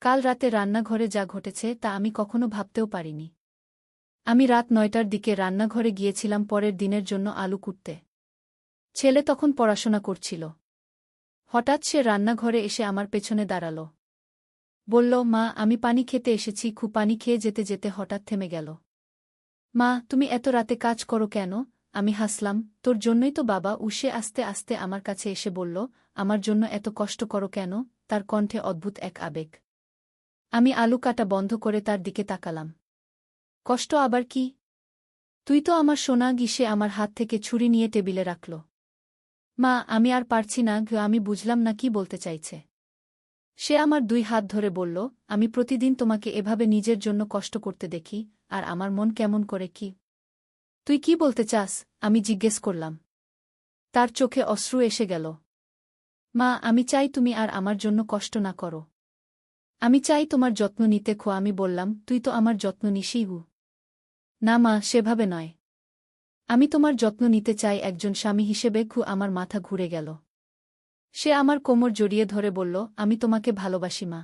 কাল রাতে রান্নাঘরে যা ঘটেছে তা আমি কখনো ভাবতেও পারিনি। আমি রাত ৯টার দিকে রান্নাঘরে গিয়েছিলাম পরের দিনের জন্য আলু কুটতে। ছেলে তখন পড়াশোনা করছিল। হঠাৎ সে রান্নাঘরে এসে আমার পেছনে দাঁড়াল। বলল, মা, আমি পানি খেতে এসেছি। পানি খেয়ে যেতে যেতে হঠাৎ থেমে গেল। মা, তুমি এত রাতে কাজ করো কেন? আমি হাসলাম, তোর জন্যই তো বাবা। সে আস্তে আস্তে আমার কাছে এসে বলল, আমার জন্য এত কষ্ট করো কেন? তার কণ্ঠে অদ্ভুত এক আবেগ। আমি আলু কাটা বন্ধ করে তার দিকে তাকালাম। কষ্ট আবার কি? তুই তো আমার সোনা। সে আমার হাত থেকে ছুরি নিয়ে টেবিলে রাখল। মা, আমি আর পারছি না। আমি বুঝলাম না কি বলতে চাইছে। সে আমার ২ হাত ধরে বলল, আমি প্রতিদিন তোমাকে এভাবে নিজের জন্য কষ্ট করতে দেখি, আর আমার মন কেমন করে। কি তুই কি বলতে চাস? আমি জিজ্ঞেস করলাম। তার চোখে অশ্রু এসে গেল। মা, আমি চাই তুমি আর আমার জন্য কষ্ট না করো। আমি চাই তোমার যত্ন নিতে। আমি বললাম, তুই তো আমার যত্ন নিসই। না মা, সেভাবে নয়। আমি তোমার যত্ন নিতে চাই একজন স্বামী হিসেবে। আমার মাথা ঘুরে গেল। সে আমার কোমর জড়িয়ে ধরে বলল, আমি তোমাকে ভালোবাসি মা।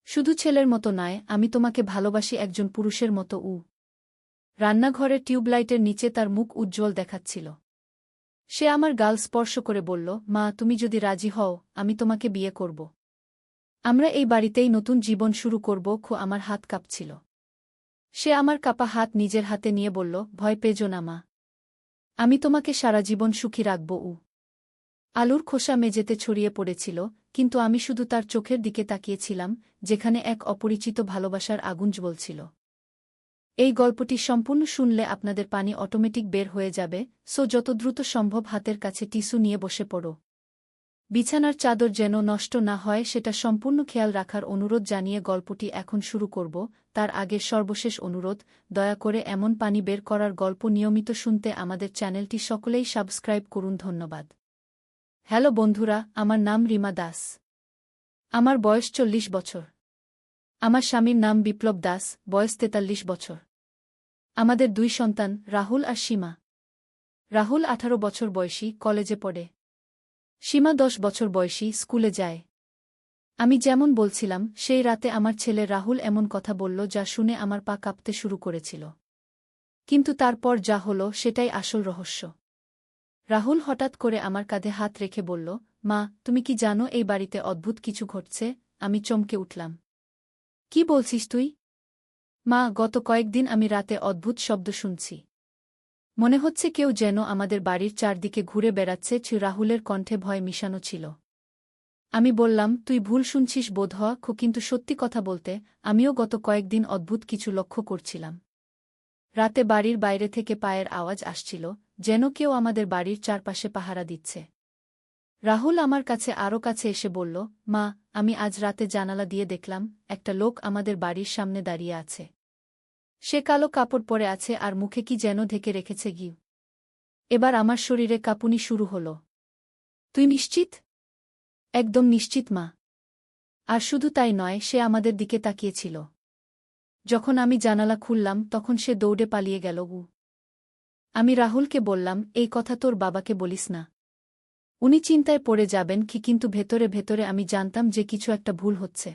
শুধু ছেলের মতো নয়, আমি তোমাকে ভালোবাসি একজন পুরুষের মতো। রান্নাঘরের টিউবলাইটের নিচে তার মুখ উজ্জ্বল দেখাচ্ছিল। সে আমার গাল স্পর্শ করে বলল, মা, তুমি যদি রাজি হও, আমি তোমাকে বিয়ে করব। আমরা এই বাড়িতেই নতুন জীবন শুরু করব। আমার হাত কাঁপছিল। সে আমার কাঁপা হাত নিজের হাতে নিয়ে বলল, ভয় পেজো না মা। আমি তোমাকে সারা জীবন সুখী রাখব। আলুর খোসা মেঝেতে ছড়িয়ে পড়েছিল, কিন্তু আমি শুধু তার চোখের দিকে তাকিয়েছিলাম, যেখানে এক অপরিচিত ভালোবাসার আগুন জ্বলছিল। এই গল্পটি সম্পূর্ণ শুনলে আপনাদের পানি অটোমেটিক বের হয়ে যাবে, যত দ্রুত সম্ভব হাতের কাছে টিস্যু নিয়ে বসে পড়ো। বিছানার চাদর যেন নষ্ট না হয় সেটা সম্পূর্ণ খেয়াল রাখার অনুরোধ জানিয়ে গল্পটি এখন শুরু করব। তার আগে সর্বশেষ অনুরোধ, দয়া করে এমন পানি বের করার গল্প নিয়মিত শুনতে আমাদের চ্যানেলটি সকলেই সাবস্ক্রাইব করুন। ধন্যবাদ। হ্যালো বন্ধুরা, আমার নাম রিমা দাস। আমার বয়স ৪০ বছর। আমার স্বামীর নাম বিপ্লব দাস, বয়স ৪৩ বছর। আমাদের ২ সন্তান, রাহুল আর সীমা। রাহুল ১৮ বছর বয়সী, কলেজে পড়ে। সীমা ১০ বছর বয়সী, স্কুলে যায়। আমি যেমন বলছিলাম, সেই রাতে আমার ছেলে রাহুল এমন কথা বলল যা শুনে আমার পা কাঁপতে শুরু করেছিল। কিন্তু তারপর যা হলো সেটাই আসল রহস্য। রাহুল হঠাৎ করে আমার কাঁধে হাত রেখে বলল, মা, তুমি কি জানো এই বাড়িতে অদ্ভুত কিছু ঘটছে? আমি চমকে উঠলাম। কি বলছিস তুই? মা, গত কয়েকদিন আমি রাতে অদ্ভুত শব্দ শুনছি। মনে হচ্ছে কেউ যেন আমাদের বাড়ির চারদিকে ঘুরে বেড়াচ্ছে। রাহুলের কণ্ঠে ভয় মিশানো ছিল। আমি বললাম, তুই ভুল শুনছিস বোধহয়। কিন্তু সত্যি কথা বলতে, আমিও গত কয়েকদিন অদ্ভুত কিছু লক্ষ্য করছিলাম। রাতে বাড়ির বাইরে থেকে পায়ের আওয়াজ আসছিল, যেন কেউ আমাদের বাড়ির চারপাশে পাহারা দিচ্ছে। রাহুল আমার কাছে আরও কাছে এসে বলল, মা, আমি আজ রাতে জানালা দিয়ে দেখলাম, একটা লোক আমাদের বাড়ির সামনে দাঁড়িয়ে আছে। সে কালো কাপড় পরে আছে আর মুখে কি যেন ঢেকে রেখেছে। এবার আমার শরীরে কাঁপুনি শুরু হল। তুই নিশ্চিত? একদম নিশ্চিত মা। আর শুধু তাই নয়, সে আমাদের দিকে তাকিয়েছিল। যখন আমি জানালা খুললাম তখন সে দৌড়ে পালিয়ে গেল। আমি রাহুলকে বললাম, এই কথা তোর বাবাকে বলিস না। উনি চিন্তায় পড়ে যাবেন। কিন্তু ভেতরে ভেতরে আমি জানতাম যে কিছু একটা ভুল হচ্ছে।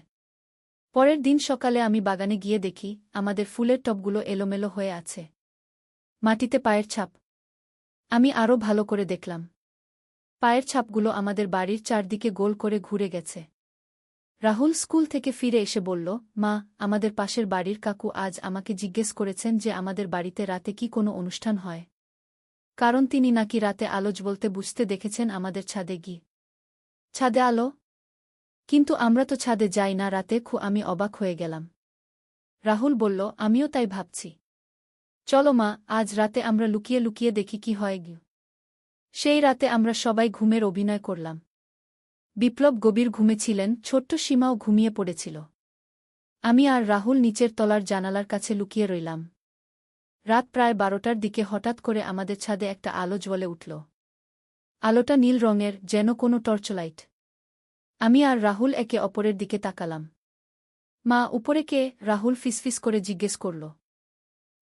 পরের দিন সকালে আমি বাগানে গিয়ে দেখি, আমাদের ফুলের টবগুলো এলোমেলো হয়ে আছে। মাটিতে পায়ের ছাপ। আমি আরও ভালো করে দেখলাম। পায়ের ছাপগুলো আমাদের বাড়ির চারদিকে গোল করে ঘুরে গেছে। রাহুল স্কুল থেকে ফিরে এসে বলল, মা, আমাদের পাশের বাড়ির কাকু আজ আমাকে জিজ্ঞেস করেছেন যে আমাদের বাড়িতে রাতে কি কোনো অনুষ্ঠান হয়। কারণ তিনি নাকি রাতে আলো জ্বলতে বুঝতে দেখেছেন আমাদের ছাদে গিয়ে। ছাদে আলো? কিন্তু আমরা তো ছাদে যাই না রাতে। আমি অবাক হয়ে গেলাম। রাহুল বলল, আমিও তাই ভাবছি। চলো মা, আজ রাতে আমরা লুকিয়ে লুকিয়ে দেখি কি হয়। সেই রাতে আমরা সবাই ঘুমের অভিনয় করলাম। বিপ্লব গভীর ঘুমে ছিলেন, ছোট্ট সীমাও ঘুমিয়ে পড়েছিল। আমি আর রাহুল নিচের তলার জানালার কাছে লুকিয়ে রইলাম। রাত প্রায় ১২টার দিকে হঠাৎ করে আমাদের ছাদে একটা আলো জ্বলে উঠল। আলোটা নীল রঙের, যেন কোনো টর্চলাইট। আমি আর রাহুল একে অপরের দিকে তাকালাম। মা, উপরে কে? রাহুল ফিসফিস করে জিজ্ঞেস করল।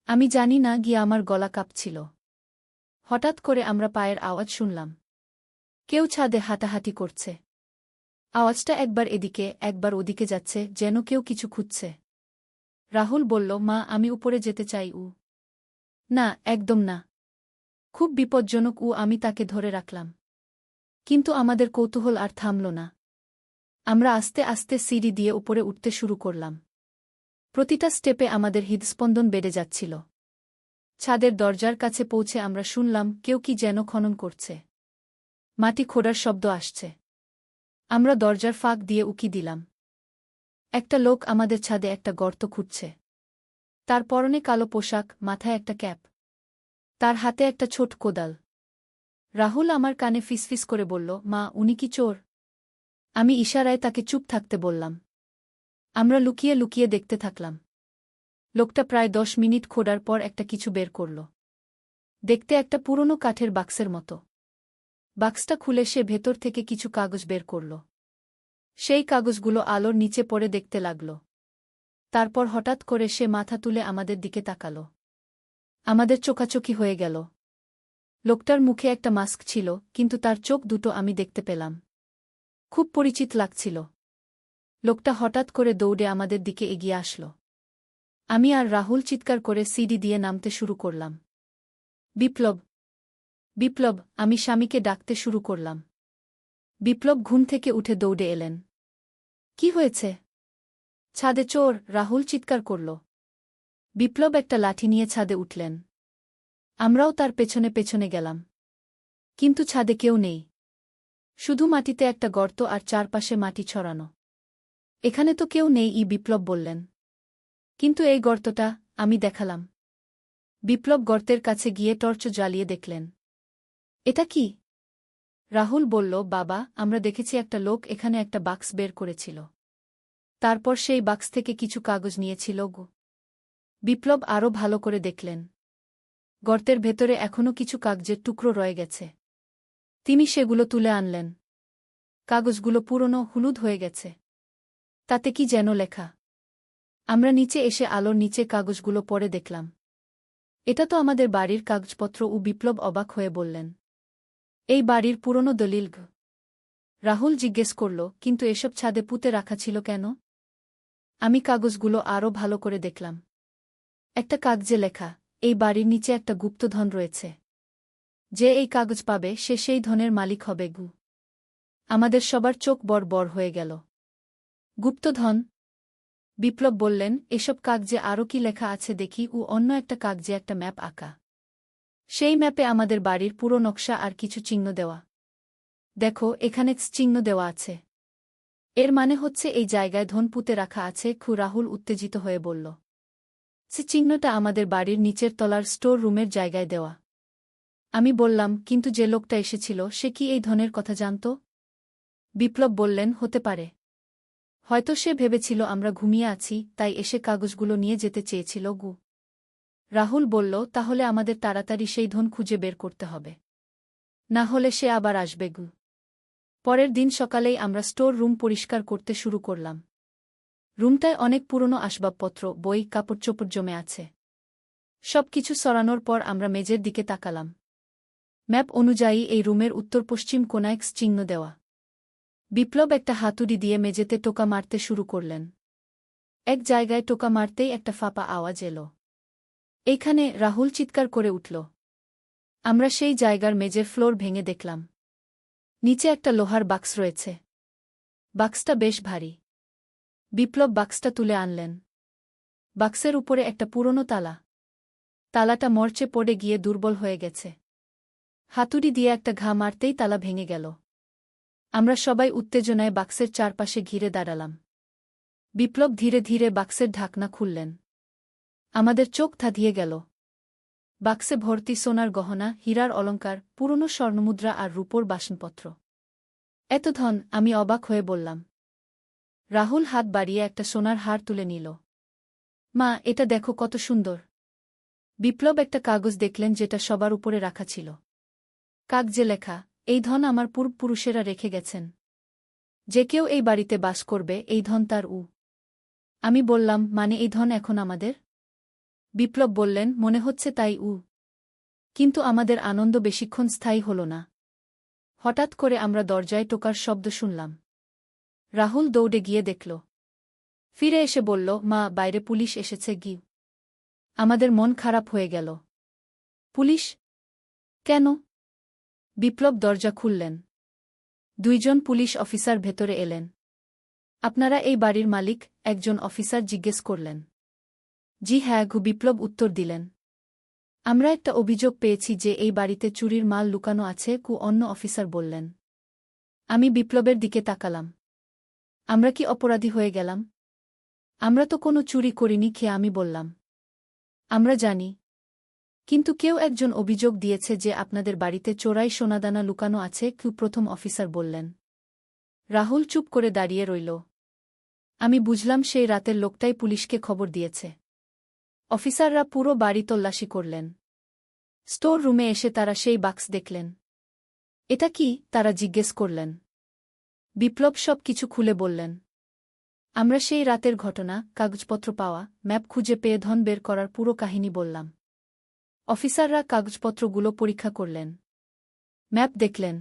আমি জানি না। আমার গলা কাঁপছিল। হঠাৎ করে আমরা পায়ের আওয়াজ শুনলাম। কেউ ছাদে হাঁটাহাঁটি করছে। আওয়াজটা একবার এদিকে একবার ওদিকে যাচ্ছে, যেন কেউ কিছু খুঁজছে। রাহুল বলল, মা, আমি উপরে যেতে চাই। না, একদম না। খুব বিপজ্জনক। আমি তাকে ধরে রাখলাম। কিন্তু আমাদের কৌতূহল আর থামল না। আমরা আস্তে আস্তে সিঁড়ি দিয়ে উপরে উঠতে শুরু করলাম। প্রতিটা স্টেপে আমাদের হৃদস্পন্দন বেড়ে যাচ্ছিল। ছাদের দরজার কাছে পৌঁছে আমরা শুনলাম কেউ কি যেন খনন করছে। মাটি খোঁড়ার শব্দ আসছে। আমরা দরজার ফাঁক দিয়ে উকি দিলাম। একটা লোক আমাদের ছাদে একটা গর্ত খুঁড়ছে। তার পরনে কালো পোশাক, মাথায় একটা ক্যাপ। তার হাতে একটা ছোট কোদাল। রাহুল আমার কানে ফিসফিস করে বলল, মা, উনি কি চোর? আমি ইশারায় তাকে চুপ থাকতে বললাম। আমরা লুকিয়ে লুকিয়ে দেখতে থাকলাম। লোকটা প্রায় 10 মিনিট খোঁড়ার পর একটা কিছু বের করল। দেখতে একটা পুরনো কাঠের বাক্সের মতো। বাক্সটা খুলে সে ভেতর থেকে কিছু কাগজ বের করল। সেই কাগজগুলো আলোর নিচে পড়ে দেখতে লাগল। তারপর হঠাৎ করে সে মাথা তুলে আমাদের দিকে তাকাল। আমাদের চোখাচোখি হয়ে গেল। লোকটার মুখে একটা মাস্ক ছিল, কিন্তু তার চোখ দুটো আমি দেখতে পেলাম। খুব পরিচিত লাগছিল। লোকটা হঠাৎ করে দৌড়ে আমাদের দিকে এগিয়ে আসল। আমি আর রাহুল চিৎকার করে সিঁড়ি দিয়ে নামতে শুরু করলাম। বিপ্লব, বিপ্লব, আমি স্বামীকে ডাকতে শুরু করলাম। বিপ্লব ঘুম থেকে উঠে দৌড়ে এলেন। কি হয়েছে? ছাদে চোর, রাহুল চিৎকার করল। বিপ্লব একটা লাঠি নিয়ে ছাদে উঠলেন। আমরাও তার পেছনে পেছনে গেলাম। কিন্তু ছাদে কেউ নেই। শুধু মাটিতে একটা গর্ত আর চারপাশে মাটি ছড়ানো। এখানে তো কেউ নেই, বিপ্লব বললেন। কিন্তু এই গর্তটা, আমি দেখালাম। বিপ্লব গর্তের কাছে গিয়ে টর্চ জ্বালিয়ে দেখলেন। এটা কি? রাহুল বলল, বাবা, আমরা দেখেছি একটা লোক এখানে একটা বাক্স বের করেছিল। তারপর সেই বাক্স থেকে কিছু কাগজ নিয়েছিল। বিপ্লব আরও ভালো করে দেখলেন। গর্তের ভেতরে এখনও কিছু কাগজের টুকরো রয়ে গেছে। তিনি সেগুলো তুলে আনলেন। কাগজগুলো পুরনো, হলুদ হয়ে গেছে। তাতে কি যেন লেখা। আমরা নিচে এসে আলোর নিচে কাগজগুলো পড়ে দেখলাম। এটা তো আমাদের বাড়ির কাগজপত্র। বিপ্লব অবাক হয়ে বললেন, এই বাড়ির পুরনো দলিল। রাহুল জিজ্ঞেস করল, কিন্তু এসব ছাদে পুঁতে রাখা ছিল কেন? আমি কাগজগুলো আরও ভালো করে দেখলাম। একটা কাগজে লেখা, এই বাড়ির নিচে একটা গুপ্তধন রয়েছে। যে এই কাগজ পাবে সে সেই ধনের মালিক হবে। আমাদের সবার চোখ বড় বড় হয়ে গেল। গুপ্তধন? বিপ্লব বললেন, এসব কাগজে আরও কি লেখা আছে দেখি। অন্য একটা কাগজে একটা ম্যাপ আঁকা। সেই ম্যাপে আমাদের বাড়ির পুরো নকশা আর কিছু চিহ্ন দেওয়া। দেখো, এখানে চিহ্ন দেওয়া আছে। এর মানে হচ্ছে এই জায়গায় ধন পুঁতে রাখা আছে। রাহুল উত্তেজিত হয়ে বলল। সে চিহ্নটা আমাদের বাড়ির নিচের তলার স্টোর রুমের জায়গায় দেওয়া। আমি বললাম, কিন্তু যে লোকটা এসেছিল সে কি এই ধনের কথা জানত? বিপ্লব বললেন, হতে পারে। হয়তো সে ভেবেছিল আমরা ঘুমিয়ে আছি, তাই এসে কাগজগুলো নিয়ে যেতে চেয়েছিল। রাহুল বলল, তাহলে আমাদের তাড়াতাড়ি সেই ধন খুঁজে বের করতে হবে। না হলে সে আবার আসবে। পরের দিন সকালেই আমরা স্টোর রুম পরিষ্কার করতে শুরু করলাম। রুমটায় অনেক পুরনো আসবাবপত্র, বই, কাপড়চোপড় জমে আছে। সবকিছু সরানোর পর আমরা মেঝের দিকে তাকালাম। ম্যাপ অনুযায়ী এই রুমের উত্তর-পশ্চিম কোণায় চিহ্ন দেওয়া। বিপ্লব একটা হাতুড়ি দিয়ে মেঝেতে টোকা মারতে শুরু করলেন। এক জায়গায় টোকা মারতেই একটা ফাঁপা আওয়াজ এলো। এইখানে, রাহুল চিৎকার করে উঠল। আমরা সেই জায়গার মেঝের ফ্লোর ভেঙে দেখলাম। নিচে একটা লোহার বাক্স রয়েছে। বাক্সটা বেশ ভারী। বিপ্লব বাক্সটা তুলে আনলেন। বাক্সের উপরে একটা পুরনো তালা। তালাটা মরচে পড়ে গিয়ে দুর্বল হয়ে গেছে। হাতুড়ি দিয়ে একটা ঘা মারতেই তালা ভেঙে গেল। আমরা সবাই উত্তেজনায় বাক্সের চারপাশে ঘিরে দাঁড়ালাম। বিপ্লব ধীরে ধীরে বাক্সের ঢাকনা খুললেন। আমাদের চোখ ধাঁধিয়ে গেল। বাক্সে ভর্তি সোনার গহনা, হীরার অলংকার, পুরনো স্বর্ণমুদ্রা আর রূপোর বাসনপত্র। এত ধন! আমি অবাক হয়ে বললাম। রাহুল হাত বাড়িয়ে একটা সোনার হার তুলে নিল। মা, এটা দেখো কত সুন্দর। বিপ্লব একটা কাগজ দেখলেন যেটা সবার উপরে রাখা ছিল। কাগজে লেখা, এই ধন আমার পূর্বপুরুষেরা রেখে গেছেন। যে কেউ এই বাড়িতে বাস করবে, এই ধন তার। আমি বললাম, মানে এই ধন এখন আমাদের? বিপ্লব বললেন, মনে হচ্ছে তাই। কিন্তু আমাদের আনন্দ বেশিক্ষণ স্থায়ী হল না। হঠাৎ করে আমরা দরজায় টোকার শব্দ শুনলাম। রাহুল দৌড়ে গিয়ে দেখল। ফিরে এসে বলল, মা, বাইরে পুলিশ এসেছে গি। আমাদের মন খারাপ হয়ে গেল। পুলিশ? কেন? বিপ্লব দরজা খুললেন। দুইজন পুলিশ অফিসার ভেতরে এলেন। আপনারা এই বাড়ির মালিক? একজন অফিসার জিজ্ঞেস করলেন। জি হ্যাঁ, বিপ্লব উত্তর দিলেন। আমরা একটা অভিযোগ পেয়েছি যে এই বাড়িতে চুরির মাল লুকানো আছে, অন্য অফিসার বললেন। আমি বিপ্লবের দিকে তাকালাম। আমরা কি অপরাধী হয়ে গেলাম? আমরা তো কোনো চুরি করিনি, আমি বললাম। আমরা জানি। কিন্তু কেউ একজন অভিযোগ দিয়েছে যে আপনাদের বাড়িতে চোরাই সোনাদানা লুকানো আছে, প্রথম অফিসার বললেন। রাহুল চুপ করে দাঁড়িয়ে রইল। আমি বুঝলাম সেই রাতের লোকটাই পুলিশকে খবর দিয়েছে। অফিসাররা পুরো বাড়ি তল্লাশি করলেন। স্টোর রুমে এসে তারা সেই বাক্স দেখলেন। এটা কি? তারা জিজ্ঞেস করলেন। বিপ্লব সব কিছু খুলে বললেন। আমরা সেই রাতের ঘটনা, কাগজপত্র পাওয়া, ম্যাপ খুঁজে পেয়ে ধন বের করার পুরো কাহিনী বললাম। অফিসাররা কাগজপত্রগুলো পরীক্ষা করলেন। ম্যাপ দেখলেন।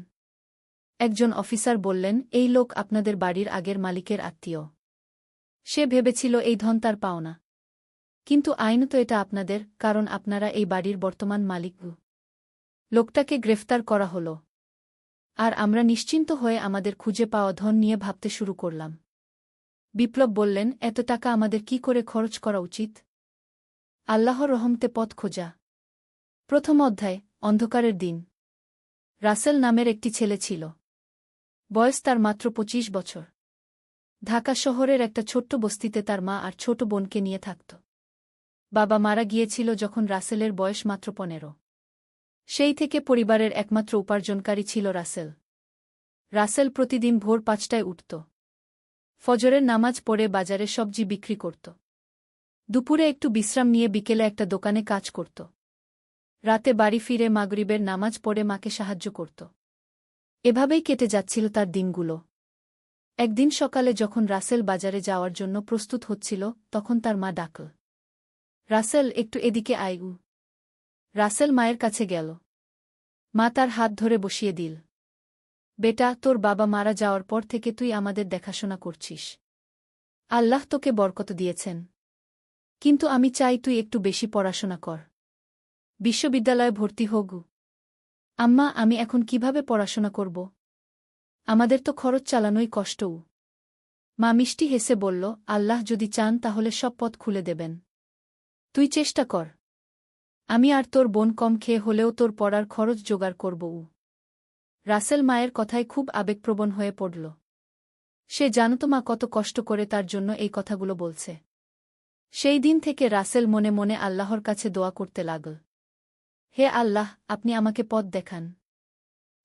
একজন অফিসার বললেন, এই লোক আপনাদের বাড়ির আগের মালিকের আত্মীয়। সে ভেবেছিল এই ধন তার পাওনা। কিন্তু আইনত এটা আপনাদের, কারণ আপনারা এই বাড়ির বর্তমান মালিক। লোকটাকে গ্রেফতার করা হল। আর আমরা নিশ্চিন্ত হয়ে আমাদের খুঁজে পাওয়া ধন নিয়ে ভাবতে শুরু করলাম। বিপ্লব বললেন, এত টাকা আমাদের কি করে খরচ করা উচিত? আল্লাহর রহমতে পথ খোঁজা। প্রথম অধ্যায়, অন্ধকারের দিন। রাসেল নামের একটি ছেলে ছিল। বয়স তার মাত্র 25 বছর। ঢাকা শহরের একটা ছোট্ট বস্তিতে তার মা আর ছোট বোনকে নিয়ে থাকত। বাবা মারা গিয়েছিল যখন রাসেলের বয়স মাত্র 15। সেই থেকে পরিবারের একমাত্র উপার্জনকারী ছিল রাসেল। রাসেল প্রতিদিন ভোর 5টায় উঠত। ফজরের নামাজ পড়ে বাজারে সবজি বিক্রি করত। দুপুরে একটু বিশ্রাম নিয়ে বিকেলে একটা দোকানে কাজ করত। রাতে বাড়ি ফিরে মাগরিবের নামাজ পড়ে মাকে সাহায্য করত। এভাবেই কেটে যাচ্ছিল তার দিনগুলো। একদিন সকালে যখন রাসেল বাজারে যাওয়ার জন্য প্রস্তুত হচ্ছিল, তখন তার মা ডাকল। রাসেল, একটু এদিকে আয়। রাসেল মায়ের কাছে গেল। মা তার হাত ধরে বসিয়ে দিল। বেটা, তোর বাবা মারা যাওয়ার পর থেকে তুই আমাদের দেখাশোনা করছিস। আল্লাহ তোকে বরকত দিয়েছেন। কিন্তু আমি চাই তুই একটু বেশি পড়াশোনা কর। বিশ্ববিদ্যালয়ে ভর্তি হোক। আম্মা, আমি এখন কিভাবে পড়াশোনা করব? আমাদের তো খরচ চালানোই কষ্ট। মা মিষ্টি হেসে বলল, আল্লাহ যদি চান তাহলে সব পথ খুলে দেবেন। তুই চেষ্টা কর। আমি আর তোর বোন কম খেয়ে হলেও তোর পড়ার খরচ জোগাড় করব। রাসেল মায়ের কথায় খুব আবেগপ্রবণ হয়ে পড়ল। সে জানত মা কত কষ্ট করে তার জন্য এই কথাগুলো বলছে। সেই দিন থেকে রাসেল মনে মনে আল্লাহর কাছে দোয়া করতে লাগল। হে আল্লাহ, আপনি আমাকে পথ দেখান।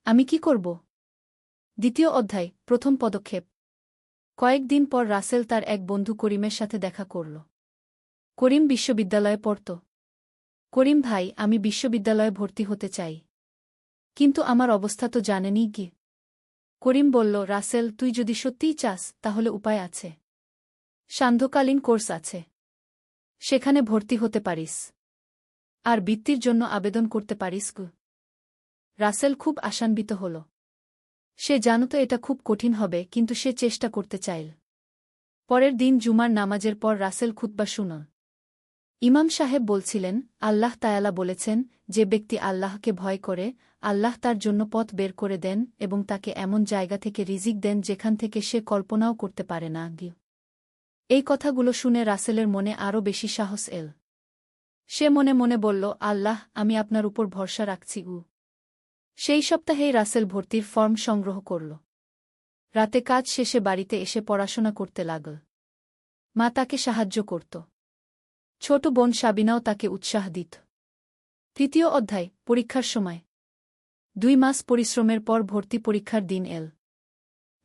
আমি কি করব? দ্বিতীয় অধ্যায়, প্রথম পদক্ষেপ। কয়েকদিন পর রাসেল তার এক বন্ধু করিমের সাথে দেখা করল। করিম বিশ্ববিদ্যালয়ে পড়ত। করিম ভাই, আমি বিশ্ববিদ্যালয়ে ভর্তি হতে চাই। কিন্তু আমার অবস্থা তো জানেনই কি। করিম বলল, রাসেল, তুই যদি সত্যিই চাস তাহলে উপায় আছে। সান্ধ্যকালীন কোর্স আছে। সেখানে ভর্তি হতে পারিস। আর বৃত্তির জন্য আবেদন করতে পারিস। রাসেল খুব আশান্বিত হল। সে জানত এটা খুব কঠিন হবে, কিন্তু সে চেষ্টা করতে চাইল। পরের দিন জুমার নামাজের পর রাসেল খুতবা শুনল। ইমাম সাহেব বলছিলেন, আল্লাহ তায়ালা বলেছেন, যে ব্যক্তি আল্লাহকে ভয় করে, আল্লাহ তার জন্য পথ বের করে দেন এবং তাকে এমন জায়গা থেকে রিজিক দেন যেখান থেকে সে কল্পনাও করতে পারে না। এই কথাগুলো শুনে রাসেলের মনে আরও বেশি সাহস এল। সে মনে মনে বলল, আল্লাহ, আমি আপনার উপর ভরসা রাখছি। সেই সপ্তাহেই রাসেল ভর্তির ফর্ম সংগ্রহ করল। রাতে কাজ শেষে বাড়িতে এসে পড়াশোনা করতে লাগল। মা তাকে সাহায্য করত। ছোট বোন সাবিনাও তাকে উৎসাহ দিত। তৃতীয় অধ্যায়, পরীক্ষার সময়। 2 মাস পরিশ্রমের পর ভর্তি পরীক্ষার দিন এল।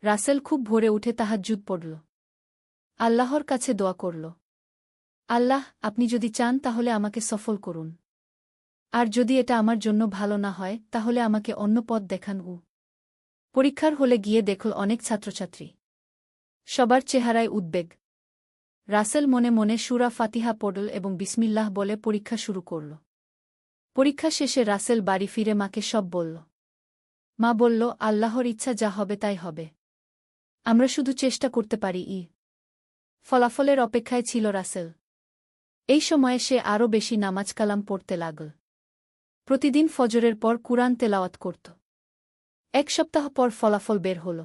রাসেল খুব ভোরে উঠে তাহাজ্জুদ পড়ল। আল্লাহর কাছে দোয়া করল। আল্লাহ, আপনি যদি চান তাহলে আমাকে সফল করুন। আর যদি এটা আমার জন্য ভালো না হয় তাহলে আমাকে অন্য পথ দেখান। পরীক্ষার হলে গিয়ে দেখল অনেক ছাত্রছাত্রী। সবার চেহারায় উদ্বেগ। রাসেল মনে মনে সূরা ফাতিহা পড়ল এবং বিসমিল্লাহ বলে পরীক্ষা শুরু করল। পরীক্ষা শেষে রাসেল বাড়ি ফিরে মাকে সব বলল। মা বলল, আল্লাহর ইচ্ছা যা হবে তাই হবে। আমরা শুধু চেষ্টা করতে পারি। ফলাফলের অপেক্ষায় ছিল রাসেল। এই সময়ে সে আরও বেশি নামাজ কালাম পড়তে লাগল। প্রতিদিন ফজরের পর কুরআন তেলাওয়াত করত। এক সপ্তাহ পর ফলাফল বের হল।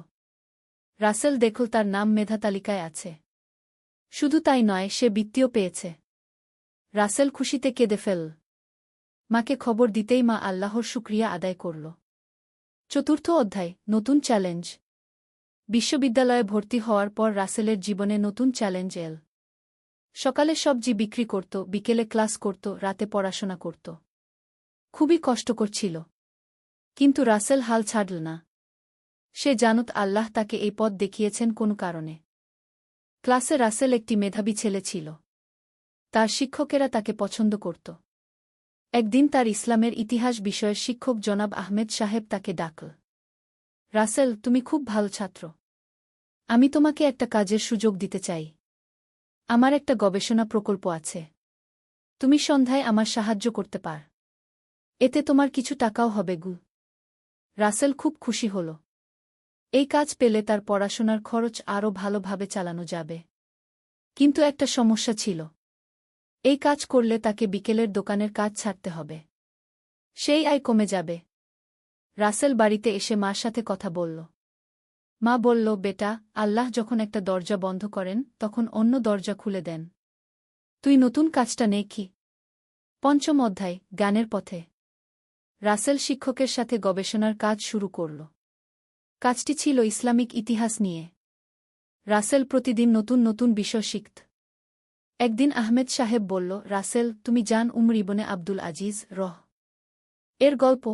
রাসেল দেখল তার নাম মেধা তালিকায় আছে। শুধু তাই নয়, সে বৃত্তিও পেয়েছে। রাসেল খুশিতে কেঁদে ফেলল। মাকে খবর দিতেই মা আল্লাহর শুকরিয়া আদায় করল। চতুর্থ অধ্যায়, নতুন চ্যালেঞ্জ। বিশ্ববিদ্যালয়ে ভর্তি হওয়ার পর রাসেলের জীবনে নতুন চ্যালেঞ্জ এল। সকালে সবজি বিক্রি করত, বিকেলে ক্লাস করত, রাতে পড়াশোনা করত। খুবই কষ্টকর ছিল। কিন্তু রাসেল হাল ছাড়ল না। সে জানত আল্লাহ তাকে এই পথ দেখিয়েছেন কোনো কারণে। ক্লাসে রাসেল একটি মেধাবী ছেলে ছিল। তার শিক্ষকেরা তাকে পছন্দ করত। একদিন তার ইসলামের ইতিহাস বিষয়ের শিক্ষক জনাব আহমেদ সাহেব তাকে ডাকল। রাসেল, তুমি খুব ভালো ছাত্র। আমি তোমাকে একটা কাজের সুযোগ দিতে চাই। আমার একটা গবেষণা প্রকল্প আছে। তুমি সন্ধ্যায় আমার সাহায্য করতে পার। এতে তোমার কিছু টাকাও হবে গু। রাসেল খুব খুশি হল। এই কাজ পেলে তার পড়াশোনার খরচ আরও ভালোভাবে চালানো যাবে। কিন্তু একটা সমস্যা ছিল। এই কাজ করলে তাকে বিকেলের দোকানের কাজ ছাড়তে হবে। সেই আয় কমে যাবে। রাসেল বাড়িতে এসে মার সাথে কথা বলল। মা বলল, বেটা, আল্লাহ যখন একটা দরজা বন্ধ করেন তখন অন্য দরজা খুলে দেন। তুই নতুন কাজটা নে কি? পঞ্চম অধ্যায়, জ্ঞানের পথে। রাসেল শিক্ষকের সাথে গবেষণার কাজ শুরু করল। কাজটি ছিল ইসলামিক ইতিহাস নিয়ে। রাসেল প্রতিদিন নতুন নতুন বিষয় শিখত। একদিন আহমেদ সাহেব বলল, রাসেল, তুমি জান উমর ইবনে আব্দুল আজিজ এর গল্প?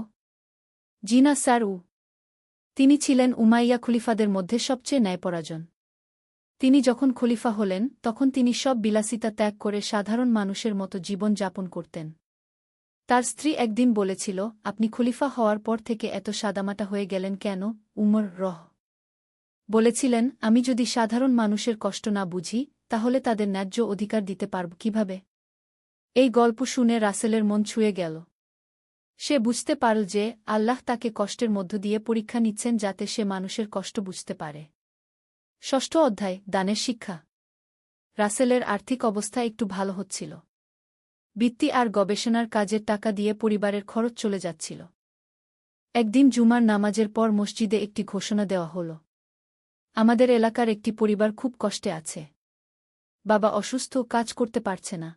জি না স্যার। তিনি ছিলেন উমাইয়া খলিফাদের মধ্যে সবচেয়ে ন্যায়পরায়ণ। তিনি যখন খলিফা হলেন তখন তিনি সব বিলাসিতা ত্যাগ করে সাধারণ মানুষের মতো জীবন যাপন করতেন। তার স্ত্রী একদিন বলেছিল, আপনি খলিফা হওয়ার পর থেকে এত সাদামাটা হয়ে গেলেন কেন? উমর বলেছিলেন, আমি যদি সাধারণ মানুষের কষ্ট না বুঝি তাহলে তাদের ন্যায্য অধিকার দিতে পারব কিভাবে? এই গল্প শুনে রাসেলের মন ছুঁয়ে গেল। সে বুঝতে পারল যে আল্লাহ তাকে কষ্টের মধ্য দিয়ে পরীক্ষা নিচ্ছেন যাতে সে মানুষের কষ্ট বুঝতে পারে। ষষ্ঠ অধ্যায়, দানের শিক্ষা। রাসেলের আর্থিক অবস্থা একটু ভালো হচ্ছিল। বৃত্তি আর গবেষণার কাজের টাকা দিয়ে পরিবারের খরচ চলে যাচ্ছিল। একদিন জুমার নামাজের পর মসজিদে একটি ঘোষণা দেওয়া হল। আমাদের এলাকার একটি পরিবার খুব কষ্টে আছে। বাবা অসুস্থ, কাজ করতে পারছে না।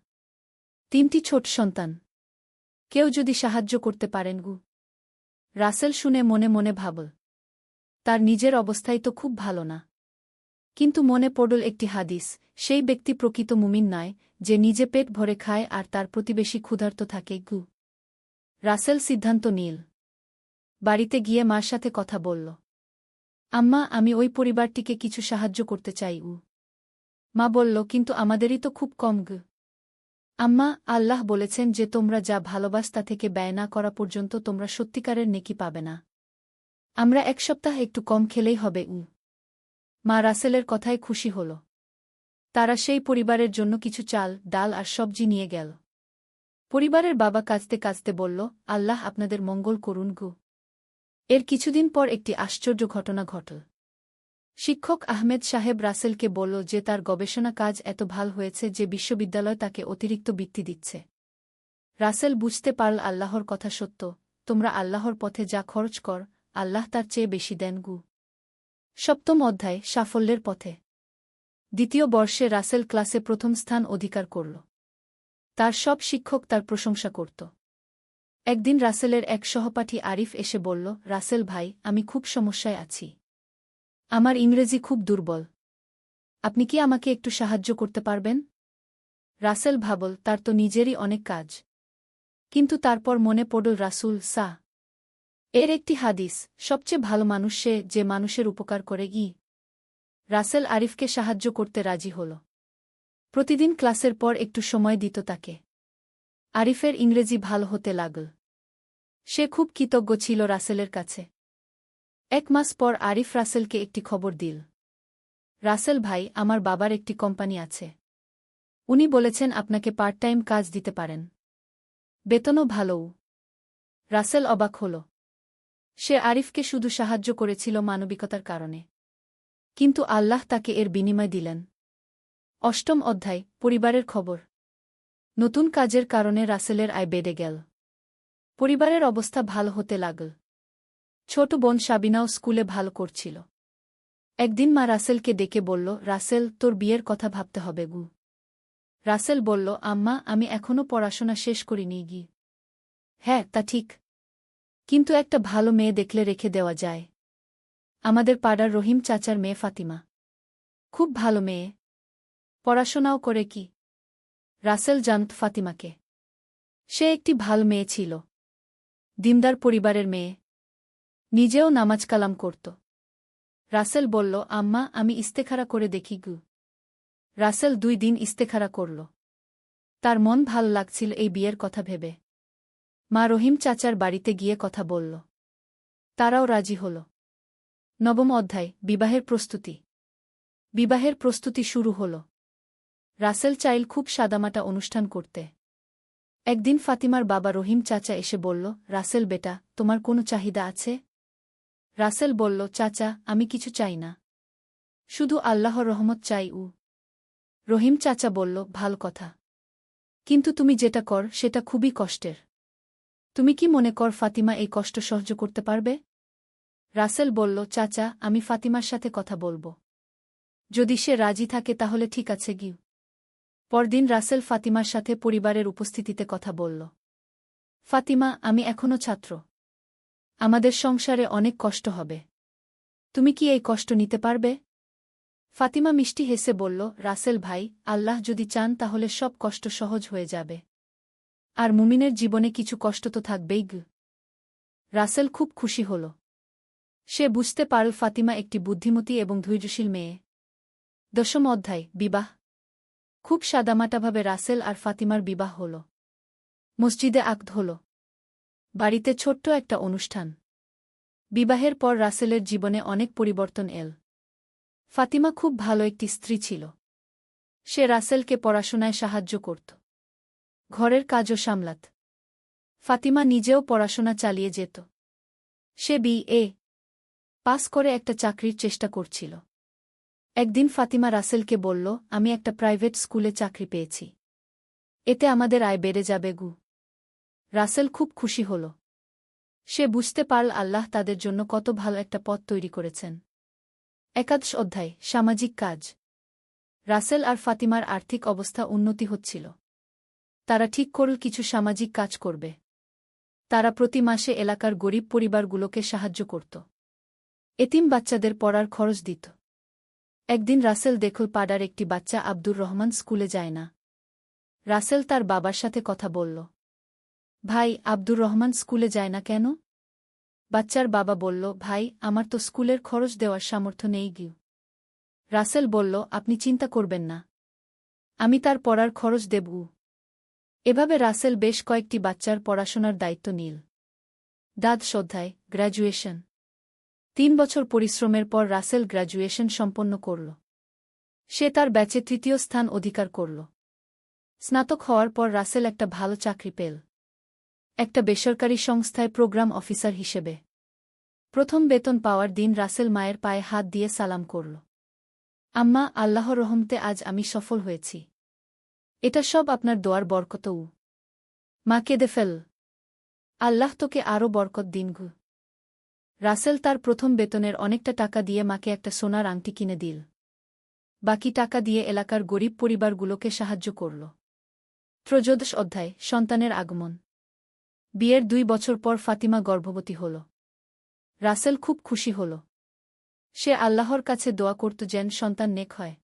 3টি ছোট সন্তান। কেউ যদি সাহায্য করতে পারেন গু। রাসেল শুনে মনে মনে ভাবল, তার নিজের অবস্থাই তো খুব ভালো না। কিন্তু মনে পড়ল একটি হাদিস, সেই ব্যক্তি প্রকৃত মুমিন নয় যে নিজে পেট ভরে খায় আর তার প্রতিবেশী ক্ষুধার্ত থাকে গু। রাসেল সিদ্ধান্ত নিল। বাড়িতে গিয়ে মার সাথে কথা বলল। আম্মা, আমি ওই পরিবারটিকে কিছু সাহায্য করতে চাই। মা বলল, কিন্তু আমাদেরই তো খুব কম গু। আম্মা, আল্লাহ বলেছেন যে তোমরা যা ভালোবাসা থেকে ব্যয় না করা পর্যন্ত তোমরা সত্যিকারের নেকি পাবে না। আমরা 1 সপ্তাহ একটু কম খেলেই হবে। মা রাসেলের কথায় খুশি হল। তারা সেই পরিবারের জন্য কিছু চাল, ডাল আর সবজি নিয়ে গেল। পরিবারের বাবা কাঁদতে কাঁদতে বলল, আল্লাহ আপনাদের মঙ্গল করুন গু। এর কিছুদিন পর একটি আশ্চর্য ঘটনা ঘটল। শিক্ষক আহমেদ সাহেব রাসেলকে বলল যে তার গবেষণা কাজ এত ভাল হয়েছে যে বিশ্ববিদ্যালয় তাকে অতিরিক্ত বৃত্তি দিচ্ছে। রাসেল বুঝতে পারল আল্লাহর কথা সত্য। তোমরা আল্লাহর পথে যা খরচ কর, আল্লাহ তার চেয়ে বেশি দেন গু। সপ্তম অধ্যায়, সাফল্যের পথে। দ্বিতীয় বর্ষে রাসেল ক্লাসে প্রথম স্থান অধিকার করল। তার সব শিক্ষক তার প্রশংসা করত। একদিন রাসেলের এক সহপাঠী আরিফ এসে বলল, রাসেল ভাই, আমি খুব সমস্যায় আছি। আমার ইংরেজি খুব দুর্বল। আপনি কি আমাকে একটু সাহায্য করতে পারবেন? রাসেল ভাবল, তার তো নিজেরই অনেক কাজ। কিন্তু তারপর মনে পড়ল রাসূল এর একটি হাদিস, সবচেয়ে ভালো মানুষ সে যে মানুষের উপকার করে। রাসেল আরিফকে সাহায্য করতে রাজি হল। প্রতিদিন ক্লাসের পর একটু সময় দিত তাকে। আরিফের ইংরেজি ভালো হতে লাগল। সে খুব কৃতজ্ঞ ছিল রাসেলের কাছে। 1 মাস পর আরিফ রাসেলকে একটি খবর দিল। রাসেল ভাই, আমার বাবার একটি কোম্পানি আছে। উনি বলেছেন আপনাকে পার্ট টাইম কাজ দিতে পারেন। বেতনও ভালোও। রাসেল অবাক হল। সে আরিফকে শুধু সাহায্য করেছিল মানবিকতার কারণে। কিন্তু আল্লাহ তাকে এর বিনিময় দিলেন। অষ্টম অধ্যায়, পরিবারের খবর। নতুন কাজের কারণে রাসেলের আয় বেড়ে গেল। পরিবারের অবস্থা ভালো হতে লাগল। ছোট বোন সাবিনাও স্কুলে ভালো করছিল। একদিন মা রাসেলকে ডেকে বলল, রাসেল, তোর বিয়ের কথা ভাবতে হবে গু। রাসেল বলল, আম্মা, আমি এখনও পড়াশোনা শেষ করিনি গি। হ্যাঁ, তা ঠিক। কিন্তু একটা ভালো মেয়ে দেখলে রেখে দেওয়া যায়। আমাদের পাড়ার রহিম চাচার মেয়ে ফাতিমা খুব ভালো মেয়ে, পড়াশোনাও করে কি। রাসেল জানত ফাতিমাকে। সে একটি ভালো মেয়ে ছিল, দিমদার পরিবারের মেয়ে, নিজেও নামাজ কালাম করত। রাসেল বলল, আম্মা, আমি ইস্তেখারা করে দেখি গু। রাসেল 2 দিন ইস্তেখারা করল। তার মন ভালো লাগছিল এই বিয়ের কথা ভেবে। মা রহিম চাচার বাড়িতে গিয়ে কথা বলল। তারাও রাজি হল। নবম অধ্যায়, বিবাহের প্রস্তুতি। বিবাহের প্রস্তুতি শুরু হল। রাসেল চাইল খুব সাদামাটা অনুষ্ঠান করতে। একদিন ফাতিমার বাবা রহিম চাচা এসে বলল, রাসেল বেটা, তোমার কোনো চাহিদা আছে? রাসেল বলল, চাচা, আমি কিছু চাই না, শুধু আল্লাহর রহমত চাই। রহিম চাচা বলল, ভাল কথা, কিন্তু তুমি যেটা কর সেটা খুবই কষ্টের। তুমি কি মনে কর ফাতিমা এই কষ্ট সহ্য করতে পারবে? রাসেল বলল, চাচা, আমি ফাতিমার সাথে কথা বলবো। যদি সে রাজি থাকে তাহলে ঠিক আছে গিয়ে। পরদিন রাসেল ফাতিমার সাথে পরিবারের উপস্থিতিতে কথা বলল। ফাতিমা, আমি এখনও ছাত্র। আমাদের সংসারে অনেক কষ্ট হবে। তুমি কি এই কষ্ট নিতে পারবে? ফাতিমা মিষ্টি হেসে বলল, রাসেল ভাই, আল্লাহ যদি চান তাহলে সব কষ্ট সহজ হয়ে যাবে। আর মুমিনের জীবনে কিছু কষ্ট তো থাকবেই গু। রাসেল খুব খুশি হল। সে বুঝতে পারল ফাতিমা একটি বুদ্ধিমতী এবং ধৈর্যশীল মেয়ে। দশম অধ্যায়, বিবাহ। খুব সাদামাটাভাবে রাসেল আর ফাতিমার বিবাহ হল। মসজিদে আকদ হল। বাড়িতে ছোট্ট একটা অনুষ্ঠান। বিবাহের পর রাসেলের জীবনে অনেক পরিবর্তন এল। ফাতিমা খুব ভালো একটি স্ত্রী ছিল। সে রাসেলকে পড়াশোনায় সাহায্য করত, ঘরের কাজও সামলাত। ফাতিমা নিজেও পড়াশোনা চালিয়ে যেত। সে BA পাস করে একটা চাকরির চেষ্টা করছিল। একদিন ফাতিমা রাসেলকে বলল, আমি একটা প্রাইভেট স্কুলে চাকরি পেয়েছি। এতে আমাদের আয় বেড়ে যাবে গু। রাসেল খুব খুশি হল। সে বুঝতে পারল আল্লাহ তাদের জন্য কত ভালো একটা পথ তৈরি করেছেন। একাদশ অধ্যায়, সামাজিক কাজ। রাসেল আর ফাতিমার আর্থিক অবস্থা উন্নতি হচ্ছিল। তারা ঠিক করল কিছু সামাজিক কাজ করবে। তারা প্রতি মাসে এলাকার গরিব পরিবারগুলোকে সাহায্য করত। এতিম বাচ্চাদের পড়ার খরচ দিত। একদিন রাসেল দেখল পাড়ার একটি বাচ্চা আব্দুর রহমান স্কুলে যায় না। রাসেল তার বাবার সাথে কথা বলল, ভাই, আব্দুর রহমান স্কুলে যায় না কেন? বাচ্চার বাবা বলল, ভাই, আমার তো স্কুলের খরচ দেওয়ার সামর্থ্য নেই গিয়ে। রাসেল বলল, আপনি চিন্তা করবেন না, আমি তার পড়ার খরচ দেব। এভাবে রাসেল বেশ কয়েকটি বাচ্চার পড়াশোনার দায়িত্ব নিল। দ্বাদশ অধ্যায়, গ্র্যাজুয়েশন। 3 বছর পরিশ্রমের পর রাসেল গ্র্যাজুয়েশন সম্পন্ন করল। সে তার ব্যাচে 3য় স্থান অধিকার করল। স্নাতক হওয়ার পর রাসেল একটা ভালো চাকরি পেল, একটা বেসরকারি সংস্থায় প্রোগ্রাম অফিসার হিসেবে। প্রথম বেতন পাওয়ার দিন রাসেল মায়ের পায়ে হাত দিয়ে সালাম করল। আম্মা, আল্লাহর রহমতে আজ আমি সফল হয়েছি। এটা সব আপনার দোয়ার বরকত। মা কেঁদে ফেল। আল্লাহ তোকে আরও বরকত দিন গু। রাসেল তার প্রথম বেতনের অনেকটা টাকা দিয়ে মাকে একটা সোনার আংটি কিনে দিল। বাকি টাকা দিয়ে এলাকার গরিব পরিবারগুলোকে সাহায্য করল। ত্রয়োদশ অধ্যায়, সন্তানের আগমন। বিয়ের 2 বছর পর ফাতিমা গর্ভবতী হল। রাসেল খুব খুশি হল। সে আল্লাহর কাছে দোয়া করত যেন সন্তান নেক হয়।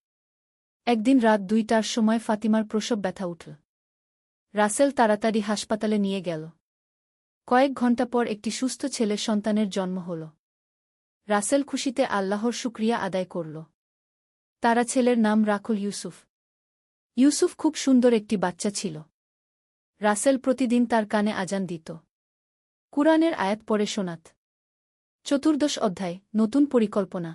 একদিন রাত 2টার সময় ফাতিমার প্রসব ব্যথা উঠল। রাসেল তাড়াতাড়ি হাসপাতালে নিয়ে গেল। কয়েক ঘণ্টা পর একটি সুস্থ ছেলে সন্তানের জন্ম হল। রাসেল খুশিতে আল্লাহর শুকরিয়া আদায় করল। তারা ছেলের নাম রাখল ইউসুফ। ইউসুফ খুব সুন্দর একটি বাচ্চা ছিল। রাসেল প্রতিদিন তার কানে আজান দিত, কুরআনের আয়াত পড়ে শোনাত। চতুর্দশ অধ্যায়, নতুন পরিকল্পনা।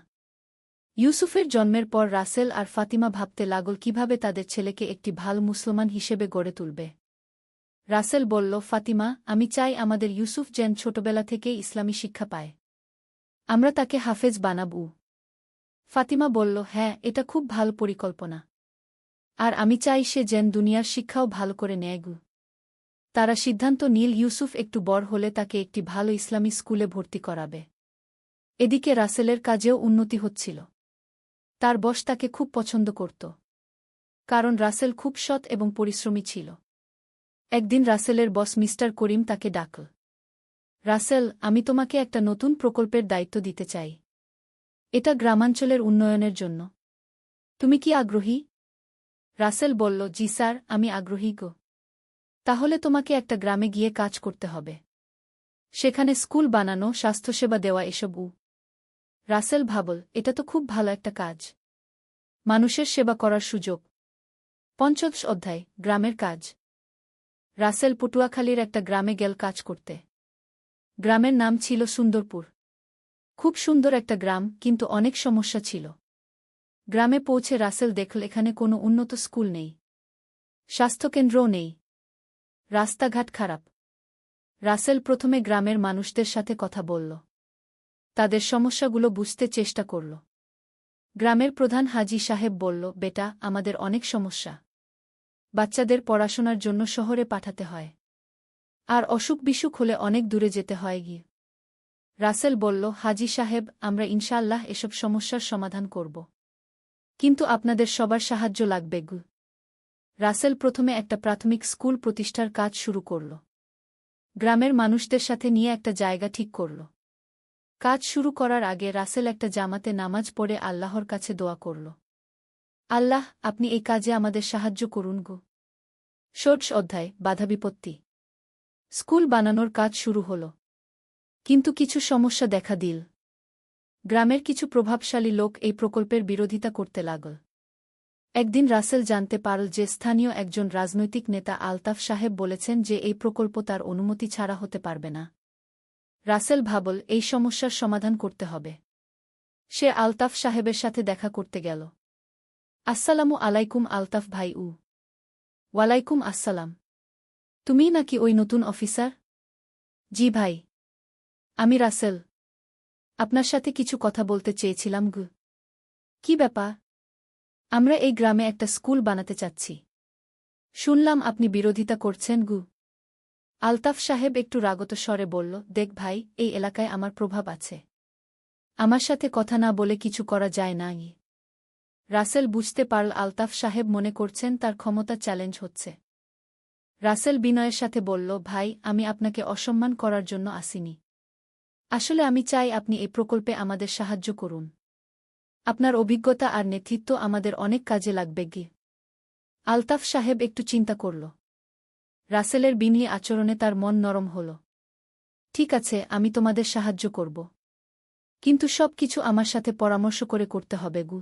ইউসুফের জন্মের পর রাসেল আর ফাতিমা ভাবতে লাগল কিভাবে তাদের ছেলেকে একটি ভালো মুসলমান হিসেবে গড়ে তুলবে। রাসেল বলল, ফাতিমা, আমি চাই আমাদের ইউসুফ যেন ছোটবেলা থেকেই ইসলামী শিক্ষা পায়। আমরা তাকে হাফেজ বানাবো। ফাতিমা বলল, হ্যাঁ, এটা খুব ভালো পরিকল্পনা। আর আমি চাই সে যেন দুনিয়ার শিক্ষাও ভালো করে নেয় গু। তারা সিদ্ধান্ত নিল ইউসুফ একটু বড় হলে তাকে একটি ভালো ইসলামী স্কুলে ভর্তি করাবে। এদিকে রাসেলের কাজেও উন্নতি হচ্ছিল। তার বস তাকে খুব পছন্দ করত। কারণ রাসেল খুব সৎ এবং পরিশ্রমী ছিল। একদিন রাসেলের বস মিস্টার করিম তাকে ডাকল। রাসেল, আমি তোমাকে একটা নতুন প্রকল্পের দায়িত্ব দিতে চাই। এটা গ্রামাঞ্চলের উন্নয়নের জন্য। তুমি কি আগ্রহী? রাসেল বলল, জি স্যার, আমি আগ্রহী গো। তাহলে তোমাকে একটা গ্রামে গিয়ে কাজ করতে হবে। সেখানে স্কুল বানানো, স্বাস্থ্যসেবা দেওয়া এসব। রাসেল ভাবল, এটা তো খুব ভালো একটা কাজ। মানুষের সেবা করার সুযোগ। ৫০ অধ্যায়, গ্রামের কাজ। রাসেল পটুয়াখালীর একটা গ্রামে গেল কাজ করতে। গ্রামের নাম ছিল সুন্দরপুর। খুব সুন্দর একটা গ্রাম, কিন্তু অনেক সমস্যা ছিল। গ্রামে পৌঁছে রাসেল দেখল এখানে কোনো উন্নত স্কুল নেই। স্বাস্থ্যকেন্দ্রও নেই। রাস্তাঘাট খারাপ। রাসেল প্রথমে গ্রামের মানুষদের সাথে কথা বলল। তাদের সমস্যাগুলো বুঝতে চেষ্টা করল। গ্রামের প্রধান হাজী সাহেব বলল, বেটা, আমাদের অনেক সমস্যা। বাচ্চাদের পড়াশোনার জন্য শহরে পাঠাতে হয়। আর অসুখ বিসুখ হলে অনেক দূরে যেতে হয় গিয়ে। রাসেল বলল, হাজী সাহেব, আমরা ইনশাআল্লাহ এসব সমস্যার সমাধান করব। কিন্তু আপনাদের সবার সাহায্য লাগবে গু। রাসেল প্রথমে একটা প্রাথমিক স্কুল প্রতিষ্ঠার কাজ শুরু করল। গ্রামের মানুষদের সাথে নিয়ে একটা জায়গা ঠিক করল। কাজ শুরু করার আগে রাসেল একটা জামাতে নামাজ পড়ে আল্লাহর কাছে দোয়া করল। আল্লাহ, আপনি এই কাজে আমাদের সাহায্য করুন গো। ৬০ অধ্যায়, বাধাবিপত্তি। স্কুল বানানোর কাজ শুরু হল। কিন্তু কিছু সমস্যা দেখা দিল। গ্রামের কিছু প্রভাবশালী লোক এই প্রকল্পের বিরোধিতা করতে লাগল। একদিন রাসেল জানতে পারল যে স্থানীয় একজন রাজনৈতিক নেতা আলতাফ সাহেব বলেছেন যে এই প্রকল্প তার অনুমতি ছাড়া হতে পারবে না। রাসেল ভাবল, এই সমস্যার সমাধান করতে হবে। সে আলতাফ সাহেবের সাথে দেখা করতে গেল। আসসালামু আলাইকুম আলতাফ ভাই। ওয়ালাইকুম আসসালাম। তুমিই নাকি ওই নতুন অফিসার? জি ভাই, আমি রাসেল। আপনার সাথে কিছু কথা বলতে চেয়েছিলাম গু। কি ব্যাপার? আমরা এই গ্রামে একটা স্কুল বানাতে চাচ্ছি। শুনলাম আপনি বিরোধিতা করছেন গু। আলতাফ সাহেব একটু রাগত স্বরে বলল, দেখ ভাই, এই এলাকায় আমার প্রভাব আছে। আমার সাথে কথা না বলে কিছু করা যায় না। রাসেল বুঝতে পারল আলতাফ সাহেব মনে করছেন তার ক্ষমতা চ্যালেঞ্জ হচ্ছে। রাসেল বিনয়ের সাথে বলল, ভাই, আমি আপনাকে অসম্মান করার জন্য আসিনি। আসলে আমি চাই আপনি এই প্রকল্পে আমাদের সাহায্য করুন। আপনার অভিজ্ঞতা আর নেতৃত্ব আমাদের অনেক কাজে লাগবে গি। আলতাফ সাহেব একটু চিন্তা করল। রাসেলের বিনয়ী আচরণে তার মন নরম হল। ঠিক আছে, আমি তোমাদের সাহায্য করব। কিন্তু সব কিছু আমার সাথে পরামর্শ করে করতে হবে গু।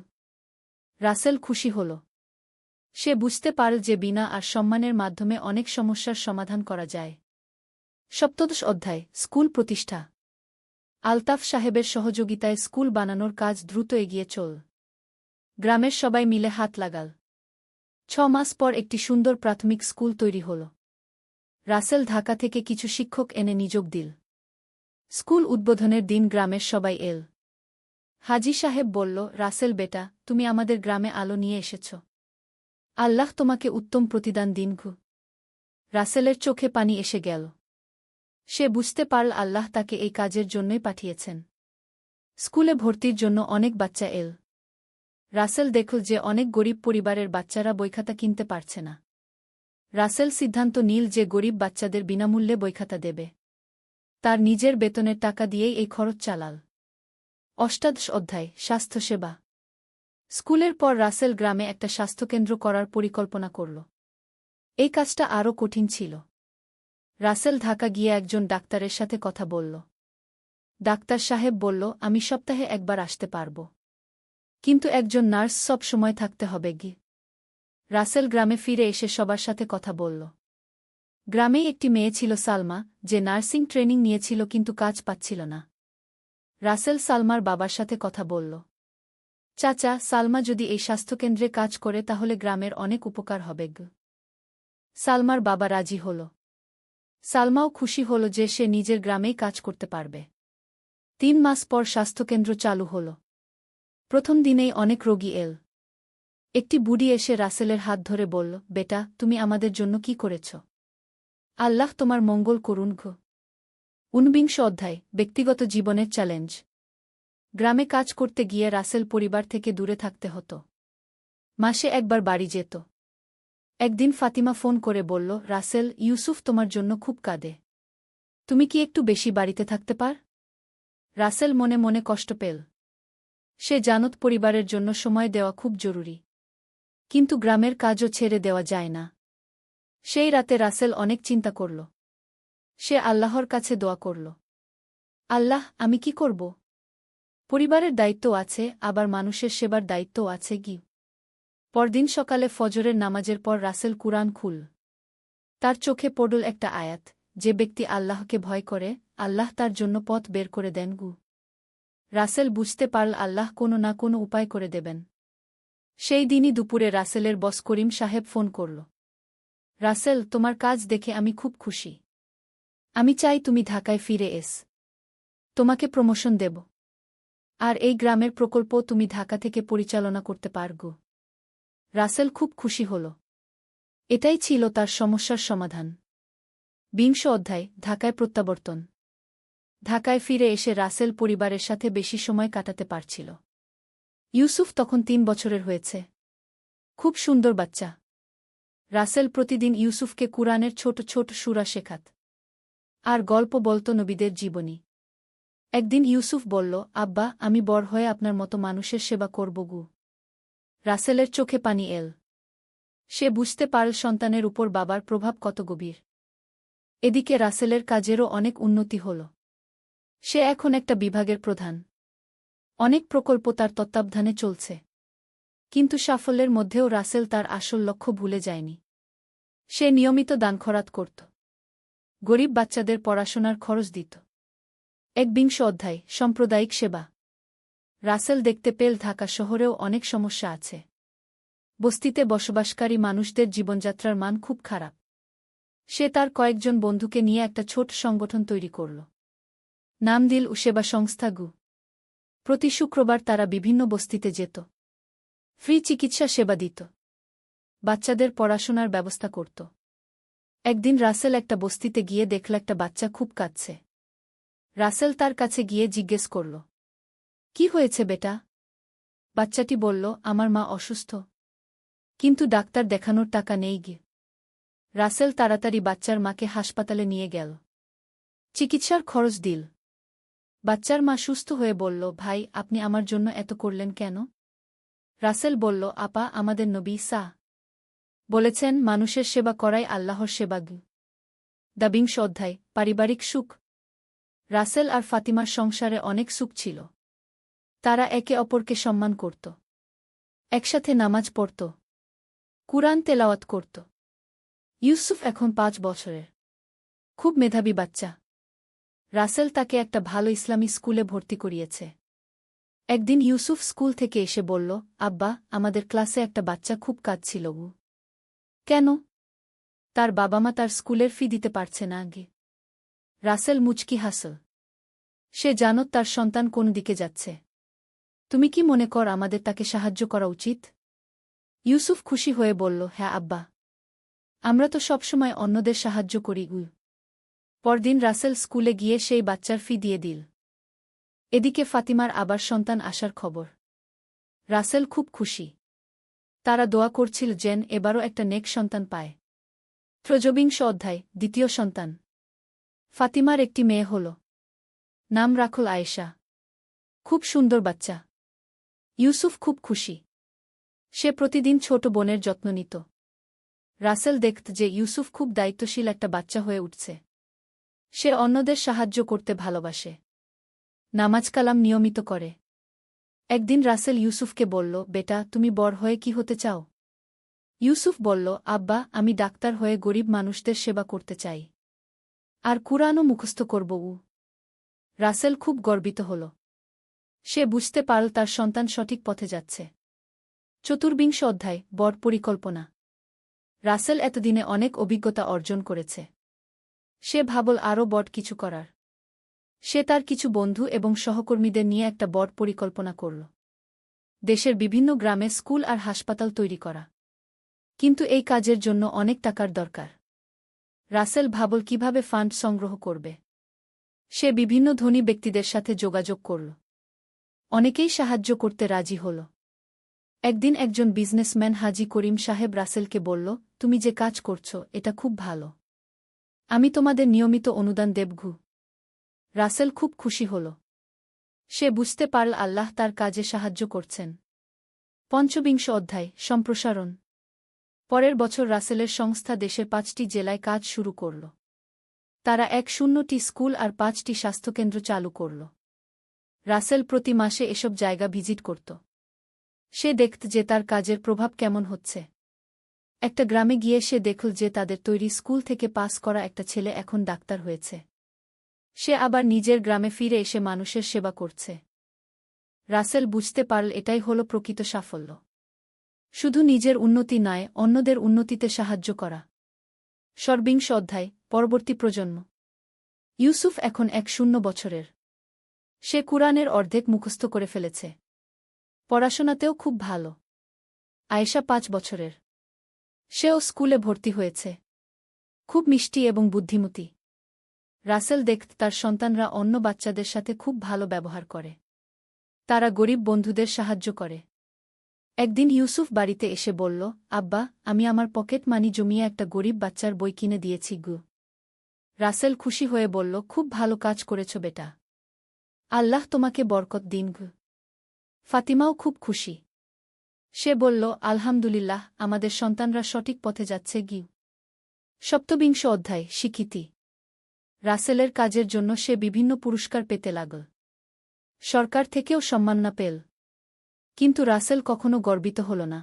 রাসেল খুশি হল। সে বুঝতে পারল যে বিনা আর সম্মানের মাধ্যমে অনেক সমস্যার সমাধান করা যায়। ৭০ অধ্যায়, স্কুল প্রতিষ্ঠা। আলতাফ সাহেবের সহযোগিতায় স্কুল বানানোর কাজ দ্রুত এগিয়ে চল। গ্রামের সবাই মিলে হাত লাগাল। ৬ মাস পর একটি সুন্দর প্রাথমিক স্কুল তৈরি হল। রাসেল ঢাকা থেকে কিছু শিক্ষক এনে নিযোগ দিল। স্কুল উদ্বোধনের দিন গ্রামের সবাই এল। হাজী সাহেব বলল, রাসেল বেটা, তুমি আমাদের গ্রামে আলো নিয়ে এসেছ। আল্লাহ তোমাকে উত্তম প্রতিদান দিন গু। রাসেলের চোখে পানি এসে গেল। সে বুঝতে পারল আল্লাহ তাকে এই কাজের জন্যই পাঠিয়েছেন। স্কুলে ভর্তির জন্য অনেক বাচ্চা এল। রাসেল দেখল যে অনেক গরিব পরিবারের বাচ্চারা বইখাতা কিনতে পারছে না। রাসেল সিদ্ধান্ত নিল যে গরিব বাচ্চাদের বিনামূল্যে বইখাতা দেবে। তার নিজের বেতনের টাকা দিয়েই এই খরচ চালাল। অষ্টাদশ অধ্যায়, স্বাস্থ্যসেবা। স্কুলের পর রাসেল গ্রামে একটা স্বাস্থ্যকেন্দ্র করার পরিকল্পনা করল। এই কাজটা আরও কঠিন ছিল। রাসেল ঢাকা গিয়ে একজন ডাক্তারের সাথে কথা বলল। ডাক্তার সাহেব বলল, আমি সপ্তাহে একবার আসতে পারব। কিন্তু একজন নার্স সব সময় থাকতে হবে গি। রাসেল গ্রামে ফিরে এসে সবার সাথে কথা বলল। গ্রামেই একটি মেয়ে ছিল সালমা, যে নার্সিং ট্রেনিং নিয়েছিল কিন্তু কাজ পাচ্ছিল না। রাসেল সালমার বাবার সাথে কথা বলল। চাচা, সালমা যদি এই স্বাস্থ্যকেন্দ্রে কাজ করে তাহলে গ্রামের অনেক উপকার হবে গো। সালমার বাবা রাজি হল। সালমাও খুশি হল যে সে নিজের গ্রামেই কাজ করতে পারবে। ৩ মাস পর স্বাস্থ্যকেন্দ্র চালু হল। প্রথম দিনেই অনেক রোগী এল। একটি বুড়ি এসে রাসেলের হাত ধরে বলল, বেটা, তুমি আমাদের জন্য কি করেছ? আল্লাহ তোমার মঙ্গল করুন গো। 49 অধ্যায়, ব্যক্তিগত জীবনের চ্যালেঞ্জ। গ্রামে কাজ করতে গিয়ে রাসেল পরিবার থেকে দূরে থাকতে হতো। মাসে একবার বাড়ি যেত। একদিন ফাতিমা ফোন করে বলল, রাসেল, ইউসুফ তোমার জন্য খুব কাঁদে। তুমি কি একটু বেশি বাড়িতে থাকতে পার? রাসেল মনে মনে কষ্ট পেল। সে জানত পরিবারের জন্য সময় দেওয়া খুব জরুরি। কিন্তু গ্রামের কাজও ছেড়ে দেওয়া যায় না। সেই রাতে রাসেল অনেক চিন্তা করল। সে আল্লাহর কাছে দোয়া করল। আল্লাহ, আমি কি করব? পরিবারের দায়িত্ব আছে, আবার মানুষের সেবার দায়িত্বও আছে কি। পরদিন সকালে ফজরের নামাজের পর রাসেল কুরআন খুল। তার চোখে পড়ল একটা আয়াত, যে ব্যক্তি আল্লাহকে ভয় করে, আল্লাহ তার জন্য পথ বের করে দেন গু। রাসেল বুঝতে পারল আল্লাহ কোনো না কোনো উপায় করে দেবেন। সেই দিনই দুপুরে রাসেলের বস করিম সাহেব ফোন করল। রাসেল, তোমার কাজ দেখে আমি খুব খুশি। আমি চাই তুমি ঢাকায় ফিরে এস। তোমাকে প্রমোশন দেব। আর এই গ্রামের প্রকল্প তুমি ঢাকা থেকে পরিচালনা করতে পারগো। রাসেল খুব খুশি হল। এটাই ছিল তার সমস্যার সমাধান। 20 অধ্যায়, ঢাকায় প্রত্যাবর্তন। ঢাকায় ফিরে এসে রাসেল পরিবারের সাথে বেশি সময় কাটাতে পারছিল। ইউসুফ তখন 3 বছরের হয়েছে। খুব সুন্দর বাচ্চা। রাসেল প্রতিদিন ইউসুফকে কুরআনের ছোট ছোট সূরা শেখাত। আর গল্প বলত নবীদের জীবনী। একদিন ইউসুফ বলল, আব্বা, আমি বড় হয়ে আপনার মতো মানুষের সেবা করব গু। রাসেলের চোখে পানি এল। সে বুঝতে পারল সন্তানের উপর বাবার প্রভাব কত গভীর। এদিকে রাসেলের কাজেরও অনেক উন্নতি হল। সে এখন একটা বিভাগের প্রধান। অনেক প্রকল্প তার তত্ত্বাবধানে চলছে। কিন্তু সাফল্যের মধ্যেও রাসেল তার আসল লক্ষ্য ভুলে যায়নি। সে নিয়মিত দান খরাত করত। গরিব বাচ্চাদের পড়াশোনার খরচ দিত। 21 অধ্যায়, সাম্প্রদায়িক সেবা। রাসেল দেখতে পেল ঢাকা শহরেও অনেক সমস্যা আছে। বস্তিতে বসবাসকারী মানুষদের জীবনযাত্রার মান খুব খারাপ। সে তার কয়েকজন বন্ধুকে নিয়ে একটা ছোট সংগঠন তৈরি করল। নাম দিল সেবা সংস্থা গু। প্রতি শুক্রবার তারা বিভিন্ন বস্তিতে যেত। ফ্রি চিকিৎসা সেবা দিত। বাচ্চাদের পড়াশোনার ব্যবস্থা করত। একদিন রাসেল একটা বস্তিতে গিয়ে দেখল একটা বাচ্চা খুব কাঁদছে। রাসেল তার কাছে গিয়ে জিজ্ঞেস করল, কি হয়েছে বেটা? বাচ্চাটি বলল, আমার মা অসুস্থ। কিন্তু ডাক্তার দেখানোর টাকা নেই গে। রাসেল তাড়াতাড়ি বাচ্চার মাকে হাসপাতালে নিয়ে গেল। চিকিৎসার খরচ দিল। বাচ্চার মা সুস্থ হয়ে বলল, ভাই, আপনি আমার জন্য এত করলেন কেন? রাসেল বলল, আপা, আমাদের নবী সা বলেছেন, মানুষের সেবা করাই আল্লাহর সেবা গু। 20 অধ্যায়, পারিবারিক সুখ। রাসেল আর ফাতিমার সংসারে অনেক সুখ ছিল। তারা একে অপরকে সম্মান করত। একসাথে নামাজ পড়ত। কুরআন তেলাওয়াত করত। ইউসুফ এখন 5 বছরের। খুব মেধাবী বাচ্চা। রাসেল তাকে একটা ভালো ইসলামী স্কুলে ভর্তি করিয়েছে। একদিন ইউসুফ স্কুল থেকে এসে বলল, আব্বা, আমাদের ক্লাসে একটা বাচ্চা খুব কাঁদছিল গু। কেন? তার বাবা মা তার স্কুলের ফি দিতে পারছে না আগে। রাসেল মুচকি হাসল। সে জানত তার সন্তান কোন দিকে যাচ্ছে। তুমি কি মনে কর আমাদের তাকে সাহায্য করা উচিত? ইউসুফ খুশি হয়ে বলল, হ্যাঁ আব্বা। আমরা তো সবসময় অন্যদের সাহায্য করি গু। পরদিন রাসেল স্কুলে গিয়ে সেই বাচ্চার ফি দিয়ে দিল। এদিকে ফাতিমার আবার সন্তান আসার খবর। রাসেল খুব খুশি। তারা দোয়া করছিল যেন এবারও একটা নেক সন্তান পায়। 23 অধ্যায়, দ্বিতীয় সন্তান। ফাতিমার একটি মেয়ে হল। নাম রাখল আয়েশা। খুব সুন্দর বাচ্চা। ইউসুফ খুব খুশি। সে প্রতিদিন ছোট বোনের যত্ন নিত। রাসেল দেখত যে ইউসুফ খুব দায়িত্বশীল একটা বাচ্চা হয়ে উঠছে। সে অন্যদের সাহায্য করতে ভালোবাসে। নামাজ কালাম নিয়মিত করে। একদিন রাসেল ইউসুফকে বলল, বেটা, তুমি বড় হয়ে কি হতে চাও? ইউসুফ বলল, আব্বা, আমি ডাক্তার হয়ে গরিব মানুষদের সেবা করতে চাই। আর কুরআনও মুখস্থ করব উ। রাসেল খুব গর্বিত হল। সে বুঝতে পারল তার সন্তান সঠিক পথে যাচ্ছে। 24 অধ্যায়, বড় পরিকল্পনা। রাসেল এতদিনে অনেক অভিজ্ঞতা অর্জন করেছে। সে ভাবল আরও বড় কিছু করার। সে তার কিছু বন্ধু এবং সহকর্মীদের নিয়ে একটা বড় পরিকল্পনা করল। দেশের বিভিন্ন গ্রামে স্কুল আর হাসপাতাল তৈরি করা। কিন্তু এই কাজের জন্য অনেক টাকার দরকার। রাসেল ভাবল কিভাবে ফান্ড সংগ্রহ করবে। সে বিভিন্ন ধনী ব্যক্তিদের সাথে যোগাযোগ করল। অনেকেই সাহায্য করতে রাজি হল। একদিন একজন বিজনেসম্যান হাজি করিম সাহেব রাসেলকে বলল, তুমি যে কাজ করছ এটা খুব ভালো। আমি তোমাদের নিয়মিত অনুদান দেবঘু। রাসেল খুব খুশি হল। সে বুঝতে পারল আল্লাহ তার কাজে সাহায্য করছেন। ৫বিংশ অধ্যায় সম্প্রসারণ। পরের বছর রাসেলের সংস্থা দেশের ৫টি জেলায় কাজ শুরু করল। তারা ১০টি স্কুল আর ৫টি স্বাস্থ্যকেন্দ্র চালু করল। রাসেল প্রতি মাসে এসব জায়গা ভিজিট করত। সে দেখত যে তার কাজের প্রভাব কেমন হচ্ছে। একটা গ্রামে গিয়ে সে দেখল যে তাদের তৈরি স্কুল থেকে পাস করা একটা ছেলে এখন ডাক্তার হয়েছে। সে আবার নিজের গ্রামে ফিরে এসে মানুষের সেবা করছে। রাসেল বুঝতে পারল এটাই হল প্রকৃত সাফল্য। শুধু নিজের উন্নতি নয়, অন্যদের উন্নতিতে সাহায্য করা। ষড়বিংশ অধ্যায় পরবর্তী প্রজন্ম। ইউসুফ এখন ১০ বছরের। সে কুরআনের অর্ধেক মুখস্থ করে ফেলেছে। পড়াশোনাতেও খুব ভালো। আয়েশা ৫ বছরের। সেও স্কুলে ভর্তি হয়েছে। খুব মিষ্টি এবং বুদ্ধিমতী। রাসেল দেখত তার সন্তানরা অন্য বাচ্চাদের সাথে খুব ভালো ব্যবহার করে। তারা গরিব বন্ধুদের সাহায্য করে। একদিন ইউসুফ বাড়িতে এসে বলল, আব্বা, আমি আমার পকেট মানি জমিয়ে একটা গরিব বাচ্চার বই কিনে দিয়েছি গু। রাসেল খুশি হয়ে বলল, খুব ভালো কাজ করেছ বেটা। আল্লাহ তোমাকে বরকত দিন গু। ফাতিমাও খুব খুশি। সে বলল, আলহামদুলিল্লাহ, আমাদের সন্তানরা সঠিক পথে যাচ্ছে গিউ। সপ্তবিংশ অধ্যায় স্বীকৃতি। রাসেলের কাজের জন্য সে বিভিন্ন পুরস্কার পেতে লাগল। সরকার থেকেও সম্মাননা পেল। কিন্তু রাসেল কখনো গর্বিত হল না।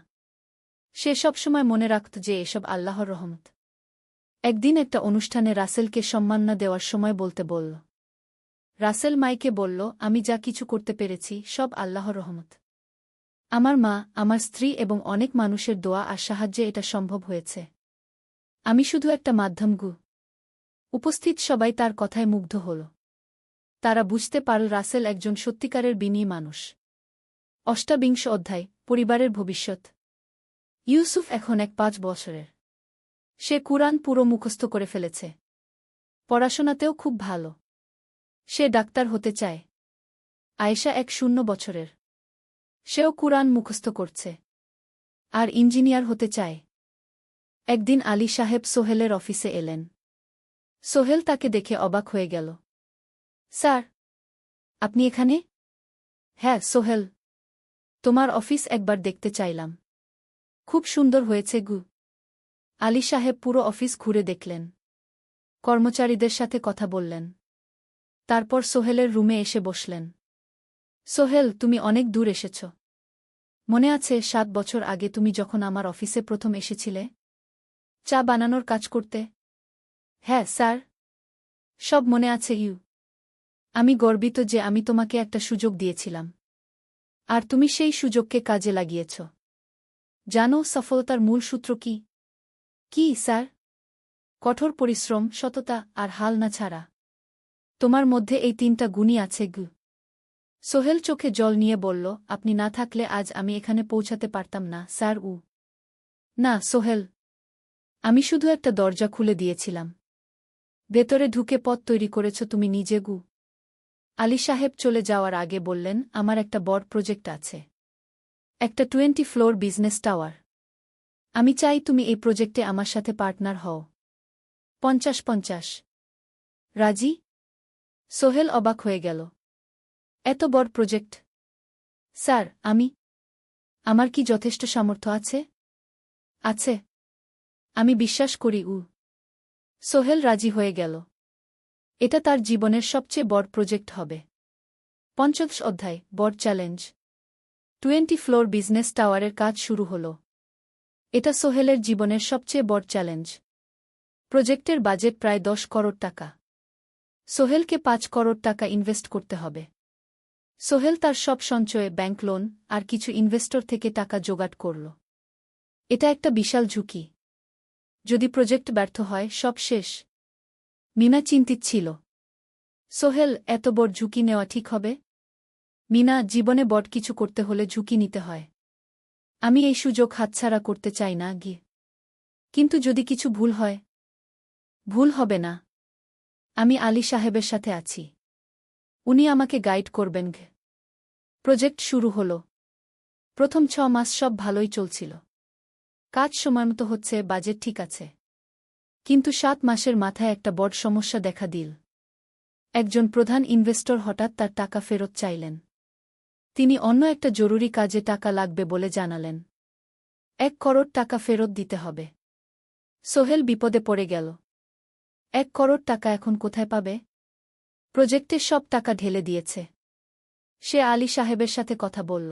সে সবসময় মনে রাখত যে এসব আল্লাহর রহমত। একদিন একটা অনুষ্ঠানে রাসেলকে সম্মাননা দেওয়ার সময় বলতে বলল। রাসেল মাইকে বলল, আমি যা কিছু করতে পেরেছি সব আল্লাহর রহমত। আমার মা, আমার স্ত্রী এবং অনেক মানুষের দোয়া আর সাহায্যে এটা সম্ভব হয়েছে। আমি শুধু একটা মাধ্যম গু। উপস্থিত সবাই তার কথায় মুগ্ধ হল। তারা বুঝতে পারল রাসেল একজন সত্যিকারের বিনয়ী মানুষ। অষ্টাবিংশ অধ্যায় পরিবারের ভবিষ্যৎ। ইউসুফ এখন ৫ বছরের। সে কুরআন পুরো মুখস্থ করে ফেলেছে। পড়াশোনাতেও খুব ভালো। সে ডাক্তার হতে চায়। আয়েশা ১০ বছরের। সেও কুরআন মুখস্থ করছে। আর ইঞ্জিনিয়ার হতে চায়। একদিন আলী সাহেব সোহেলের অফিসে এলেন। সোহেল তাকে দেখে অবাক হয়ে গেল। স্যার, আপনি এখানে? হ্যাঁ সোহেল, তোমার অফিস একবার দেখতে চাইলাম। খুব সুন্দর হয়েছে গু। আলী সাহেব পুরো অফিস ঘুরে দেখলেন। কর্মচারীদের সাথে কথা বললেন। তারপর সোহেলের রুমে এসে বসলেন। সোহেল, তুমি অনেক দূর এসেছ। মনে আছে ৭ বছর আগে তুমি যখন আমার অফিসে প্রথম এসেছিলে? চা বানানোর কাজ করতে? হ্যাঁ স্যার, সব মনে আছে ইউ। আমি গর্বিত যে আমি তোমাকে একটা সুযোগ দিয়েছিলাম। আর তুমি সেই সুযোগকে কাজে লাগিয়েছ। জানো সফলতার মূল সূত্র কি? কি স্যার? কঠোর পরিশ্রম, সততা আর হাল না ছাড়া। তোমার মধ্যে এই ৩টা গুণই আছে গু। সোহেল চোখে জল নিয়ে বলল, আপনি না থাকলে আজ আমি এখানে পৌঁছাতে পারতাম না স্যার। না সোহেল, আমি শুধু একটা দরজা খুলে দিয়েছিলাম। ভেতরে ঢুকে পথ তৈরি করেছ তুমি নিজে গু। আলী সাহেব চলে যাওয়ার আগে বললেন, আমার একটা বড় প্রজেক্ট আছে। একটা 20 ফ্লোর বিজনেস টাওয়ার। আমি চাই তুমি এই প্রজেক্টে আমার সাথে পার্টনার হও। ৫০-৫০। রাজি? সোহেল অবাক হয়ে গেল। এত বড় প্রজেক্ট? স্যার, আমার কি যথেষ্ট সামর্থ্য আছে? আছে। আমি বিশ্বাস করি সোহেল রাজি হয়ে গেল। এটা তার জীবনের সবচেয়ে বড় প্রজেক্ট হবে। ৫০ অধ্যায় বড় চ্যালেঞ্জ। 20 ফ্লোর বিজনেস টাওয়ারের কাজ শুরু হল। এটা সোহেলের জীবনের সবচেয়ে বড় চ্যালেঞ্জ। প্রজেক্টের বাজেট প্রায় ১০ করোড় টাকা। সোহেলকে ৫ করোড় টাকা ইনভেস্ট করতে হবে। সোহেল তার সব সঞ্চয়ে ব্যাংক লোন আর কিছু ইনভেস্টর থেকে টাকা জোগাড় করল। এটা একটা বিশাল ঝুঁকি। যদি প্রজেক্ট ব্যর্থ হয় সব শেষ। মিনা চিন্তিত ছিল। সোহেল, এত বড় ঝুঁকি নেওয়া ঠিক হবে? মিনা, জীবনে বড় কিছু করতে হলে ঝুঁকি নিতে হয়। আমি এই সুযোগ হাতছাড়া করতে চাই না কিন্তু যদি কিছু ভুল হয়? ভুল হবে না। আমি আলী সাহেবের সাথে আছি। উনি আমাকে গাইড করবেন। প্রজেক্ট শুরু হল। প্রথম 6 মাস সব ভালোই চলছিল। কাজ সময়মতো হচ্ছে, বাজেট ঠিক আছে। কিন্তু 7 মাসের মাথায় একটা বড় সমস্যা দেখা দিল। একজন প্রধান ইনভেস্টর হঠাৎ তার টাকা ফেরত চাইলেন। তিনি অন্য একটা জরুরি কাজে টাকা লাগবে বলে জানালেন। 1 করোড় টাকা ফেরত দিতে হবে। সোহেল বিপদে পড়ে গেল। 1 করোড় টাকা এখন কোথায় পাবে? প্রজেক্টে সব টাকা ঢেলে দিয়েছে। সে আলী সাহেবের সাথে কথা বলল।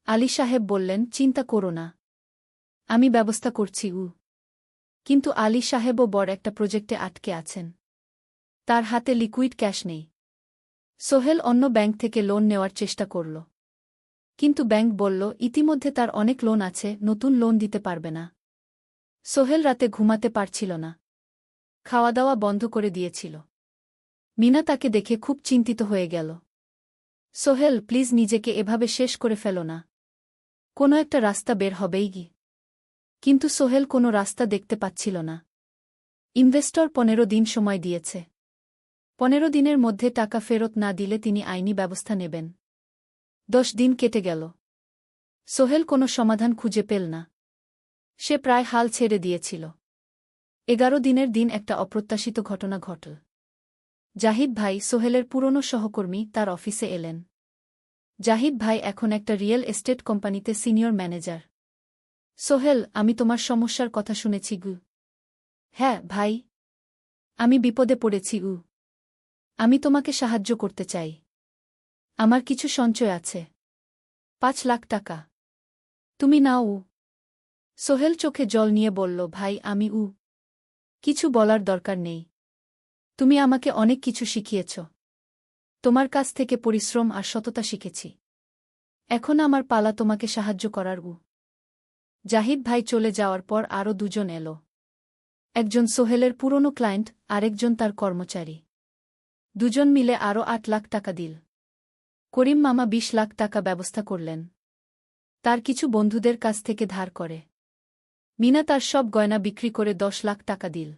আলী সাহেব বললেন, চিন্তা করো না, আমি ব্যবস্থা করছি। কিন্তু আলী সাহেবও বড় একটা প্রজেক্টে আটকে আছেন। তার হাতে লিকুইড ক্যাশ নেই। সোহেল অন্য ব্যাংক থেকে লোন নেওয়ার চেষ্টা করল। কিন্তু ব্যাংক বলল, ইতিমধ্যে তার অনেক লোন আছে, নতুন লোন দিতে পারবে না। সোহেল রাতে ঘুমাতে পারছিল না। খাওয়া দাওয়া বন্ধ করে দিয়েছিল। মিনা তাকে দেখে খুব চিন্তিত হয়ে গেল। সোহেল, প্লিজ নিজেকে এভাবে শেষ করে ফেলো না। কোনো একটা রাস্তা বের হবেই কিন্তু সোহেল কোনো রাস্তা দেখতে পাচ্ছিল না। ইনভেস্টর 15 দিন সময় দিয়েছে। 15 দিনের মধ্যে টাকা ফেরত না দিলে তিনি আইনি ব্যবস্থা নেবেন। 10 দিন কেটে গেল। সোহেল কোনো সমাধান খুঁজে পেল না। সে প্রায় হাল ছেড়ে দিয়েছিল। 11 দিনের দিন একটা অপ্রত্যাশিত ঘটনা ঘটল। জাহিদ ভাই, সোহেলের পুরনো সহকর্মী, তার অফিসে এলেন। জাহিদ ভাই এখন একটা রিয়েল এস্টেট কোম্পানিতে সিনিয়র ম্যানেজার। সোহেল, আমি তোমার সমস্যার কথা শুনেছি। হ্যাঁ ভাই, আমি বিপদে পড়েছি। আমি তোমাকে সাহায্য করতে চাই। আমার কিছু সঞ্চয় আছে, 5 লাখ টাকা। তুমি নাও। সোহেল চোখে জল নিয়ে বলল, ভাই আমি কিছু বলার দরকার নেই। তুমি আমাকে অনেক কিছু শিখিয়েছ। তোমার কাছ থেকে পরিশ্রম আর সততা শিখেছি। এখন আমার পালা তোমাকে সাহায্য করার। জাহিদ ভাই চলে যাওয়ার পর আরও 2 জন এলো। একজন সোহেলের পুরনো ক্লায়েন্ট, আরেকজন তার কর্মচারী। 2 জন মিলে আরও 8 লাখ টাকা দিল। করিম মামা 20 লাখ টাকা ব্যবস্থা করলেন। তার কিছু বন্ধুদের কাছ থেকে ধার করে। মিনা তার সব গয়না বিক্রি করে 10 লাখ টাকা দিল।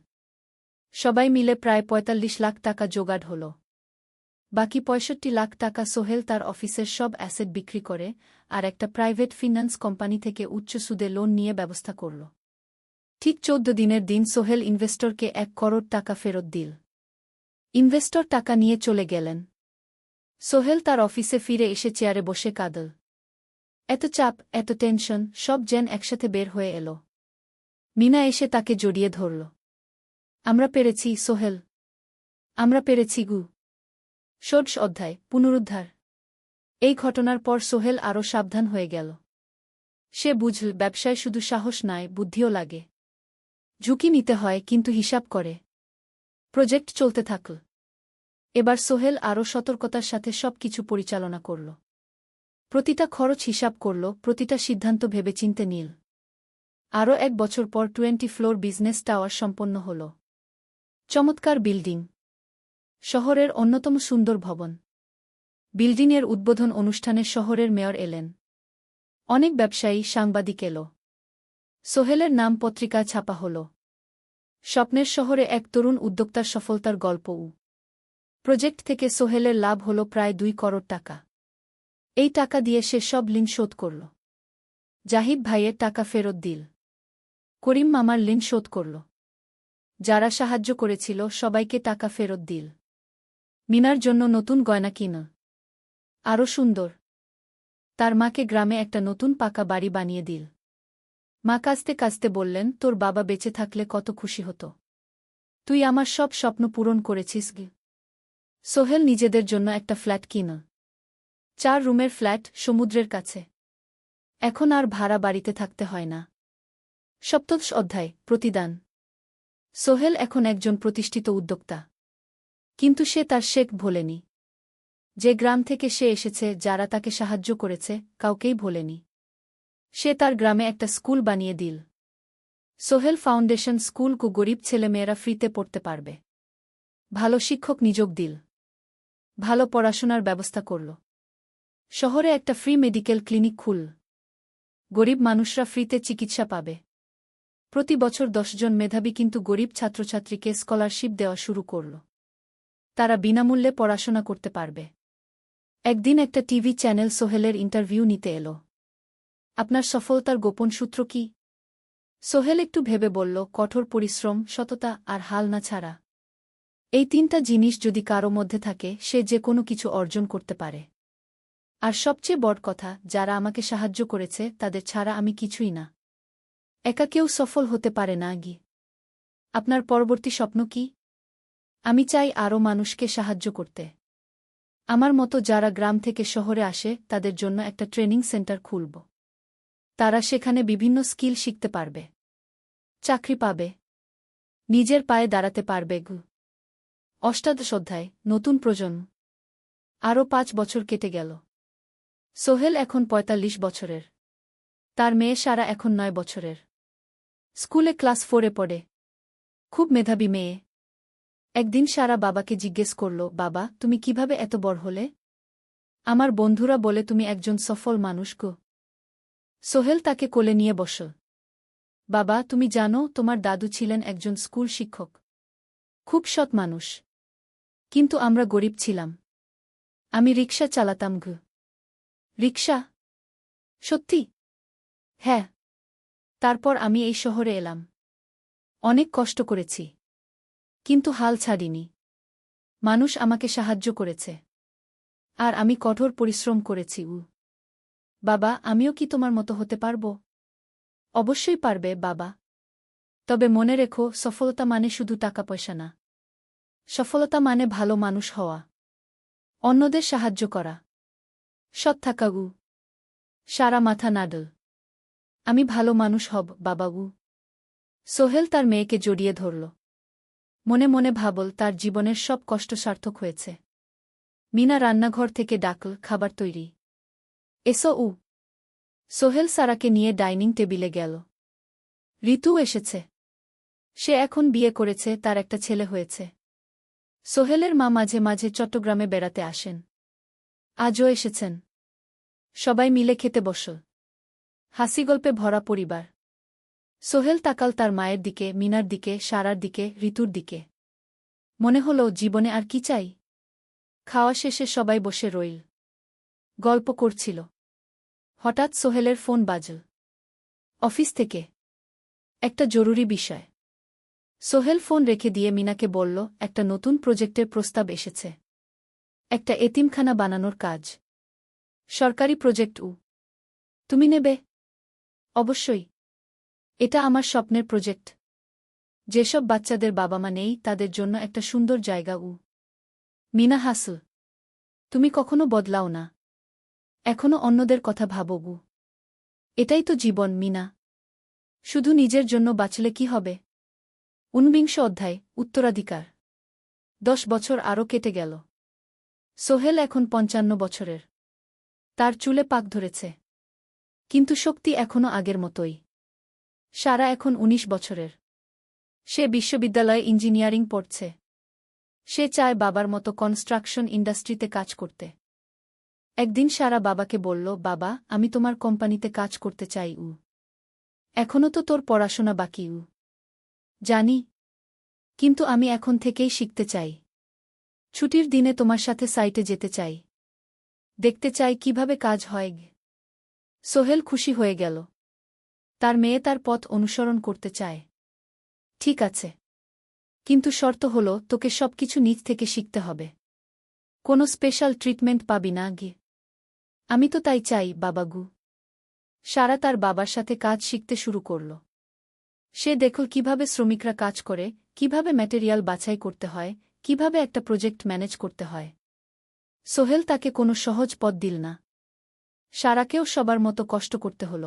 সবাই মিলে প্রায় 45 লাখ টাকা জোগাড় হল। বাকি 65 লাখ টাকা সোহেল তার অফিসের সব অ্যাসেট বিক্রি করে আর একটা প্রাইভেট ফিন্যান্স কোম্পানি থেকে উচ্চ সুদে লোন নিয়ে ব্যবস্থা করল। ঠিক 14 দিনের দিন সোহেল ইনভেস্টরকে 1 করোড় টাকা ফেরত দিল। ইনভেস্টর টাকা নিয়ে চলে গেলেন। সোহেল তার অফিসে ফিরে এসে চেয়ারে বসে কাঁদল। এত চাপ, এত টেনশন, সব যেন একসাথে বের হয়ে এলো। মিনা এসে তাকে জড়িয়ে ধরল। আমরা পেরেছি সোহেল, আমরা পেরেছি। ষোড়শ অধ্যায়, পুনরুদ্ধার। এই ঘটনার পর সোহেল আরও সাবধান হয়ে গেল। সে বুঝল, ব্যবসায় শুধু সাহস নয়, বুদ্ধিও লাগে। ঝুঁকি নিতে হয়, কিন্তু হিসাব করে। প্রজেক্ট চলতে থাকল। এবার সোহেল আরও সতর্কতার সাথে সবকিছু পরিচালনা করল। প্রতিটা খরচ হিসাব করল, প্রতিটা সিদ্ধান্ত ভেবেচিন্তে নিল। আরও 1 বছর পর 20 ফ্লোর বিজনেস টাওয়ার সম্পন্ন হল। চমৎকার বিল্ডিং, শহরের অন্যতম সুন্দর ভবন। বিল্ডিংয়ের উদ্বোধন অনুষ্ঠানে শহরের মেয়র এলেন। অনেক ব্যবসায়ী, সাংবাদিক এলো। সোহেলের নাম পত্রিকায় ছাপা হল। স্বপ্নের শহরে এক তরুণ উদ্যোক্তার সফলতার গল্প। প্রজেক্ট থেকে সোহেলের লাভ হল প্রায় 2 করোড় টাকা। এই টাকা দিয়ে সে সব ঋণ শোধ করল। জাহিদ ভাইয়ের টাকা ফেরত দিল। করিম মামার ঋণ শোধ করল। যারা সাহায্য করেছিল সবাইকে টাকা ফেরত দিল। মিনার জন্য নতুন গয়না কিনল, আরও সুন্দর। তার মাকে গ্রামে একটা নতুন পাকা বাড়ি বানিয়ে দিল। মা কাঁদতে কাঁদতে বললেন, তোর বাবা বেঁচে থাকলে কত খুশি হতো। তুই আমার সব স্বপ্ন পূরণ করেছিস। সোহেল নিজেদের জন্য একটা ফ্ল্যাট কিনল। 4 রুমের ফ্ল্যাট, সমুদ্রের কাছে। এখন আর ভাড়া বাড়িতে থাকতে হয় না। সপ্তদশ অধ্যায়, প্রতিদান। সোহেল এখন একজন প্রতিষ্ঠিত উদ্যোক্তা। কিন্তু সে তার শেখ ভোলেনি। যে গ্রাম থেকে সে এসেছে, যারা তাকে সাহায্য করেছে, কাউকেই ভোলেনি। সে তার গ্রামে একটা স্কুল বানিয়ে দিল। সোহেল ফাউন্ডেশন স্কুল গরিব ছেলেমেয়েরা ফ্রিতে পড়তে পারবে। ভালো শিক্ষক নিযোগ দিল। ভালো পড়াশোনার ব্যবস্থা করল। শহরে একটা ফ্রি মেডিকেল ক্লিনিক খুল। গরিব মানুষরা ফ্রিতে চিকিৎসা পাবে। প্রতি বছর 10 জন মেধাবী কিন্তু গরিব ছাত্রছাত্রীকে স্কলারশিপ দেওয়া শুরু করল। তারা বিনামূল্যে পড়াশোনা করতে পারবে। একদিন একটা টিভি চ্যানেল সোহেলের ইন্টারভিউ নিতে এলো। আপনার সফলতার গোপন সূত্র কি? সোহেল একটু ভেবে বলল, কঠোর পরিশ্রম, সততা আর হাল না ছাড়া। এই 3টা জিনিস যদি কারো মধ্যে থাকে, সে যে কোনো কিছু অর্জন করতে পারে। আর সবচেয়ে বড় কথা, যারা আমাকে সাহায্য করেছে তাদের ছাড়া আমি কিছুই না। একা কেউ সফল হতে পারে না। আপনার পরবর্তী স্বপ্ন কি? আমি চাই আরও মানুষকে সাহায্য করতে। আমার মতো যারা গ্রাম থেকে শহরে আসে তাদের জন্য একটা ট্রেনিং সেন্টার খুলব। তারা সেখানে বিভিন্ন স্কিল শিখতে পারবে, চাকরি পাবে, নিজের পায়ে দাঁড়াতে পারবে। অষ্টাদশ অধ্যায়, নতুন প্রজন্ম। আরও 5 বছর কেটে গেল। সোহেল এখন 45 বছরের। তার মেয়ে সারা এখন 9 বছরের। স্কুলে ক্লাস 4-এ পড়ে। খুব মেধাবী মেয়ে। একদিন সারা বাবাকে জিজ্ঞেস করল, বাবা, তুমি কিভাবে এত বড় হলে? আমার বন্ধুরা বলে তুমি একজন সফল মানুষ গো। সোহেল তাকে কোলে নিয়ে বসল। বাবা, তুমি জানো তোমার দাদু ছিলেন একজন স্কুল শিক্ষক। খুব সৎ মানুষ। কিন্তু আমরা গরিব ছিলাম। আমি রিকশা চালাতাম। রিকশা? সত্যি? হ্যাঁ। তারপর আমি এই শহরে এলাম। অনেক কষ্ট করেছি, কিন্তু হাল ছাড়িনি। মানুষ আমাকে সাহায্য করেছে, আর আমি কঠোর পরিশ্রম করেছি। বাবা, আমিও কি তোমার মতো হতে পারব? অবশ্যই পারবে বাবা। তবে মনে রেখো, সফলতা মানে শুধু টাকা পয়সা না। সফলতা মানে ভালো মানুষ হওয়া, অন্যদের সাহায্য করা, সৎ থাকা। সারা মাথা নাড়ল। আমি ভালো মানুষ হব বাবা। সোহেল তার মেয়েকে জড়িয়ে ধরল। মনে মনে ভাবল, তার জীবনের সব কষ্ট সার্থক হয়েছে। মিনা রান্নাঘর থেকে ডাকল, খাবার তৈরি। এসো। সোহেল সারাকে নিয়ে ডাইনিং টেবিলে গেল। ঋতু এসেছে। সে এখন বিয়ে করেছে, তার একটা ছেলে হয়েছে। সোহেলের মা মাঝে মাঝে চট্টগ্রামে বেড়াতে আসেন। আজও এসেছেন। সবাই মিলে খেতে বসল। হাসিগল্পে ভরা পরিবার। সোহেল তাকাল তার মায়ের দিকে, মিনার দিকে, সারার দিকে, ঋতুর দিকে। মনে হল, জীবনে আর কি চাই? খাওয়া শেষে সবাই বসে রইল, গল্প করছিল। হঠাৎ সোহেলের ফোন বাজল। অফিস থেকে। একটা জরুরি বিষয়। সোহেল ফোন রেখে দিয়ে মিনাকে বলল, একটা নতুন প্রজেক্টের প্রস্তাব এসেছে। একটা এতিমখানা বানানোর কাজ। সরকারি প্রজেক্ট। তুমি নেবে? অবশ্যই। এটা আমার স্বপ্নের প্রজেক্ট। যেসব বাচ্চাদের বাবা মা নেই তাদের জন্য একটা সুন্দর জায়গা। মিনা হাসল। তুমি কখনো বদলাও না। এখনো অন্যদের কথা ভাবো। এটাই তো জীবন মিনা। শুধু নিজের জন্য বাঁচলে কি হবে? 49 অধ্যায়, উত্তরাধিকার। 10 বছর আরও কেটে গেল। সোহেল এখন 55 বছরের। তার চুলে পাক ধরেছে, কিন্তু শক্তি এখনো আগের মতোই। সারা এখন 19 বছরের। সে বিশ্ববিদ্যালয়ে ইঞ্জিনিয়ারিং পড়ছে। সে চায় বাবার মতো কনস্ট্রাকশন ইন্ডাস্ট্রিতে কাজ করতে। একদিন সারা বাবাকে বলল, বাবা, আমি তোমার কোম্পানিতে কাজ করতে চাই। এখনো তো তোর পড়াশোনা বাকি। জানি, কিন্তু আমি এখন থেকেই শিখতে চাই। ছুটির দিনে তোমার সাথে সাইটে যেতে চাই। দেখতে চাই কিভাবে কাজ হয়। সোহেল খুশি হয়ে গেল। তার মেয়ে তার পথ অনুসরণ করতে চায়। ঠিক আছে, কিন্তু শর্ত হলো, তোকে সবকিছু নিজ থেকে শিখতে হবে। কোনো স্পেশাল ট্রিটমেন্ট পাবি না। আমি তো তাই চাই বাবাগু। সারা তার বাবার সাথে কাজ শিখতে শুরু করল। সে দেখল কিভাবে শ্রমিকরা কাজ করে, কিভাবে ম্যাটেরিয়াল বাছাই করতে হয়, কিভাবে একটা প্রজেক্ট ম্যানেজ করতে হয়। সোহেল তাকে কোনো সহজ পথ দিল না। সারাকেও সবার মতো কষ্ট করতে হল।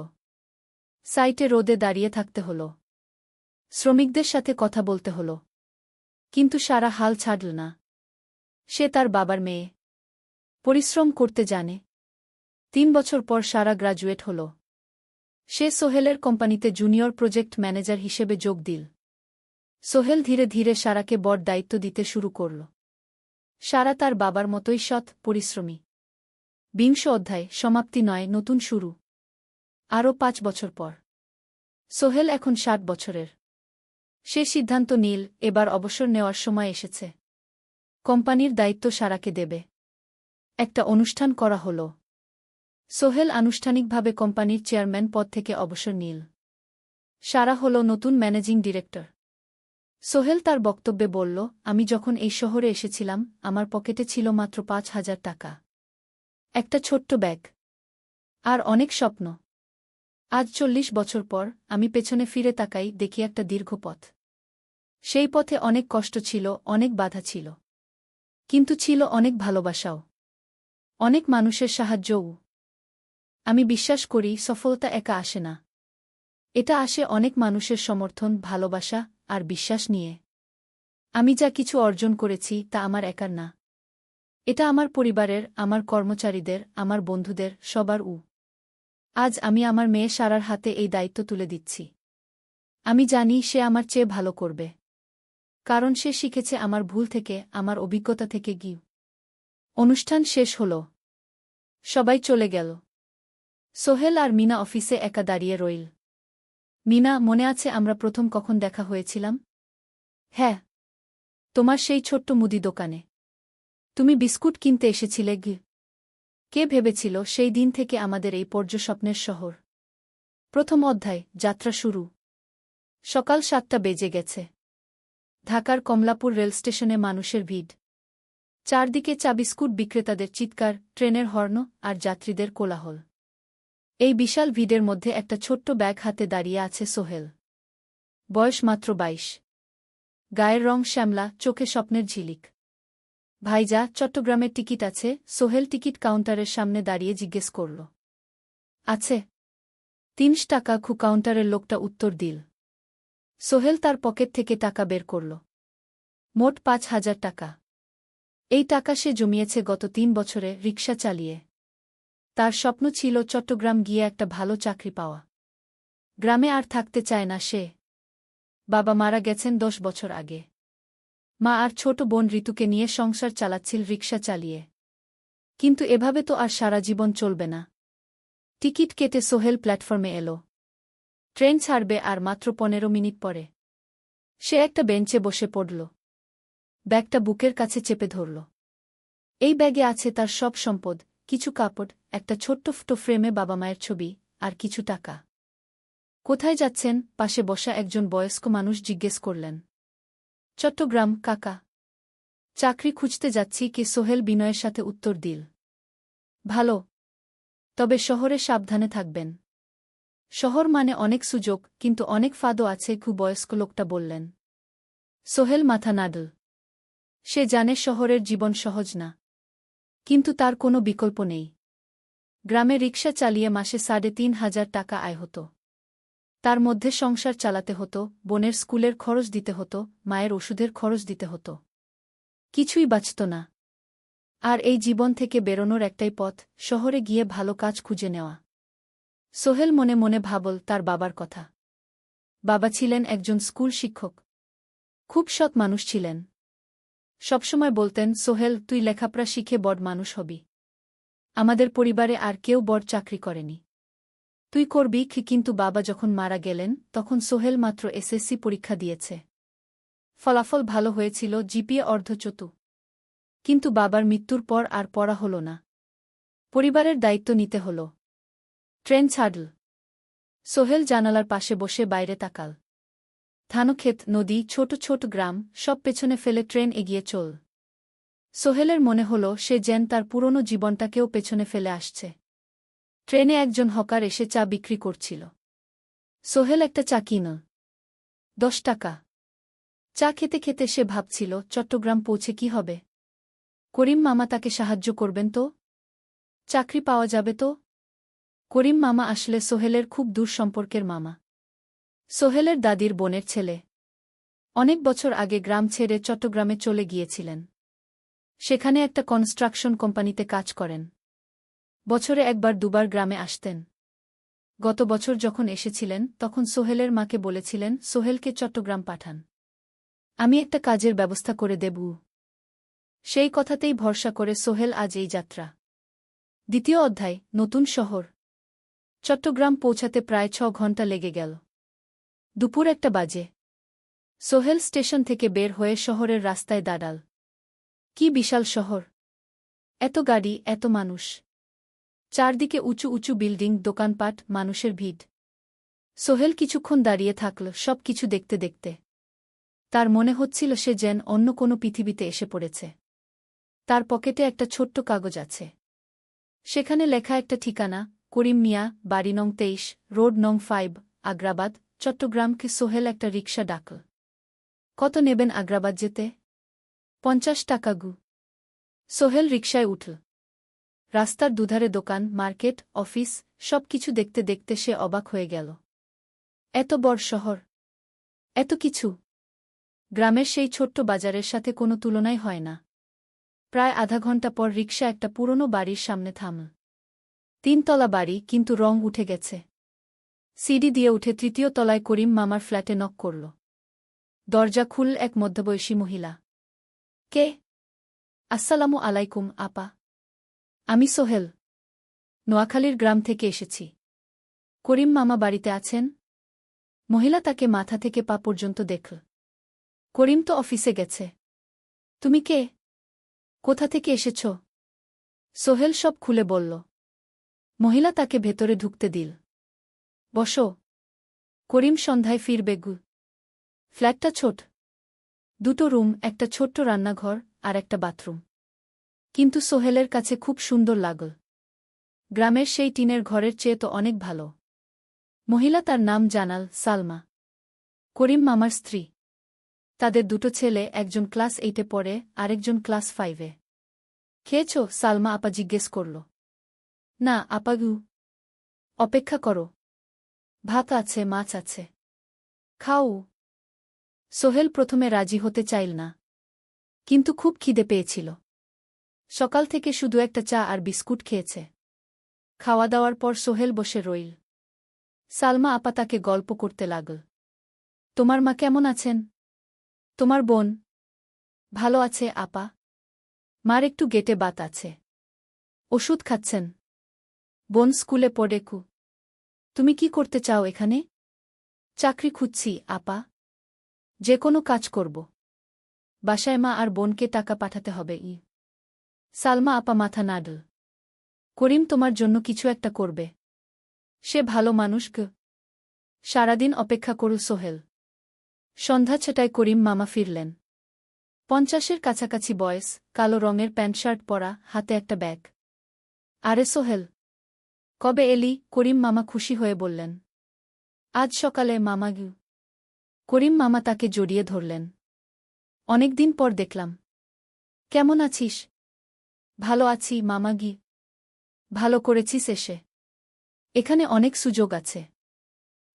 সাইটে রোদে দাঁড়িয়ে থাকতে হল। শ্রমিকদের সাথে কথা বলতে হল। কিন্তু সারা হাল ছাড়ল না। সে তার বাবার মেয়ে। পরিশ্রম করতে জানে। 3 বছর পর সারা গ্রাজুয়েট হল। সে সোহেলের কোম্পানিতে জুনিয়র প্রজেক্ট ম্যানেজার হিসেবে যোগ দিল। সোহেল ধীরে ধীরে সারাকে বড় দায়িত্ব দিতে শুরু করল। সারা তার বাবার মতোই সৎ, পরিশ্রমী। বিংশ অধ্যায়, সমাপ্তি নয়, নতুন শুরু। আরও ৫ বছর পর। সোহেল এখন ৬০ বছরের। সে সিদ্ধান্ত নিল, এবার অবসর নেওয়ার সময় এসেছে। কোম্পানির দায়িত্ব সারাকে দেবে। একটা অনুষ্ঠান করা হল। সোহেল আনুষ্ঠানিকভাবে কোম্পানির চেয়ারম্যান পদ থেকে অবসর নিল। সারা হল নতুন ম্যানেজিং ডিরেক্টর। সোহেল তার বক্তব্যে বলল, আমি যখন এই শহরে এসেছিলাম আমার পকেটে ছিল মাত্র ৫,০০০ টাকা। একটা ছোট্ট ব্যাগ। আর অনেক স্বপ্ন। আজ ৪০ বছর পর আমি পেছনে ফিরে তাকাই, দেখি একটা দীর্ঘ পথ। সেই পথে অনেক কষ্ট ছিল, অনেক বাধা ছিল। কিন্তু ছিল অনেক ভালোবাসাও। অনেক মানুষের সাহায্যও। আমি বিশ্বাস করি সফলতা একা আসে না। এটা আসে অনেক মানুষের সমর্থন, ভালোবাসা আর বিশ্বাস নিয়ে। আমি যা কিছু অর্জন করেছি তা আমার একার না। এটা আমার পরিবারের, আমার কর্মচারীদের, আমার বন্ধুদের, সবার। আজ আমি আমার মেয়ে সারার হাতে এই দায়িত্ব তুলে দিচ্ছি। আমি জানি সে আমার চেয়ে ভালো করবে। কারণ সে শিখেছে আমার ভুল থেকে, আমার অভিজ্ঞতা থেকে। অনুষ্ঠান শেষ হল। সবাই চলে গেল। সোহেল আর মিনা অফিসে একা দাঁড়িয়ে রইল। মিনা, মনে আছে আমরা প্রথম কখন দেখা হয়েছিলাম? হ্যাঁ, তোমার সেই ছোট্ট মুদি দোকানে। তুমি বিস্কুট কিনতে এসেছিলে। কে ভেবেছিল সেই দিন থেকে আমাদের এই পর্যস্বপ্নের শহর। প্রথম অধ্যায়, যাত্রা শুরু। সকাল ৭টা বেজে গেছে। ঢাকার কমলাপুর রেলস্টেশনে মানুষের ভিড়। চারদিকে চা বিস্কুট বিক্রেতাদের চিৎকার, ট্রেনের হর্ন আর যাত্রীদের কোলাহল। এই বিশাল ভিড়ের মধ্যে একটা ছোট্ট ব্যাগ হাতে দাঁড়িয়ে আছে সোহেল। বয়স মাত্র ২২। গায়ের রং শ্যামলা, চোখে স্বপ্নের ঝিলিক। ভাইজা, চট্টগ্রামের টিকিট আছে? সোহেল টিকিট কাউন্টারের সামনে দাঁড়িয়ে জিজ্ঞেস করল। আছে। ৩০ টাকা। কাউন্টারের লোকটা উত্তর দিল। সোহেল তার পকেট থেকে টাকা বের করল। মোট ৫,০০০ টাকা। এই টাকা সে জমিয়েছে গত ৩ বছরে রিকশা চালিয়ে। তার স্বপ্ন ছিল চট্টগ্রাম গিয়ে একটা ভালো চাকরি পাওয়া। গ্রামে আর থাকতে চায় না সে। বাবা মারা গেছেন ১০ বছর আগে। মা আর ছোট বোন ঋতুকে নিয়ে সংসার চালাচ্ছিল রিকশা চালিয়ে। কিন্তু এভাবে তো আর সারা জীবন চলবে না। টিকিট কেটে সোহেল প্ল্যাটফর্মে এল। ট্রেন ছাড়বে আর মাত্র ১৫ মিনিট পরে। সে একটা বেঞ্চে বসে পড়ল। ব্যাগটা বুকের কাছে চেপে ধরল। এই ব্যাগে আছে তার সব সম্পদ, কিছু কাপড়, একটা ছোট্ট ফটো ফ্রেমে বাবা মায়ের ছবি, আর কিছু টাকা। কোথায় যাচ্ছেন? পাশে বসা একজন বয়স্ক মানুষ জিজ্ঞেস করলেন। চট্টগ্রাম কাকা। চাকরি খুঁজতে যাচ্ছি। সোহেল বিনয়ের সাথে উত্তর দিল। ভালো। তবে শহরে সাবধানে থাকবেন। শহর মানে অনেক সুযোগ, কিন্তু অনেক ফাঁদও আছে। বয়স্ক লোকটা বললেন। সোহেল মাথা নাড়ল। সে জানে শহরের জীবন সহজ না। কিন্তু তার কোনো বিকল্প নেই। গ্রামে রিকশা চালিয়ে মাসে ৩,৫০০ টাকা আয় হতো। তার মধ্যে সংসার চালাতে হতো, বোনের স্কুলের খরচ দিতে হতো, মায়ের ওষুধের খরচ দিতে হতো। কিছুই বাঁচত না। আর এই জীবন থেকে বেরোনোর একটাই পথ, শহরে গিয়ে ভালো কাজ খুঁজে নেওয়া। সোহেল মনে মনে ভাবল তার বাবার কথা। বাবা ছিলেন একজন স্কুল শিক্ষক। খুব সৎ মানুষ ছিলেন। সবসময় বলতেন, সোহেল, তুই লেখাপড়া শিখে বড় মানুষ হবি। আমাদের পরিবারে আর কেউ বড় চাকরি করেনি। তুই করবি। কিন্তু বাবা যখন মারা গেলেন তখন সোহেল মাত্র এসএসসি পরীক্ষা দিয়েছে। ফলাফল ভালো হয়েছিল, জিপিএ অর্ধচতু। কিন্তু বাবার মৃত্যুর পর আর পড়া হল না। পরিবারের দায়িত্ব নিতে হল। ট্রেন ছাড়ল। সোহেল জানালার পাশে বসে বাইরে তাকাল। ধানক্ষেত, নদী, ছোট ছোট গ্রাম, সব পেছনে ফেলে ট্রেন এগিয়ে চল। সোহেলের মনে হল সে যেন তার পুরনো জীবনটাকেও পেছনে ফেলে আসছে। ট্রেনে একজন হকার এসে চা বিক্রি করছিল। সোহেল একটা চা কিনল। ১০ টাকা। চা খেতে খেতে সে ভাবছিল, চট্টগ্রাম পৌঁছে কি হবে? করিম মামা তাকে সাহায্য করবেন তো? চাকরি পাওয়া যাবে তো? করিম মামা আসলে সোহেলের খুব দূর সম্পর্কের মামা। সোহেলের দাদির বোনের ছেলে। অনেক বছর আগে গ্রাম ছেড়ে চট্টগ্রামে চলে গিয়েছিলেন। সেখানে একটা কনস্ট্রাকশন কোম্পানিতে কাজ করেন। বছরে একবার দুবার গ্রামে আসতেন। গত বছর যখন এসেছিলেন তখন সোহেলের মাকে বলেছিলেন, সোহেলকে চট্টগ্রাম পাঠান। আমি একটা কাজের ব্যবস্থা করে দেব। সেই কথাতেই ভরসা করে সোহেল আজ এই যাত্রা। দ্বিতীয় অধ্যায়, নতুন শহর। চট্টগ্রাম পৌঁছাতে প্রায় 6 ঘণ্টা লেগে গেল। দুপুর 1টা বাজে। সোহেল স্টেশন থেকে বের হয়ে শহরের রাস্তায় দাঁড়াল। কি বিশাল শহর! এত গাড়ি, এত মানুষ। চারদিকে উঁচু উঁচু বিল্ডিং, দোকানপাট, মানুষের ভিড়। সোহেল কিছুক্ষণ দাঁড়িয়ে থাকল, সব কিছু দেখতে দেখতে। তার মনে হচ্ছিল সে যেন অন্য কোনো পৃথিবীতে এসে পড়েছে। তার পকেটে একটা ছোট্ট কাগজ আছে। সেখানে লেখা একটা ঠিকানা, করিম মিয়া, বাড়ি নং 23, রোড নং 5, আগ্রাবাদ, চট্টগ্রামকে। সোহেল একটা রিকশা ডাকল। কত নেবেন আগ্রাবাদ যেতে? 50 টাকা গু। সোহেল রিকশায় উঠল। রাস্তার দুধারে দোকান, মার্কেট, অফিস, সব কিছু দেখতে দেখতে সে অবাক হয়ে গেল। এত বড় শহর, এত কিছু! গ্রামের সেই ছোট্ট বাজারের সাথে কোনো তুলনাই হয় না। প্রায় আধা ঘণ্টা পর রিকশা একটা পুরনো বাড়ির সামনে থামল। 3 তলা বাড়ি, কিন্তু রং উঠে গেছে। সিঁড়ি দিয়ে উঠে 3য় তলায় করিম মামার ফ্ল্যাটে নক করল। দরজা খুলল এক মধ্যবয়সী মহিলা। কে? আসসালামু আলাইকুম আপা। আমি সোহেল। নোয়াখালীর গ্রাম থেকে এসেছি। করিম মামা বাড়িতে আছেন? মহিলা তাকে মাথা থেকে পা পর্যন্ত দেখল। করিম তো অফিসে গেছে। তুমি কে? কোথা থেকে এসেছ? সোহেল সব খুলে বলল। মহিলা তাকে ভেতরে ঢুকতে দিল। বসো। করিম সন্ধ্যায় ফিরবে গু। ফ্ল্যাটটা ছোট। 2টো রুম, একটা ছোট্ট রান্নাঘর আর একটা বাথরুম। কিন্তু সোহেলের কাছে খুব সুন্দর লাগল। গ্রামের সেই টিনের ঘরের চেয়ে তো অনেক ভালো। মহিলা তার নাম জানাল, সালমা। করিম মামার স্ত্রী। তাদের 2টো ছেলে, একজন ক্লাস 8-এ পড়ে, আরেকজন ক্লাস 5-এ। খেয়েছ? সালমা আপা জিজ্ঞেস করল। না আপা গু। অপেক্ষা করো। ভাত আছে, মাছ আছে। খাও। সোহেল প্রথমে রাজি হতে চাইল না। কিন্তু খুব খিদে পেয়েছিল। সকাল থেকে শুধু একটা চা আর বিস্কুট খেয়েছে। খাওয়া দাওয়ার পর সোহেল বসে রইল। সালমা আপা তাকে গল্প করতে লাগল। তোমার মা কেমন আছেন? তোমার বোন? ভালো আছে আপা। মার একটু গেটে বাত আছে। ওষুধ খাচ্ছেন। বোন স্কুলে পড়ে কু। তুমি কি করতে চাও এখানে? চাকরি খুঁজছি আপা। যে কোনো কাজ করব। বাসায় মা আর বোনকে টাকা পাঠাতে হবে। সালমা আপা মাথা নাড়ল। করিম তোমার জন্য কিছু একটা করবে। সে ভালো মানুষ গ। সারাদিন অপেক্ষা করু সোহেল। সন্ধ্যা 6টায় করিম মামা ফিরলেন। 50-এর কাছাকাছি বয়স, কালো রঙের প্যান্ট শার্ট পরা, হাতে একটা ব্যাগ। আরে সোহেল, কবে এলি? করিম মামা খুশি হয়ে বললেন। আজ সকালে মামা গু। করিম মামা তাকে জড়িয়ে ধরলেন। অনেকদিন পর দেখলাম। কেমন আছিস? ভালো আছি মামা গি। ভালো করেছিস এসে। এখানে অনেক সুযোগ আছে।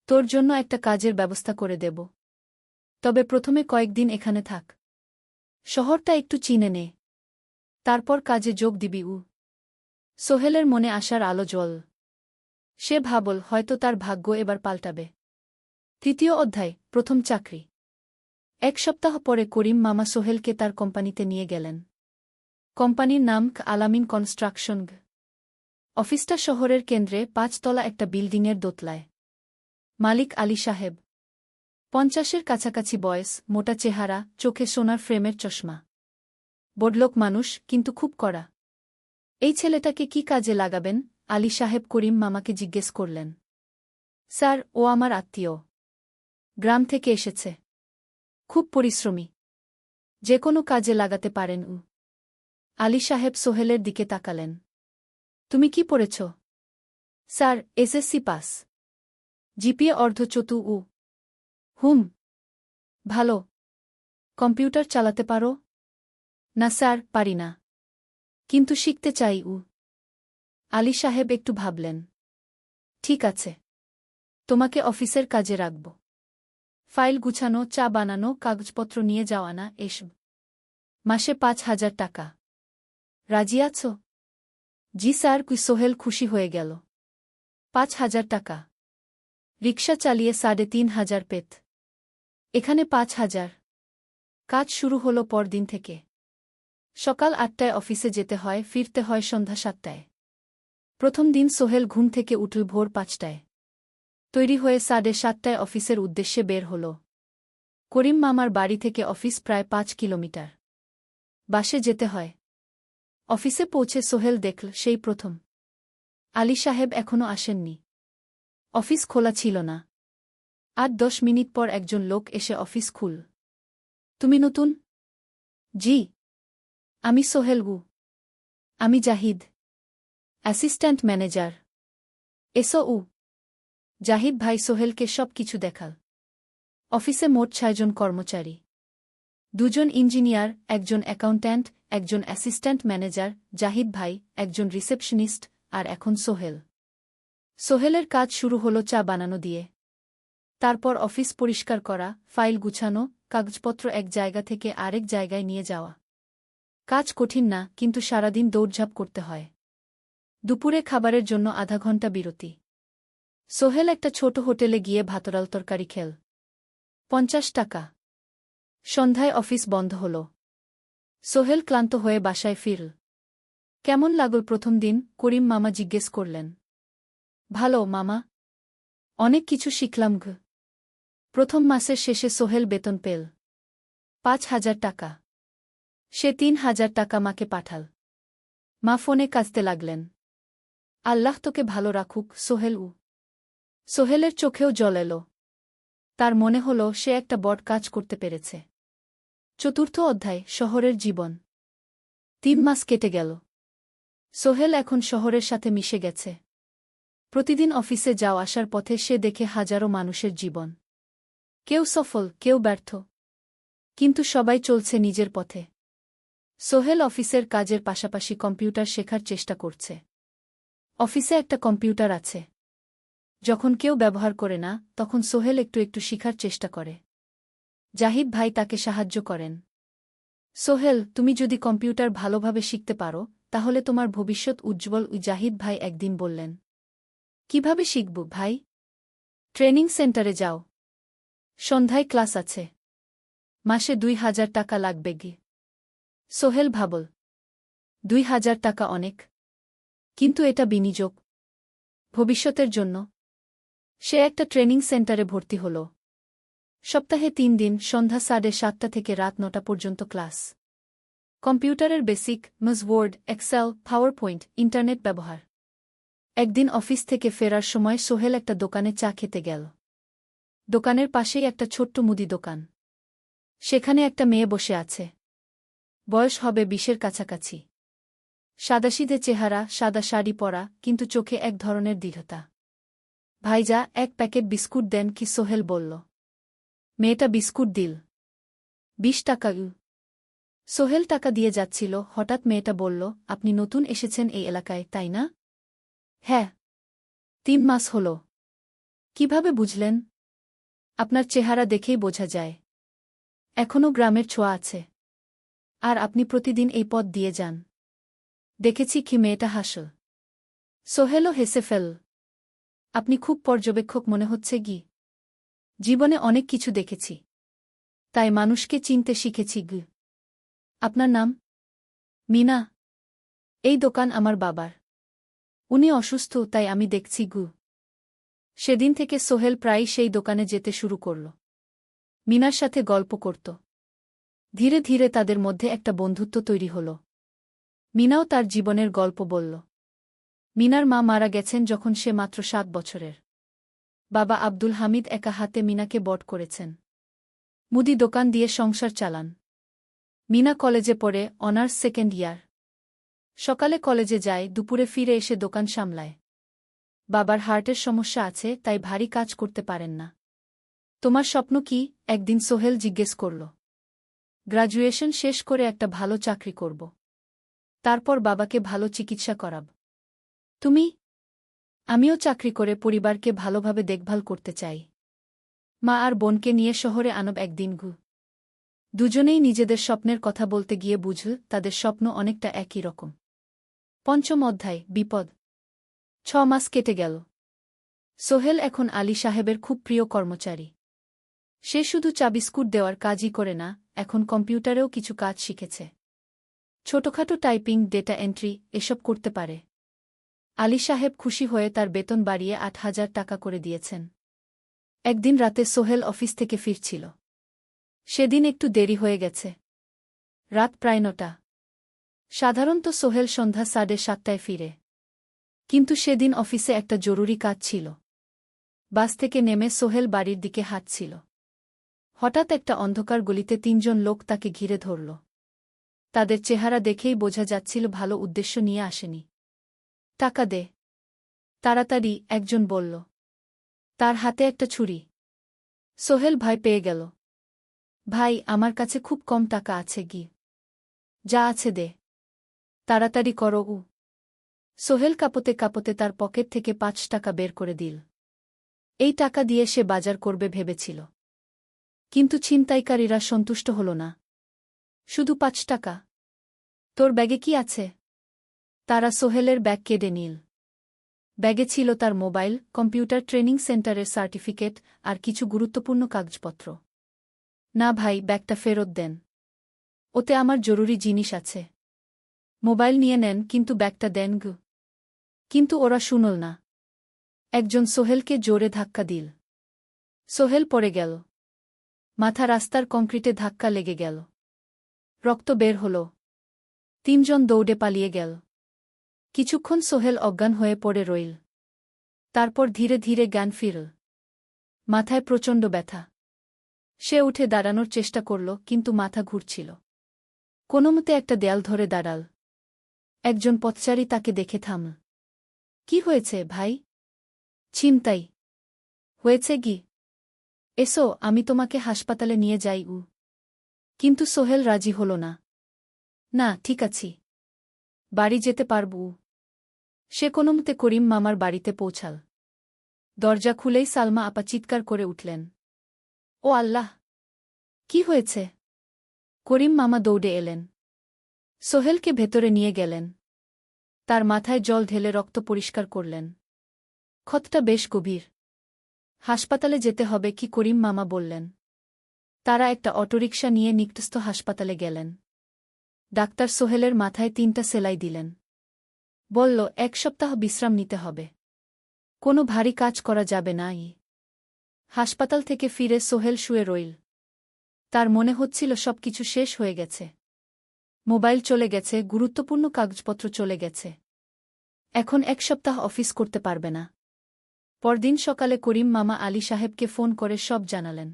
তোর জন্য একটা কাজের ব্যবস্থা করে দেব। তবে প্রথমে কয়েকদিন এখানে থাক। শহরটা একটু চিনে নে। তারপর কাজে যোগ দিবি। সোহেলের মনে আসার আলো জ্বল। সে ভাবল হয়তো তার ভাগ্য এবার পাল্টাবে। 3য় অধ্যায়, প্রথম চাকরি। 1 সপ্তাহ পরে করিম মামা সোহেলকে তার কোম্পানিতে নিয়ে গেলেন। কোম্পানির নাম আলামিন কনস্ট্রাকশন। অফিসটা শহরের কেন্দ্রে, 5 তলা একটা বিল্ডিংয়ের দোতলায়। মালিক আলী সাহেব। 50-এর কাছাকাছি বয়স, মোটা চেহারা, চোখে সোনার ফ্রেমের চশমা। বড়লোক মানুষ, কিন্তু খুব কড়া। এই ছেলেটাকে কি কাজে লাগাবেন? আলী সাহেব করিম মামাকে জিজ্ঞেস করলেন। স্যার, ও আমার আত্মীয়। গ্রাম থেকে এসেছে। খুব পরিশ্রমী। যে কোনো কাজে লাগাতে পারেন। আলী সাহেব সোহেলের দিকে তাকালেন। তুমি কি পড়েছ? Sir, SSC pass. জিপিএ অর্ধচতু। হুম। ভালো। কম্পিউটার চালাতে পারো? না স্যার, পারি না। কিন্তু শিখতে চাই। আলী সাহেব একটু ভাবলেন। ঠিক আছে। তোমাকে অফিসের কাজে রাখব। ফাইল গুছানো, চা বানানো, কাগজপত্র নিয়ে যাওয়া, না এসব। মাসে 5,000 টাকা। রাজি আছো? জি স্যার। সোহেল খুশি হয়ে গেল। 5,000 টাকা। রিকশা চালিয়ে 3,500 পেত। এখানে 5,000। কাজ শুরু হলো পরদিন থেকে। সকাল 8টায় অফিসে যেতে হয়, ফিরতে হয় সন্ধ্যা 7টায়। প্রথম দিন সোহেল ঘুম থেকে উঠল ভোর ৫টায়। তৈরি হয়ে ৭:৩০টায় অফিসের উদ্দেশ্যে বের হল। করিম মামার বাড়ি থেকে অফিস প্রায় ৫ কিলোমিটার। বাসে যেতে হয়। অফিসে পৌঁছে সোহেল দেখল সেই প্রথম আলী সাহেব এখনও আসেননি। অফিস খোলা ছিল না। ৮-১০ মিনিট পর একজন লোক এসে অফিস খুল। তুমি নতুন? জি। আমি সোহেল গু। আমি জাহিদ, অ্যাসিস্ট্যান্ট ম্যানেজার। এসো উ। জাহিদ ভাই সোহেলকে সব কিছু দেখাল। অফিসে মোট ৬ জন কর্মচারী। ২ জন ইঞ্জিনিয়ার, একজন অ্যাকাউন্ট্যান্ট, একজন অ্যাসিস্ট্যান্ট ম্যানেজার, জাহিদ ভাই, একজন রিসেপশনিস্ট, আর এখন সোহেল। সোহেলের কাজ শুরু হলো চা বানানো দিয়ে। তারপর অফিস পরিষ্কার করা, ফাইল গুছানো, কাগজপত্র এক জায়গা থেকে আরেক জায়গায় নিয়ে যাওয়া। কাজ কঠিন না, কিন্তু সারাদিন দৌড়ঝাঁপ করতে হয়। দুপুরে খাবারের জন্য আধা ঘণ্টা বিরতি। সোহেল একটা ছোট হোটেলে গিয়ে ভাতরাল তরকারি খেল। ৫০ টাকা। সন্ধ্যায় অফিস বন্ধ হল। সোহেল ক্লান্ত হয়ে বাসায় ফিরল। কেমন লাগল প্রথম দিন? করিম মামা জিজ্ঞেস করলেন। ভালো মামা। অনেক কিছু শিখলাম গ। প্রথম মাসের শেষে সোহেল বেতন পেল ৫,০০০ টাকা। সে ৩,০০০ টাকা মাকে পাঠাল। মা ফোনে কাঁদতে লাগলেন। আল্লাহ তোকে ভালো রাখুক সোহেল উ। সোহেলের চোখেও জল এল। তার মনে হল সে একটা বড় কাজ করতে পেরেছে। চতুর্থ অধ্যায়, শহরের জীবন। ৩ মাস কেটে গেল। সোহেল এখন শহরের সাথে মিশে গেছে। প্রতিদিন অফিসে যাও আসার পথে সে দেখে হাজারো মানুষের জীবন। কেউ সফল, কেউ ব্যর্থ, কিন্তু সবাই চলছে নিজের পথে। সোহেল অফিসের কাজের পাশাপাশি কম্পিউটার শেখার চেষ্টা করছে। অফিসে একটা কম্পিউটার আছে। যখন কেউ ব্যবহার করে না, তখন সোহেল একটু একটু শিখার চেষ্টা করে। জাহিদ ভাই তাকে সাহায্য করেন। সোহেল, তুমি যদি কম্পিউটার ভালোভাবে শিখতে পারো, তাহলে তোমার ভবিষ্যৎ উজ্জ্বল। জাহিদ ভাই একদিন বললেন। কিভাবে শিখব ভাই? ট্রেনিং সেন্টারে যাও। সন্ধ্যায় ক্লাস আছে। মাসে ২,০০০ টাকা লাগবে গি। সোহেল ভাবল, ২,০০০ টাকা অনেক, কিন্তু এটা বিনিয়োগ, ভবিষ্যতের জন্য। সে একটা ট্রেনিং সেন্টারে ভর্তি হল। সপ্তাহে ৩ দিন, সন্ধ্যা ৭:৩০ থেকে রাত ৯টা পর্যন্ত ক্লাস। কম্পিউটারের basic, MS Word, Excel, PowerPoint, internet ব্যবহার। একদিন অফিস থেকে ফেরার সময় সোহেল একটা দোকানে চা খেতে গেল। দোকানের পাশেই একটা ছোট্ট মুদি দোকান। সেখানে একটা মেয়ে বসে আছে। বয়স হবে ২০-এর কাছাকাছি। সাদাসিধে চেহারা, সাদা শাড়ি পরা, কিন্তু চোখে এক ধরনের দৃঢ়তা। ভাইজা, এক প্যাকেট বিস্কুট দেন কি? সোহেল বলল। মেয়েটা বিস্কুট দিল। ২০ টাকা। সোহেল টাকা দিয়ে যাচ্ছিল, হঠাৎ মেয়েটা বলল, আপনি নতুন এসেছেন এই এলাকায়, তাই না? হ্যাঁ। ৩ মাস হল। কিভাবে বুঝলেন? আপনার চেহারা দেখেই বোঝা যায়। এখনও গ্রামের ছোঁয়া আছে। আর আপনি প্রতিদিন এই পথ দিয়ে যান। দেখেছি কি? মেয়েটা হাসল। সোহেলও হেসে ফেল। আপনি খুব পর্যবেক্ষক মনে হচ্ছে গি। জীবনে অনেক কিছু দেখেছি, তাই মানুষকে চিনতে শিখেছি গ। আপনার নাম? মিনা। এই দোকান আমার বাবার। উনি অসুস্থ, তাই আমি দেখছি গু। সেদিন থেকে সোহেল প্রায়ই সেই দোকানে যেতে শুরু করল। মিনার সাথে গল্প করত। ধীরে ধীরে তাদের মধ্যে একটা বন্ধুত্ব তৈরি হল। মিনাও তার জীবনের গল্প বলল। মিনার মা মারা গেছেন যখন সে মাত্র ৭ বছরের। বাবা আব্দুল হামিদ একা হাতে মিনাকে বড় করেছেন। মুদি দোকান দিয়ে সংসার চালান। মিনা কলেজে পড়ে, অনার্স সেকেন্ড ইয়ার। সকালে কলেজে যায়, দুপুরে ফিরে এসে দোকান সামলায়। বাবার হার্টের সমস্যা আছে, তাই ভারী কাজ করতে পারেন না। তোমার স্বপ্ন কি? একদিন সোহেল জিজ্ঞেস করল। গ্র্যাজুয়েশন শেষ করে একটা ভালো চাকরি করব। তারপর বাবাকে ভালো চিকিৎসা করাব। তুমি? আমিও চাকরি করে পরিবারকে ভালোভাবে দেখভাল করতে চাই। মা আর বোনকে নিয়ে শহরে আনব একদিন গু। দুজনেই নিজেদের স্বপ্নের কথা বলতে গিয়ে বুঝল তাদের স্বপ্ন অনেকটা একই রকম। পঞ্চম অধ্যায়, বিপদ। ৬ মাস কেটে গেল। সোহেল এখন আলী সাহেবের খুব প্রিয় কর্মচারী। সে শুধু চা বিস্কুট দেওয়ার কাজই করে না, এখন কম্পিউটারেও কিছু কাজ শিখেছে। ছোটখাটো টাইপিং, ডেটা এন্ট্রি, এসব করতে পারে। আলী সাহেব খুশি হয়ে তার বেতন বাড়িয়ে ৮,০০০ টাকা করে দিয়েছেন। একদিন রাতে সোহেল অফিস থেকে ফিরছিল। সেদিন একটু দেরি হয়ে গেছে। রাত প্রায় ৯টা। সাধারণত সোহেল সন্ধ্যা ৭:৩০টায় ফিরে। কিন্তু সেদিন অফিসে একটা জরুরি কাজ ছিল। বাস থেকে নেমে সোহেল বাড়ির দিকে হাঁটছিল। হঠাৎ একটা অন্ধকার গলিতে ৩জন লোক তাকে ঘিরে ধরল। তাদের চেহারা দেখেই বোঝা যাচ্ছিল ভালো উদ্দেশ্য নিয়ে আসেনি। টাকা দে, তাড়াতাড়ি, একজন বলল। তার হাতে একটা ছুরি। সোহেল ভয় পেয়ে গেল। ভাই, আমার কাছে খুব কম টাকা আছে গি। যা আছে দে, তাড়াতাড়ি করো। সোহেল কাঁপতে কাঁপতে তার পকেট থেকে ৫ টাকা বের করে দিল। এই টাকা দিয়ে সে বাজার করবে ভেবেছিল। কিন্তু ছিনতাইকারীরা সন্তুষ্ট হল না। শুধু ৫ টাকা? তোর ব্যাগে কি আছে? তারা সোহেলের ব্যাগ কেড়ে নিল। ব্যাগে ছিল তার মোবাইল, কম্পিউটার ট্রেনিং সেন্টারের সার্টিফিকেট আর কিছু গুরুত্বপূর্ণ কাগজপত্র। না ভাই, ব্যাগটা ফেরত দেন। ওতে আমার জরুরি জিনিস আছে। মোবাইল নিয়ে নেন, কিন্তু ব্যাগটা দেন গু। কিন্তু ওরা শুনল না। একজন সোহেলকে জোরে ধাক্কা দিল। সোহেল পড়ে গেল। মাথা রাস্তার কংক্রিটে ধাক্কা লেগে গেল। রক্ত বের হল। ৩জন দৌড়ে পালিয়ে গেল। কিছুক্ষণ সোহেল অজ্ঞান হয়ে পড়ে রইল। তারপর ধীরে ধীরে জ্ঞান ফিরল। মাথায় প্রচণ্ড ব্যথা। সে উঠে দাঁড়ানোর চেষ্টা করল, কিন্তু মাথা ঘুরছিল। কোনোমতে একটা দেয়াল ধরে দাঁড়াল। একজন পথচারী তাকে দেখে থামল। কি হয়েছে ভাই? ছিনতাই হয়েছে গি? এসো, আমি তোমাকে হাসপাতালে নিয়ে যাই। কিন্তু সোহেল রাজি হল না। না, ঠিক আছি, বাড়ি যেতে পারব। সে কোনোমতে করিম মামার বাড়িতে পৌঁছাল। দরজা খুলেই সালমা আপা চিৎকার করে উঠলেন। ও আল্লাহ! কি হয়েছে? করিম মামা দৌড়ে এলেন। সোহেলকে ভেতরে নিয়ে গেলেন। তার মাথায় জল ঢেলে রক্ত পরিষ্কার করলেন। ক্ষতটা বেশ গভীর। হাসপাতালে যেতে হবে কি? করিম মামা বললেন। তারা একটা অটোরিকশা নিয়ে নিকটস্থ হাসপাতালে গেলেন। ডাক্তার সোহেলের মাথায় ৩টা সেলাই দিলেন। বলল, ১ সপ্তাহ বিশ্রাম নিতে হবে। কোনো ভারী কাজ করা যাবে না। হাসপাতাল থেকে ফিরে সোহেল শুয়ে রইল। তার মনে হচ্ছিল সবকিছু শেষ হয়ে গেছে। মোবাইল চলে গেছে, গুরুত্বপূর্ণ কাগজপত্র চলে গেছে। এখন ১ সপ্তাহ অফিস করতে পারবে না। পরদিন সকালে করিম মামা আলী সাহেবকে ফোন করে সব জানালেন।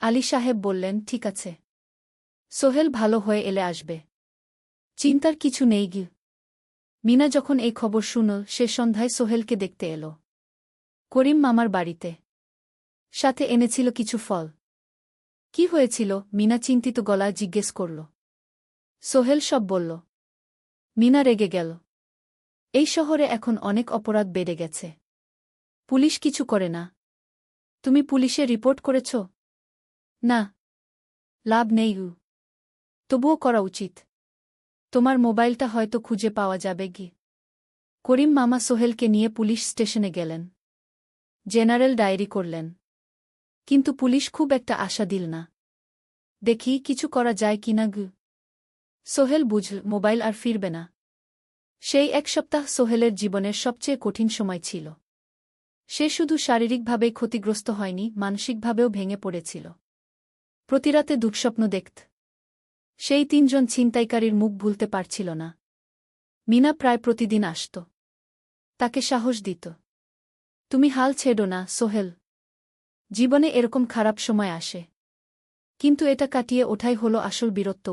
আলী সাহেব বললেন, ঠিক আছে, সোহেল ভালো হয়ে এলে আসবে, চিন্তার কিছু নেই গি। মিনা যখন এই খবর শুনল, সে সন্ধ্যায় সোহেলকে দেখতে এল করিম মামার বাড়িতে। সাথে এনেছিল কিছু ফল। কি হয়েছিল? মিনা চিন্তিত গলায় জিজ্ঞেস করল। সোহেল সব বলল। মিনা রেগে গেল। এই শহরে এখন অনেক অপরাধ বেড়ে গেছে। পুলিশ কিছু করে না। তুমি পুলিশে রিপোর্ট করেছ? না। লাভ নেই। তবুও করা উচিত। তোমার মোবাইলটা হয়তো খুঁজে পাওয়া যাবে গি। করিম মামা সোহেলকে নিয়ে পুলিশ স্টেশনে গেলেন। জেনারেল ডায়েরি করলেন। কিন্তু পুলিশ খুব একটা আশা দিল না। দেখি কিছু করা যায় কিনা গু। সোহেল বুঝল মোবাইল আর ফিরবে না। সেই ১ সপ্তাহ সোহেলের জীবনের সবচেয়ে কঠিন সময় ছিল। সে শুধু শারীরিকভাবেই ক্ষতিগ্রস্ত হয়নি, মানসিকভাবেও ভেঙে পড়েছিল। প্রতিরাতে দুঃস্বপ্ন দেখত। সেই ৩জন ছিনতাইকারীর মুখ ভুলতে পারছিল না। মিনা প্রায় প্রতিদিন আসত। তাকে সাহস দিত। তুমি হাল ছেড়ো না সোহেল। জীবনে এরকম খারাপ সময় আসে, কিন্তু এটা কাটিয়ে ওঠাই হলো আসল বীরত্ব।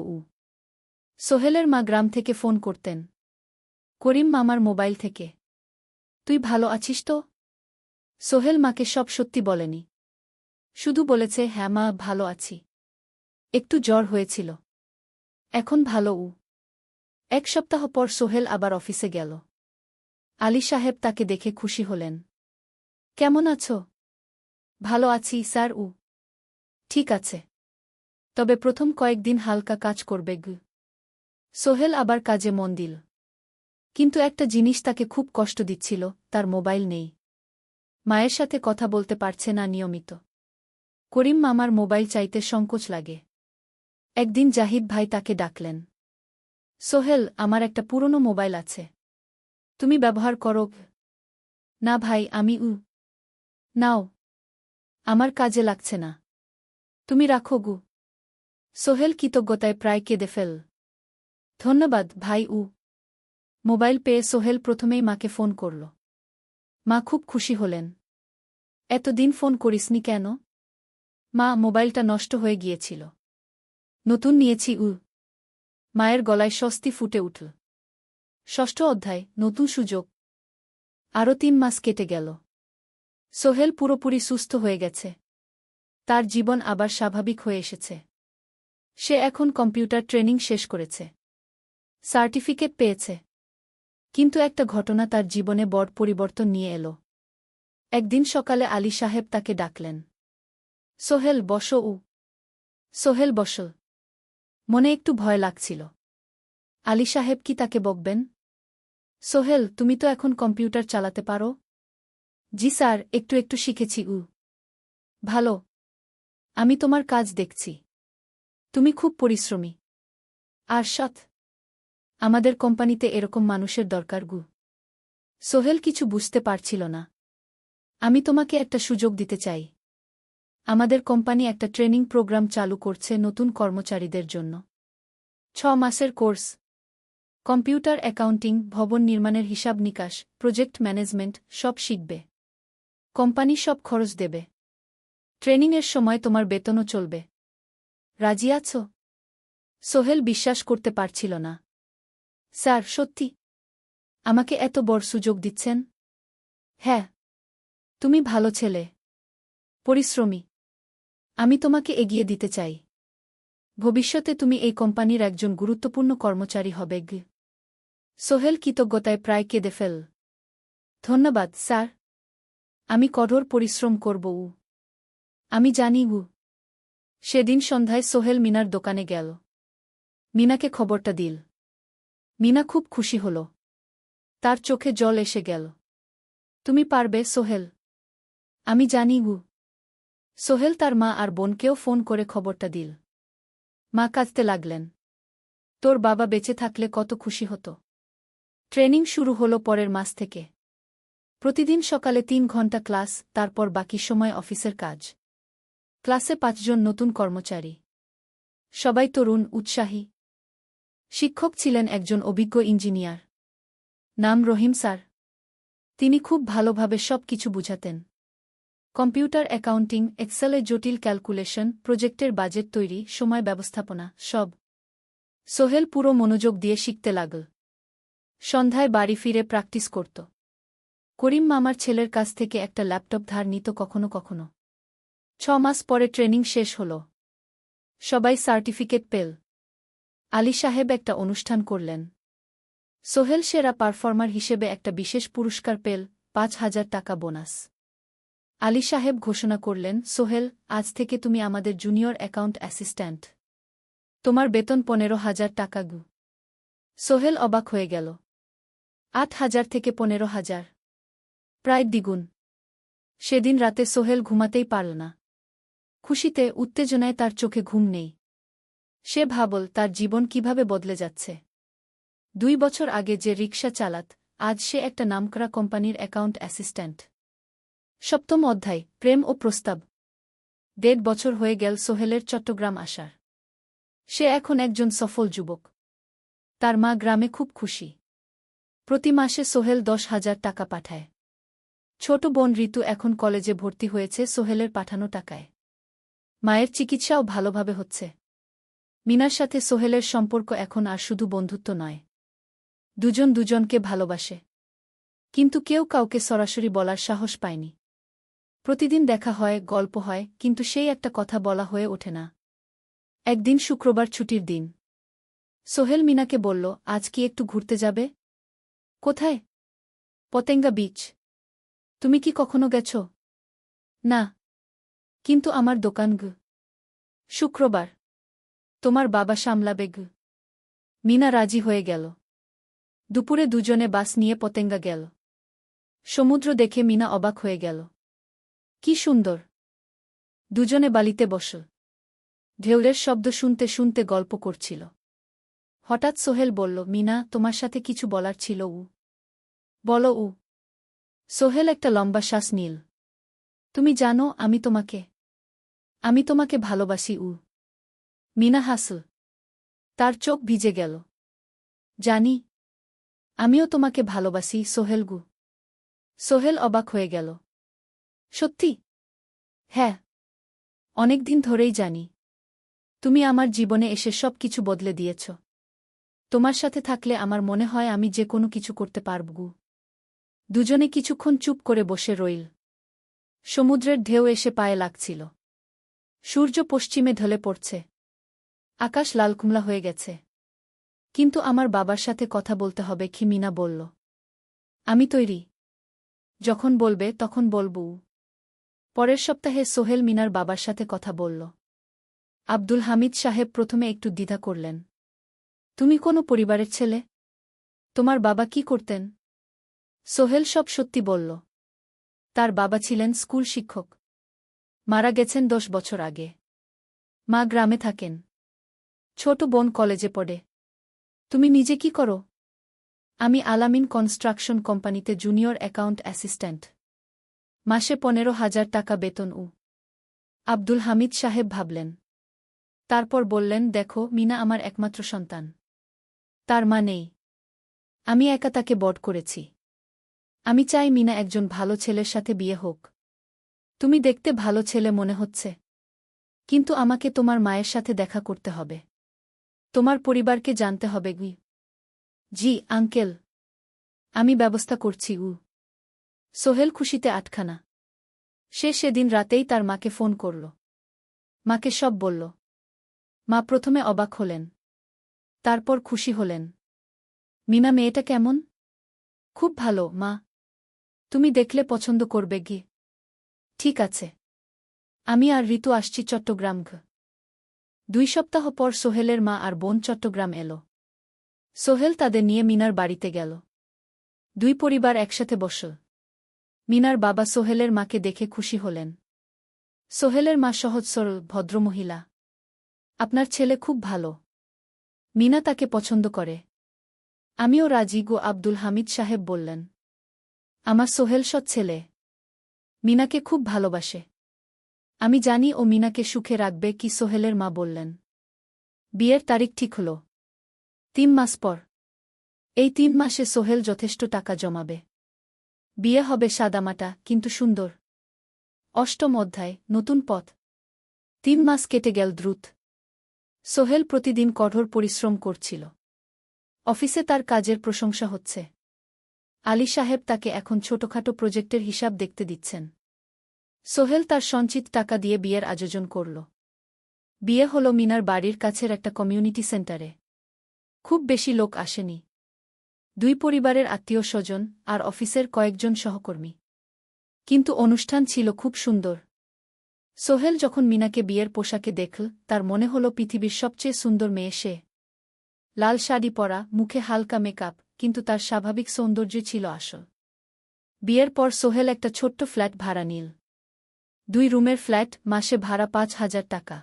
সোহেলের মা গ্রাম থেকে ফোন করতেন। করিম মামার মোবাইল থেকে। তুই ভালো আছিস তো? সোহেল মাকে সব সত্যি বলেনি। শুধু বলেছে, হ্যাঁ মা, ভালো আছি। একটু জ্বর হয়েছিল। এখন ভালো। ১ সপ্তাহ পর সোহেল আবার অফিসে গেল। আলী সাহেব তাকে দেখে খুশি হলেন। কেমন আছো? ভালো আছি স্যার। ঠিক আছে, তবে প্রথম কয়েকদিন হালকা কাজ করবে গু। সোহেল আবার কাজে মন দিল। কিন্তু একটা জিনিস তাকে খুব কষ্ট দিচ্ছিল, তার মোবাইল নেই। মায়ের সাথে কথা বলতে পারছে না নিয়মিত। করিম মামার মোবাইল চাইতে সংকোচ লাগে। একদিন জাহিদ ভাই তাকে ডাকলেন। সোহেল, আমার একটা পুরনো মোবাইল আছে, তুমি ব্যবহার করো। না ভাই, আমি নাও। আমার কাজে লাগছে না। তুমি রাখো গু। সোহেল কৃতজ্ঞতায় প্রায় কেঁদে ফেল। ধন্যবাদ ভাই। মোবাইল পেয়ে সোহেল প্রথমেই মাকে ফোন করল। মা খুব খুশি হলেন। এতদিন ফোন করিসনি কেন? মা, মোবাইলটা নষ্ট হয়ে গিয়েছিল। নতুন নিয়েছি। মায়ের গলায় স্বস্তি ফুটে উঠল। ষষ্ঠ অধ্যায়, নতুন সুযোগ। আরও 3 মাস কেটে গেল। সোহেল পুরোপুরি সুস্থ হয়ে গেছে। তার জীবন আবার স্বাভাবিক হয়ে এসেছে। সে এখন কম্পিউটার ট্রেনিং শেষ করেছে। সার্টিফিকেট পেয়েছে। কিন্তু একটা ঘটনা তার জীবনে বড় পরিবর্তন নিয়ে এল। একদিন সকালে আলী সাহেব তাকে ডাকলেন। সোহেল, বসো। সোহেল বসল। মনে একটু ভয় লাগছিল। আলী সাহেব কি তাকে বকবেন? সোহেল, তুমি তো এখন কম্পিউটার চালাতে পারো? জি স্যার, একটু একটু শিখেছি। ভালো। আমি তোমার কাজ দেখছি। তুমি খুব পরিশ্রমী। আর সৎ। আমাদের কোম্পানিতে এরকম মানুষের দরকার। সোহেল কিছু বুঝতে পারছিল না। আমি তোমাকে একটা সুযোগ দিতে চাই। আমাদের কোম্পানি একটা ট্রেনিং প্রোগ্রাম চালু করছে নতুন কর্মচারীদের জন্য। 6 মাসের কোর্স। কম্পিউটার অ্যাকাউন্টিং, ভবন নির্মাণের হিসাব নিকাশ, প্রজেক্ট ম্যানেজমেন্ট সব শিখবে। কোম্পানি সব খরচ দেবে। ট্রেনিংয়ের সময় তোমার বেতনও চলবে। রাজি আছো? সোহেল বিশ্বাস করতে পারছিল না। স্যার, সত্যি? আমাকে এত বড় সুযোগ দিচ্ছেন? হ্যাঁ। তুমি ভালো ছেলে। পরিশ্রমী। আমি তোমাকে এগিয়ে দিতে চাই। ভবিষ্যতে তুমি এই কোম্পানির একজন গুরুত্বপূর্ণ কর্মচারী হবে। সোহেল কৃতজ্ঞতায় প্রায় কেঁদে ফেল। ধন্যবাদ স্যার। আমি কঠোর পরিশ্রম করব। আমি জানি। সেদিন সন্ধ্যায় সোহেল মিনার দোকানে গেল। মিনাকে খবরটা দিল। মিনা খুব খুশি হল। তার চোখে জল এসে গেল। তুমি পারবে সোহেল। আমি জানি। সোহেল তার মা আর বোনকেও ফোন করে খবরটা দিল। মা কাঁদতে লাগলেন। তোর বাবা বেঁচে থাকলে কত খুশি হতো। ট্রেনিং শুরু হলো পরের মাস থেকে। প্রতিদিন সকালে 3 ঘন্টা ক্লাস, তারপর বাকি সময় অফিসের কাজ। ক্লাসে 5 জন নতুন কর্মচারী। সবাই তরুণ, উৎসাহী। শিক্ষক ছিলেন একজন অভিজ্ঞ ইঞ্জিনিয়ার। নাম রহিম স্যার। তিনি খুব ভালোভাবে সব কিছু বুঝাতেন। কম্পিউটার অ্যাকাউন্টিং, এক্সেলে জটিল ক্যালকুলেশন, প্রজেক্টের বাজেট তৈরি, সময় ব্যবস্থাপনা সব। সোহেল পুরো মনোযোগ দিয়ে শিখতে লাগল। সন্ধ্যায় বাড়ি ফিরে প্র্যাকটিস করত। করিম মামার ছেলের কাছ থেকে একটা ল্যাপটপ ধার নিত কখনো কখনো। 6 মাস পরে ট্রেনিং শেষ হল। সবাই সার্টিফিকেট পেল। আলী সাহেব একটা অনুষ্ঠান করলেন। সোহেল সেরা পারফর্মার হিসেবে একটা বিশেষ পুরস্কার পেল, 5,000 টাকা বোনাস। আলী সাহেব ঘোষণা করলেন, সোহেল, আজ থেকে তুমি আমাদের জুনিয়র অ্যাকাউন্ট অ্যাসিস্ট্যান্ট। তোমার বেতন 15,000 টাকা। সোহেল অবাক হয়ে গেল। 8,000 থেকে 15,000। প্রায় দ্বিগুণ। সেদিন রাতে সোহেল ঘুমাতেই পারল না। খুশিতে, উত্তেজনায় তার চোখে ঘুম নেই। সে ভাবল তার জীবন কিভাবে বদলে যাচ্ছে। 2 বছর আগে যে রিকশা চালাত, আজ সে একটা নামকরা কোম্পানির অ্যাকাউন্ট অ্যাসিস্ট্যান্ট। 7ম অধ্যায়, প্রেম ও প্রস্তাব। 1.5 বছর হয়ে গেল সোহেলের চট্টগ্রাম আসার। সে এখন একজন সফল যুবক। তার মা গ্রামে খুব খুশি। প্রতি মাসে সোহেল 10,000 টাকা পাঠায়। ছোট বোন ঋতু এখন কলেজে ভর্তি হয়েছে সোহেলের পাঠানো টাকায়। মায়ের চিকিৎসাও ভালোভাবে হচ্ছে। মিনার সাথে সোহেলের সম্পর্ক এখন আর শুধু বন্ধুত্ব নয়। দুজন দুজনকে ভালোবাসে। কিন্তু কেউ কাউকে সরাসরি বলার সাহস পায়নি। প্রতিদিন দেখা হয়, গল্প হয়, কিন্তু সেই একটা কথা বলা হয়ে ওঠে না। একদিন শুক্রবার ছুটির দিন। সোহেল মিনাকে বলল, আজ কি একটু ঘুরতে যাবে? কোথায়? পতেঙ্গা বিচ। তুমি কি কখনো গেছ? না। কিন্তু আমার দোকান। শুক্রবার। তোমার বাবা সামলাবে। মিনা রাজি হয়ে গেল। দুপুরে দুজনে বাস নিয়ে পতেঙ্গা গেল। সমুদ্র দেখে মিনা অবাক হয়ে গেল। কি সুন্দর। দুজনে বালিতে বসল। ঢেউয়ের শব্দ শুনতে শুনতে গল্প করছিল। হঠাৎ সোহেল বলল, মিনা, তোমার সাথে কিছু বলার ছিল। বলো উ। সোহেল একটা লম্বা শ্বাস নীল। তুমি জানো আমি তোমাকে ভালোবাসি উ। মিনা হাসল। তার চোখ ভিজে গেল। জানি। আমিও তোমাকে ভালোবাসি সোহেল গু। সোহেল অবাক হয়ে গেল। সত্যি? হ্যাঁ। অনেকদিন ধরেই জানি। তুমি আমার জীবনে এসে সব কিছু বদলে দিয়েছ। তোমার সাথে থাকলে আমার মনে হয় আমি যে কোনো কিছু করতে পারব গু। দুজনে কিছুক্ষণ চুপ করে বসে রইল। সমুদ্রের ঢেউ এসে পায়ে লাগছিল। সূর্য পশ্চিমে ঢলে পড়ছে। আকাশ লালকুমলা হয়ে গেছে। কিন্তু আমার বাবার সাথে কথা বলতে হবে কি মিনা বলল। আমি তৈরি। যখন বলবে তখন বলবো। পরের সপ্তাহে সোহেল মিনার বাবার সাথে কথা বলল। আব্দুল হামিদ সাহেব প্রথমে একটু দ্বিধা করলেন। তুমি কোনো পরিবারের ছেলে? তোমার বাবা কি করতেন? সোহেল সব সত্যি বলল। তার বাবা ছিলেন স্কুল শিক্ষক। মারা গেছেন 10 বছর আগে। মা গ্রামে থাকেন। ছোট বোন কলেজে পড়ে। তুমি নিজে কি করো? আমি আলামিন কনস্ট্রাকশন কোম্পানিতে জুনিয়র অ্যাকাউন্ট অ্যাসিস্ট্যান্ট। মাসে 15,000 টাকা বেতন উ। আব্দুল হামিদ সাহেব ভাবলেন। তারপর বললেন, দেখো মিনা আমার একমাত্র সন্তান। তার মা নেই। আমি একা তাকে বড় করেছি। আমি চাই মিনা একজন ভালো ছেলের সাথে বিয়ে হোক। তুমি দেখতে ভালো ছেলে মনে হচ্ছে। কিন্তু আমাকে তোমার মায়ের সাথে দেখা করতে হবে। তোমার পরিবারকে জানতে হবে গি। জি আঙ্কেল। আমি ব্যবস্থা করছি উ। সোহেল খুশিতে আটখানা। সে সেদিন রাতেই তার মাকে ফোন করল। মাকে সব বলল। মা প্রথমে অবাক হলেন। তারপর খুশি হলেন। মিনা মেয়েটা কেমন? খুব ভালো মা। তুমি দেখলে পছন্দ করবে গি। ঠিক আছে। আমি আর ঋতু আসছি চট্টগ্রাম ঘ। 2 সপ্তাহ পর সোহেলের মা আর বোন চট্টগ্রাম এলো। সোহেল তাদের নিয়ে মিনার বাড়িতে গেল। 2 পরিবার একসাথে বসল। মিনার বাবা সোহেলের মাকে দেখে খুশি হলেন। সোহেলের মা সহজ সরল ভদ্রমহিলা। আপনার ছেলে খুব ভালো। মিনা তাকে পছন্দ করে। আমিও রাজি গো আব্দুল হামিদ সাহেব বললেন। আমার সোহেল সৎ ছেলে। মিনাকে খুব ভালোবাসে। আমি জানি ও মিনাকে সুখে রাখবে কি সোহেলের মা বললেন। বিয়ের তারিখ ঠিক হল। 3 মাস পর। এই 3 মাসে সোহেল যথেষ্ট টাকা জমাবে। বিয়ে হবে সাদামাটা কিন্তু সুন্দর। 8ম অধ্যায় নতুন পথ। 3 মাস কেটে গেল দ্রুত। সোহেল প্রতিদিন কঠোর পরিশ্রম করছিল। অফিসে তার কাজের প্রশংসা হচ্ছে। আলী সাহেব তাকে এখন ছোটখাটো প্রজেক্টের হিসাব দেখতে দিচ্ছেন। সোহেল তার সঞ্চিত টাকা দিয়ে বিয়ের আয়োজন করল। বিয়ে হল মিনার বাড়ির কাছের একটা কমিউনিটি সেন্টারে। খুব বেশি লোক আসেনি। 2 পরিবারের আত্মীয় স্বজন আর অফিসের কয়েকজন সহকর্মী। কিন্তু অনুষ্ঠান ছিল খুব সুন্দর। সোহেল যখন মিনাকে বিয়ের পোশাকে দেখল তার মনে হল পৃথিবীর সবচেয়ে সুন্দর মেয়ে সে। লাল শাড়ি পরা, মুখে হালকা মেকআপ, কিন্তু তার স্বাভাবিক সৌন্দর্য ছিল আসল। বিয়ের পর সোহেল একটা ছোট্ট ফ্ল্যাট ভাড়া নিল। 2 রুমের ফ্ল্যাট, মাসে ভাড়া 5,000 টাকা।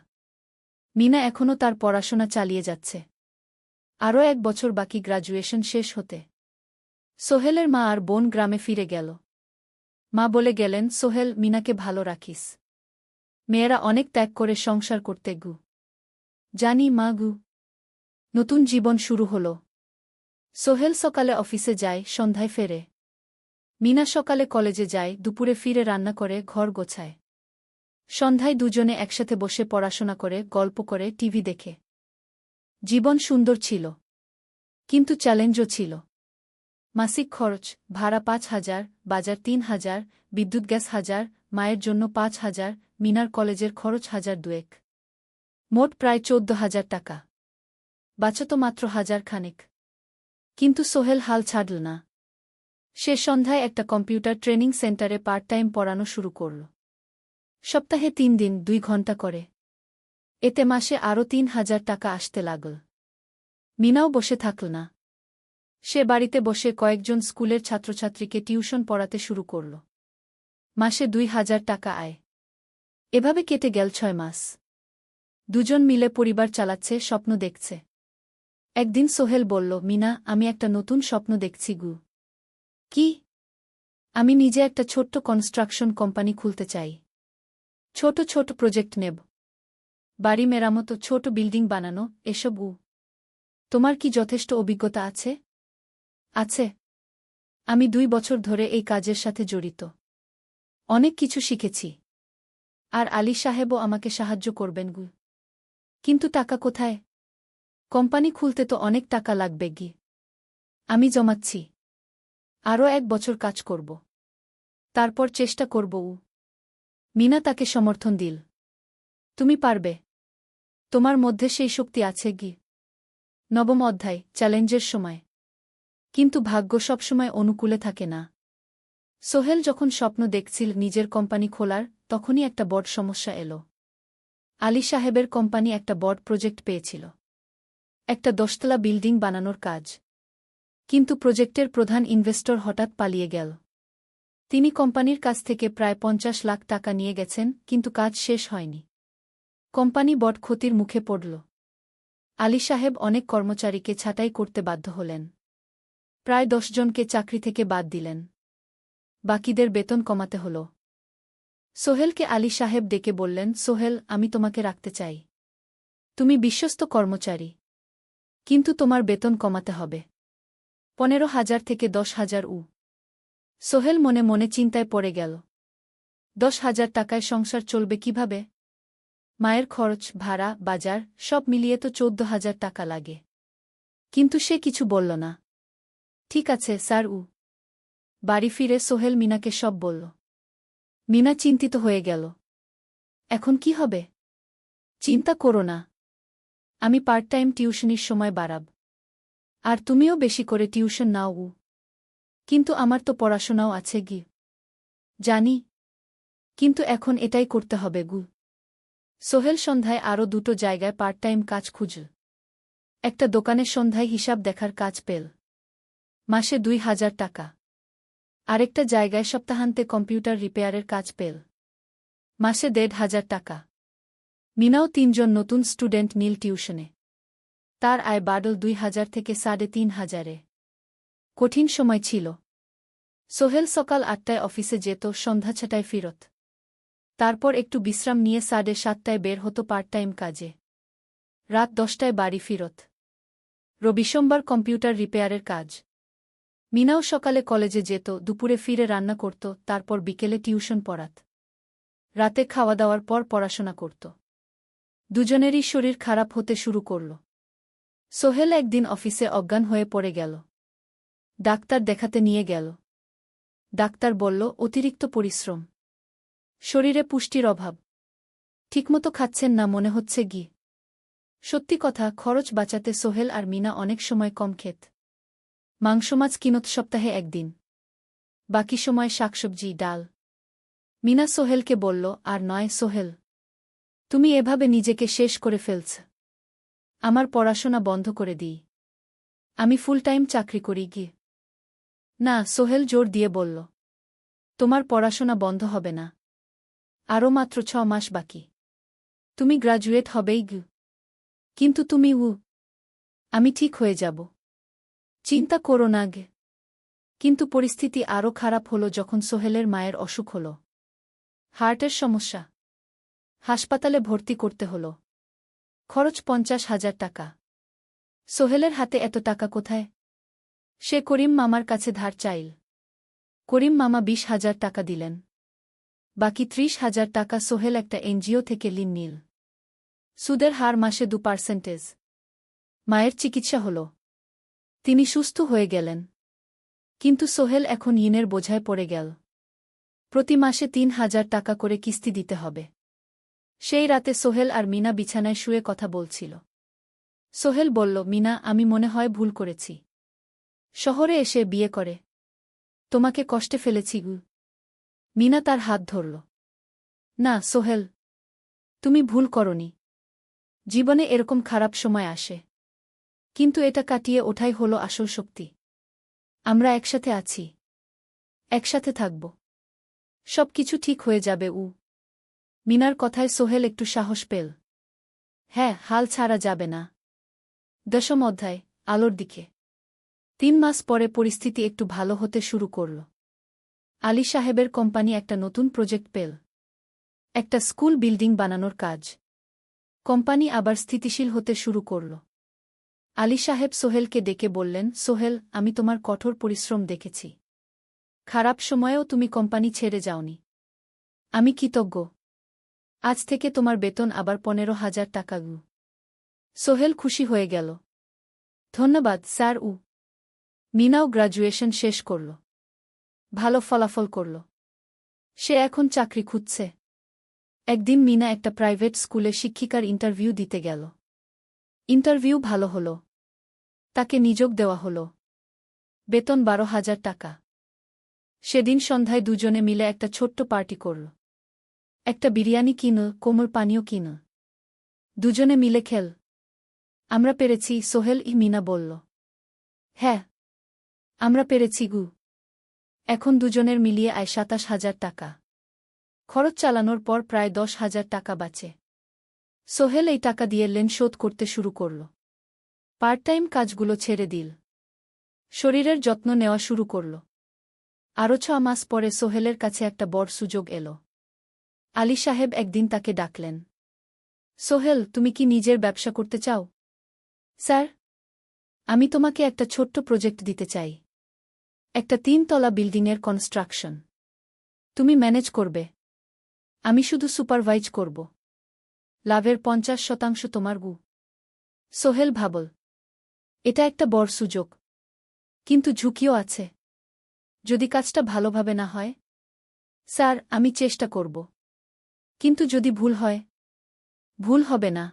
মিনা এখনও তার পড়াশোনা চালিয়ে যাচ্ছে। আরও 1 বছর বাকি গ্র্যাজুয়েশন শেষ হতে। সোহেলের মা আর বোন গ্রামে ফিরে গেল। মা বলে গেলেন, সোহেল মিনাকে ভালো রাখিস। মেয়েরা অনেক ত্যাগ করে সংসার করতে গু। জানি মা গু। নতুন জীবন শুরু হল। সোহেল সকালে অফিসে যায়, সন্ধ্যায় ফেরে। মিনা সকালে কলেজে যায়, দুপুরে ফিরে রান্না করে ঘর গোছায়। সন্ধ্যায় দুজনে একসাথে বসে পড়াশোনা করে, গল্প করে, টিভি দেখে। জীবন সুন্দর ছিল। কিন্তু চ্যালেঞ্জও ছিল। মাসিক খরচ, ভাড়া 5,000, বাজার 3,000, বিদ্যুৎ গ্যাস 1,000, মায়ের জন্য 5,000, মিনার কলেজের খরচ 1,200। মোট প্রায় 14,000 টাকা। বাঁচত মাত্র 1,000 খানেক। কিন্তু সোহেল হাল ছাড়ল না। সে সন্ধ্যায় একটা কম্পিউটার ট্রেনিং সেন্টারে পার্ট টাইম পড়ানো শুরু করল। সপ্তাহে 3 দিন 2 ঘন্টা করে। এতে মাসে আরও 3,000 টাকা আসতে লাগল। মিনাও বসে থাকল না। সে বাড়িতে বসে কয়েকজন স্কুলের ছাত্রছাত্রীকে টিউশন পড়াতে শুরু করল। মাসে 2,000 টাকা আয়। এভাবে কেটে গেল 6 মাস। দুজন মিলে পরিবার চালাচ্ছে, স্বপ্ন দেখছে। একদিন সোহেল বলল, মিনা, আমি একটা নতুন স্বপ্ন দেখছি গু। কি? আমি নিজে একটা ছোট্ট কনস্ট্রাকশন কোম্পানি খুলতে চাই। ছোট ছোট প্রজেক্ট নেব। বাড়ি মেরামত, ছোট বিল্ডিং বানানো, এসব। তোমার কি যথেষ্ট অভিজ্ঞতা আছে? আছে। আমি 2 বছর ধরে এই কাজের সাথে জড়িত। অনেক কিছু শিখেছি। আর আলী সাহেবও আমাকে সাহায্য করবেন। কিন্তু টাকা কোথায়? কোম্পানি খুলতে তো অনেক টাকা লাগবে। আমি জমাচ্ছি। আরও 1 বছর কাজ করব। তারপর চেষ্টা করব। মিনা তাকে সমর্থন দিল। তুমি পারবে। তোমার মধ্যে সেই শক্তি আছে। নবম অধ্যায়, চ্যালেঞ্জের সময়। কিন্তু ভাগ্য সবসময় অনুকূলে থাকে না। সোহেল যখন স্বপ্ন দেখছিল নিজের কোম্পানি খোলার, তখনই একটা বড় সমস্যা এলো। আলী সাহেবের কোম্পানি একটা বড় প্রজেক্ট পেয়েছিল। একটা 10তলা বিল্ডিং বানানোর কাজ। কিন্তু প্রজেক্টের প্রধান ইনভেস্টর হঠাৎ পালিয়ে গেল। তিনি কোম্পানির কাছ থেকে প্রায় 50 লাখ টাকা নিয়ে গেছেন, কিন্তু কাজ শেষ হয়নি। কোম্পানি বড় ক্ষতির মুখে পড়ল। আলী সাহেব অনেক কর্মচারীকে ছাঁটাই করতে বাধ্য হলেন। প্রায় 10 জনকে চাকরি থেকে বাদ দিলেন। বাকিদের বেতন কমাতে হল। সোহেলকে আলী সাহেব ডেকে বললেন, সোহেল, আমি তোমাকে রাখতে চাই। তুমি বিশ্বস্ত কর্মচারী। কিন্তু তোমার বেতন কমাতে হবে। 15,000 থেকে 10,000। সোহেল মনে মনে চিন্তায় পড়ে গেল। 10,000 টাকায় সংসার চলবে কিভাবে? মায়ের খরচ, ভাড়া, বাজার সব মিলিয়ে তো 14,000 টাকা লাগে। কিন্তু সে কিছু বলল না। ঠিক আছে স্যার। বাড়ি ফিরে সোহেল মিনাকে সব বলল। মিনা চিন্তিত হয়ে গেল। এখন কি হবে? চিন্তা করো না। আমি পার্ট টাইম টিউশনির সময় বাড়াব। আর তুমিও বেশি করে টিউশন নাও। কিন্তু আমার তো পড়াশোনাও আছে। জানি। কিন্তু এখন এটাই করতে হবে। সোহেল সন্ধ্যায় আরও 2টো জায়গায় পার্ট টাইম কাজ খুঁজল। একটা দোকানের সন্ধ্যায় হিসাব দেখার কাজ পেল। মাসে 2,000 টাকা। আরেকটা জায়গায় সপ্তাহান্তে কম্পিউটার রিপেয়ারের কাজ পেল। মাসে 1,500 টাকা। মিনাও 3 জন নতুন স্টুডেন্ট নিল টিউশনে। তার আয় বাড়ল 2,000 থেকে 3,500-এ। কঠিন সময় ছিল। সোহেল সকাল 8টায় অফিসে যেত, সন্ধ্যা 6টায় ফিরত। তারপর একটু বিশ্রাম নিয়ে 7:30টায় বের হতো পার্ট টাইম কাজে। রাত 10টায় বাড়ি ফিরত। রবি সোমবার কম্পিউটার রিপেয়ারের কাজ। মিনাও সকালে কলেজে যেত, দুপুরে ফিরে রান্না করত, তারপর বিকেলে টিউশন পড়াত। রাতে খাওয়া দাওয়ার পর পড়াশোনা করত। দুজনেরই শরীর খারাপ হতে শুরু করল। সোহেল একদিন অফিসে অজ্ঞান হয়ে পড়ে গেল। ডাক্তার দেখাতে নিয়ে গেল। ডাক্তার বলল, অতিরিক্ত পরিশ্রম। শরীরে পুষ্টির অভাব। ঠিকমতো খাচ্ছেন না মনে হচ্ছে। সত্যি কথা, খরচ বাঁচাতে সোহেল আর মিনা অনেক সময় কম খেত। মাংস মাছ কিনত সপ্তাহে 1 দিন। বাকি সময় শাকসবজি, ডাল। মিনা সোহেলকে বলল, আর নয় সোহেল। তুমি এভাবে নিজেকে শেষ করে ফেলছ। আমার পড়াশোনা বন্ধ করে দিই। আমি ফুল টাইম চাকরি করি। না, সোহেল জোর দিয়ে বলল। তোমার পড়াশোনা বন্ধ হবে না। আরও মাত্র 6 মাস বাকি। তুমি গ্রাজুয়েট হবেই। কিন্তু তুমি। আমি ঠিক হয়ে যাব। চিন্তা করো না। কিন্তু পরিস্থিতি আরও খারাপ হলো যখন সোহেলের মায়ের অসুখ হল। হার্টের সমস্যা। হাসপাতালে ভর্তি করতে হল। খরচ 50,000 টাকা। সোহেলের হাতে এত টাকা কোথায়? সে করিম মামার কাছে ধার চাইল। করিম মামা 20,000 টাকা দিলেন। বাকি 30,000 টাকা সোহেল একটা এনজিও থেকে ঋণ নিল। সুদের হার মাসে 2%। মায়ের চিকিৎসা হল। তিনি সুস্থ হয়ে গেলেন। কিন্তু সোহেল এখন ঋণের বোঝায় পড়ে গেল। প্রতি মাসে 3,000 টাকা করে কিস্তি দিতে হবে। সেই রাতে সোহেল আর মিনা বিছানায় শুয়ে কথা বলছিল। সোহেল বলল, মিনা, আমি মনে হয় ভুল করেছি। শহরে এসে বিয়ে করে তোমাকে কষ্টে ফেলেছি। মিনা তার হাত ধরল। না সোহেল, তুমি ভুল করনি। জীবনে এরকম খারাপ সময় আসে। কিন্তু এটা কাটিয়ে ওঠাই হলো আসল শক্তি। আমরা একসাথে আছি। একসাথে থাকব। সব কিছু ঠিক হয়ে যাবে। মিনার কথায় সোহেল একটু সাহস পেল। হ্যাঁ, হাল ছাড়া যাবে না। 10ম অধ্যায়, আলোর দিকে। 3 মাস পরে পরিস্থিতি একটু ভালো হতে শুরু করল। আলী সাহেবের কোম্পানি একটা নতুন প্রজেক্ট পেল, একটা স্কুল বিল্ডিং বানানোর কাজ। কোম্পানি আবার স্থিতিশীল হতে শুরু করল। আলী সাহেব সোহেলকে ডেকে বললেন, সোহেল, আমি তোমার কঠোর পরিশ্রম দেখেছি। খারাপ সময়েও তুমি কোম্পানি ছেড়ে যাওনি। আমি কৃতজ্ঞ। আজ থেকে তোমার বেতন আবার 15,000 টাকা। সোহেল খুশি হয়ে গেল। ধন্যবাদ স্যার। মিনাও গ্র্যাজুয়েশন শেষ করল, ভালো ফলাফল করল। সে এখন চাকরি খুঁজছে। একদিন মিনা একটা প্রাইভেট স্কুলে শিক্ষিকার ইন্টারভিউ দিতে গেল। ইন্টারভিউ ভালো হল, তাকে নিযোগ দেওয়া হল। বেতন 12,000 টাকা। সেদিন সন্ধ্যায় দুজনে মিলে একটা ছোট্ট পার্টি করল। একটা বিরিয়ানি কিনল, কোমল পানীয় কিনল। দুজনে মিলে খেল। আমরা পেরেছি, সোহেল মিনা বলল। হ্যাঁ, আমরা পেরেছি গু। এখন দুজনের মিলিয়ে আয় 27,000 টাকা। খরচ চালানোর পর প্রায় 10,000 টাকা বাঁচে। সোহেল এই টাকা দিয়ে লেন শোধ করতে শুরু করল। পার্ট টাইম কাজগুলো ছেড়ে দিল। শরীরের যত্ন নেওয়া শুরু করল। আরও 6 মাস পরে সোহেলের কাছে একটা বড় সুযোগ এলো। আলী সাহেব একদিন তাকে ডাকলেন। সোহেল, তুমি কি নিজের ব্যবসা করতে চাও? স্যার, আমি তোমাকে একটা ছোট্ট প্রজেক্ট দিতে চাই। একটা 3 তলা বিল্ডিংয়ের কনস্ট্রাকশন। তুমি ম্যানেজ করবে, আমি শুধু সুপারভাইজ করব। লাভের 50% তোমার গু। সোহেল ভাবল, এটা একটা বড় সুযোগ, কিন্তু ঝুঁকিও আছে। যদি কাজটা ভালোভাবে না হয়? স্যার, আমি চেষ্টা করব, কিন্তু যদি ভুল হয়? ভুল হবে না,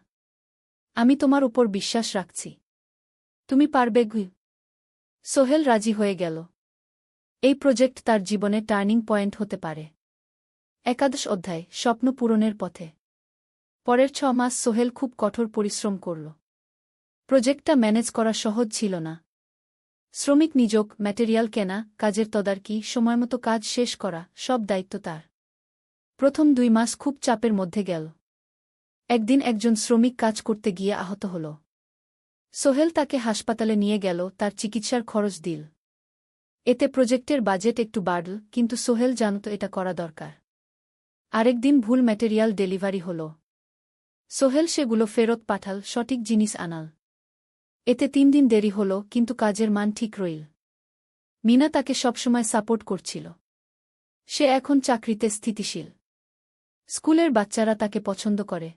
আমি তোমার উপর বিশ্বাস রাখছি। তুমি পারবে গু। সোহেল রাজি হয়ে গেল। এই প্রজেক্ট তার জীবনে টার্নিং পয়েন্ট হতে পারে। 11 অধ্যায়, স্বপ্ন পূরণের পথে। পরের 6 মাস সোহেল খুব কঠোর পরিশ্রম করল। প্রজেক্টটা ম্যানেজ করা সহজ ছিল না। শ্রমিক নিযোগ, ম্যাটেরিয়াল কেনা, কাজের তদারকি, সময়মতো কাজ শেষ করা, সব দায়িত্ব তার। প্রথম 2 মাস খুব চাপের মধ্যে গেল। একদিন একজন শ্রমিক কাজ করতে গিয়ে আহত হল। সোহেল তাকে হাসপাতালে নিয়ে গেল, তার চিকিৎসার খরচ দিল। এতে প্রজেক্টের বাজেট একটু বাড়ল, কিন্তু সোহেল জানত এটা করা দরকার। আরেকদিন ভুল ম্যাটেরিয়াল ডেলিভারি হল। সোহেল সেগুলো ফেরত পাঠাল, সঠিক জিনিস আনাল। এতে 3 দিন দেরি হল, কিন্তু কাজের মান ঠিক রইল। মিনা তাকে সবসময় সাপোর্ট করছিল। সে এখন চাকরিতে স্থিতিশীল। স্কুলের বাচ্চারা তাকে পছন্দ করে।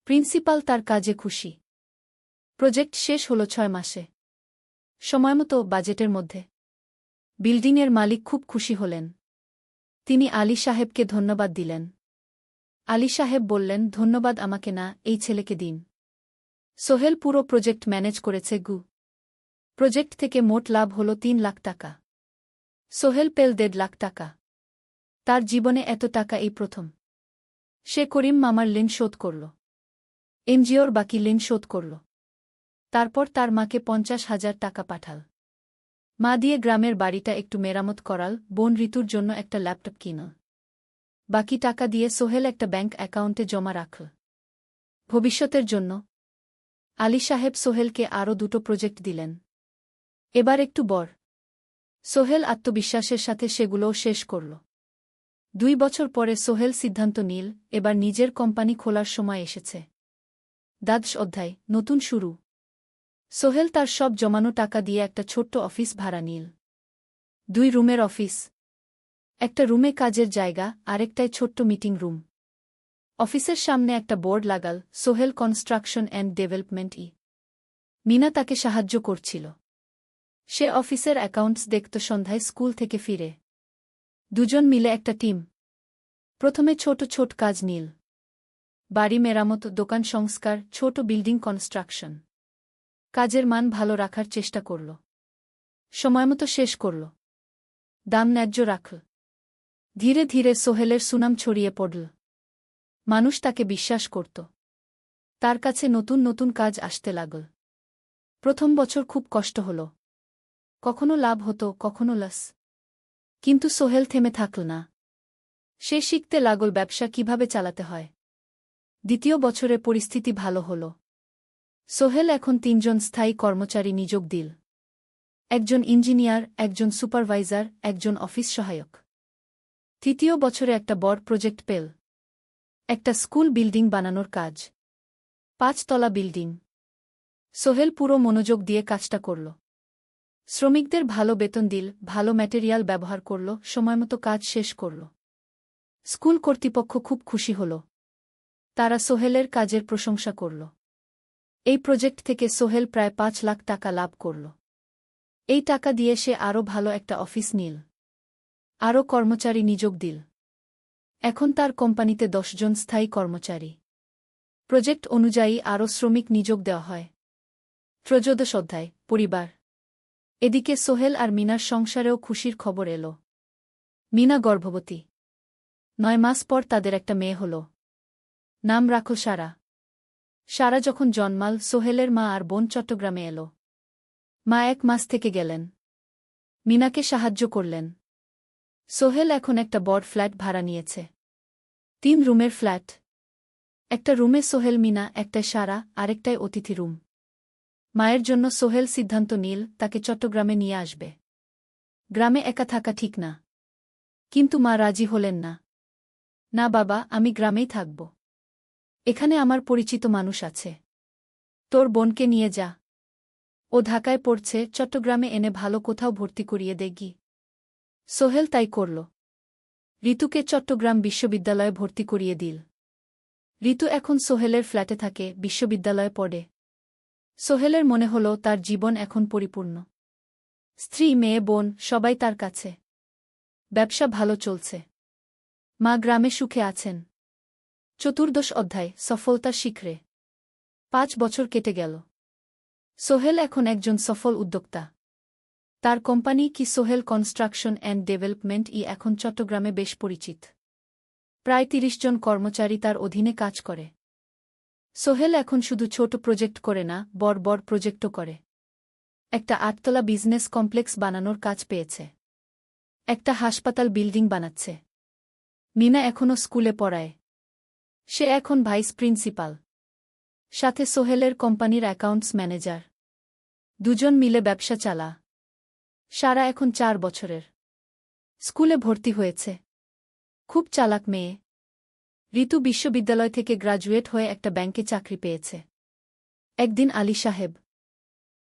প্রিন্সিপাল তার কাজে খুশি। প্রজেক্ট শেষ হল 6 মাসে। সময়মতো, বাজেটের মধ্যে। বিল্ডিংয়ের মালিক খুব খুশি হলেন। তিনি আলী সাহেবকে ধন্যবাদ দিলেন। আলী সাহেব বললেন, ধন্যবাদ আমাকে না, এই ছেলেকে দিন। সোহেল পুরো প্রজেক্ট ম্যানেজ করেছে গু। প্রজেক্ট থেকে মোট লাভ হল 3 লাখ টাকা। সোহেল পেল 1.5 লাখ টাকা। তার জীবনে এত টাকা এই প্রথম। সে করিম মামার ঋণ শোধ করল। এনজিওর বাকি ঋণ শোধ করল। তারপর তার মাকে 50,000 টাকা পাঠাল। মা দিয়ে গ্রামের বাড়িটা একটু মেরামত করাল, বোন ঋতুর জন্য একটা ল্যাপটপ কিনল। বাকি টাকা দিয়ে সোহেল একটা ব্যাংক অ্যাকাউন্টে জমা রাখল, ভবিষ্যতের জন্য। আলী সাহেব সোহেলকে আরও 2টো প্রজেক্ট দিলেন। এবার একটু বড়। সোহেল আত্মবিশ্বাসের সাথে সেগুলোও শেষ করল। 2 বছর পরে সোহেল সিদ্ধান্ত নিল, এবার নিজের কোম্পানি খোলার সময় এসেছে। 10 অধ্যায়, নতুন শুরু। সোহেল তার সব জমানো টাকা দিয়ে একটা ছোট্ট অফিস ভাড়া নিল। 2 রুমের অফিস। একটা রুমে কাজের জায়গা, আরেকটায় ছোট্ট মিটিং রুম। অফিসের সামনে একটা বোর্ড লাগাল, Sohel construction and development. Mina তাকে সাহায্য করছিল। সে অফিসের অ্যাকাউন্টস দেখত সন্ধ্যায় স্কুল থেকে ফিরে। দুজন মিলে একটা টিম। প্রথমে ছোট ছোট কাজ নিল। বাড়ি মেরামত, দোকান সংস্কার, ছোট বিল্ডিং কনস্ট্রাকশন। কাজের মান ভালো রাখার চেষ্টা করল। সময়মতো শেষ করল। দাম ন্যায্য রাখল। ধীরে ধীরে সোহেলের সুনাম ছড়িয়ে পড়ল। মানুষ তাকে বিশ্বাস করত। তার কাছে নতুন নতুন কাজ আসতে লাগল। প্রথম বছর খুব কষ্ট হল। কখনো লাভ হতো, কখনো লস। কিন্তু সোহেল থেমে থাকল না। সে শিখতে লাগল ব্যবসা কিভাবে চালাতে হয়। দ্বিতীয় বছরে পরিস্থিতি ভালো হল। সোহেল এখন 3 জন স্থায়ী কর্মচারী নিযোগ দিল। একজন ইঞ্জিনিয়ার, একজন সুপারভাইজার, একজন অফিস সহায়ক। তৃতীয় বছরে একটা বড় প্রজেক্ট পেল। একটা স্কুল বিল্ডিং বানানোর কাজ। 5 তলা বিল্ডিং। সোহেল পুরো মনোযোগ দিয়ে কাজটা করল। শ্রমিকদের ভালো বেতন দিল, ভালো ম্যাটেরিয়াল ব্যবহার করল, সময়মতো কাজ শেষ করল। স্কুল কর্তৃপক্ষ খুব খুশি হল। তারা সোহেলের কাজের প্রশংসা করল। এই প্রজেক্ট থেকে সোহেল প্রায় 5 লাখ টাকা লাভ করল। এই টাকা দিয়ে সে আরও ভালো একটা অফিস নিল। আরও কর্মচারী নিযোগ দিল। এখন তার কোম্পানিতে 10 জন স্থায়ী কর্মচারী। প্রজেক্ট অনুযায়ী আরও শ্রমিক নিযোগ দেওয়া হয়। ত্রয়োদশ অধ্যায়, পরিবার। এদিকে সোহেল আর মিনার সংসারেও খুশির খবর এল। মিনা গর্ভবতী। 9 মাস পর তাদের একটা মেয়ে হল। নাম রাখল সারা। সারা যখন জন্মাল, সোহেলের মা আর বোন চট্টগ্রামে এল। মা 1 মাস থেকে গেলেন। মিনাকে সাহায্য করলেন। সোহেল এখন একটা বড় ফ্ল্যাট ভাড়া নিয়েছে। 3 রুমের ফ্ল্যাট। একটা রুমে সোহেল, মিনা, একটায় সারা, আরেকটায় অতিথি রুম। মায়ের জন্য সোহেল সিদ্ধান্ত নিল তাকে চট্টগ্রামে নিয়ে আসবে। গ্রামে একা থাকা ঠিক না। কিন্তু মা রাজি হলেন না। না বাবা, আমি গ্রামেই থাকব। এখানে আমার পরিচিত মানুষ আছে। তোর বোনকে নিয়ে যা। ও ঢাকায় পড়ছে, চট্টগ্রামে এনে ভালো কোথাও ভর্তি করিয়ে দেগি। সোহেল তাই করল। ঋতুকে চট্টগ্রাম বিশ্ববিদ্যালয়ে ভর্তি করিয়ে দিল। ঋতু এখন সোহেলের ফ্ল্যাটে থাকে, বিশ্ববিদ্যালয়ে পড়ে। সোহেলের মনে হল তার জীবন এখন পরিপূর্ণ। স্ত্রী, মেয়ে, বোন সবাই তার কাছে। ব্যবসা ভালো চলছে। মা গ্রামে সুখে আছেন। চতুর্দশ অধ্যায়, সফলতার শিখরে। 5 বছর কেটে গেল। সোহেল এখন একজন সফল উদ্যোক্তা। তার কোম্পানি কি সোহেল কনস্ট্রাকশন অ্যান্ড ডেভেলপমেন্ট এখন চট্টগ্রামে বেশ পরিচিত। প্রায় 30 জন কর্মচারী তার অধীনে কাজ করে। সোহেল এখন শুধু ছোট প্রজেক্ট করে না, বড় বড় প্রজেক্টও করে। একটা 8 তলা বিজনেস কমপ্লেক্স বানানোর কাজ পেয়েছে। একটা হাসপাতাল বিল্ডিং বানাচ্ছে। মিনা এখনও স্কুলে পড়ায়। সে এখন ভাইস প্রিন্সিপাল। সাথে সোহেলের কোম্পানির অ্যাকাউন্টস ম্যানেজার। দুজন মিলে ব্যবসা চালা। সারা এখন 4 বছরের। স্কুলে ভর্তি হয়েছে। খুব চালাক মেয়ে। ঋতু বিশ্ববিদ্যালয় থেকে গ্রাজুয়েট হয়ে একটা ব্যাংকে চাকরি পেয়েছে। একদিন আলী সাহেব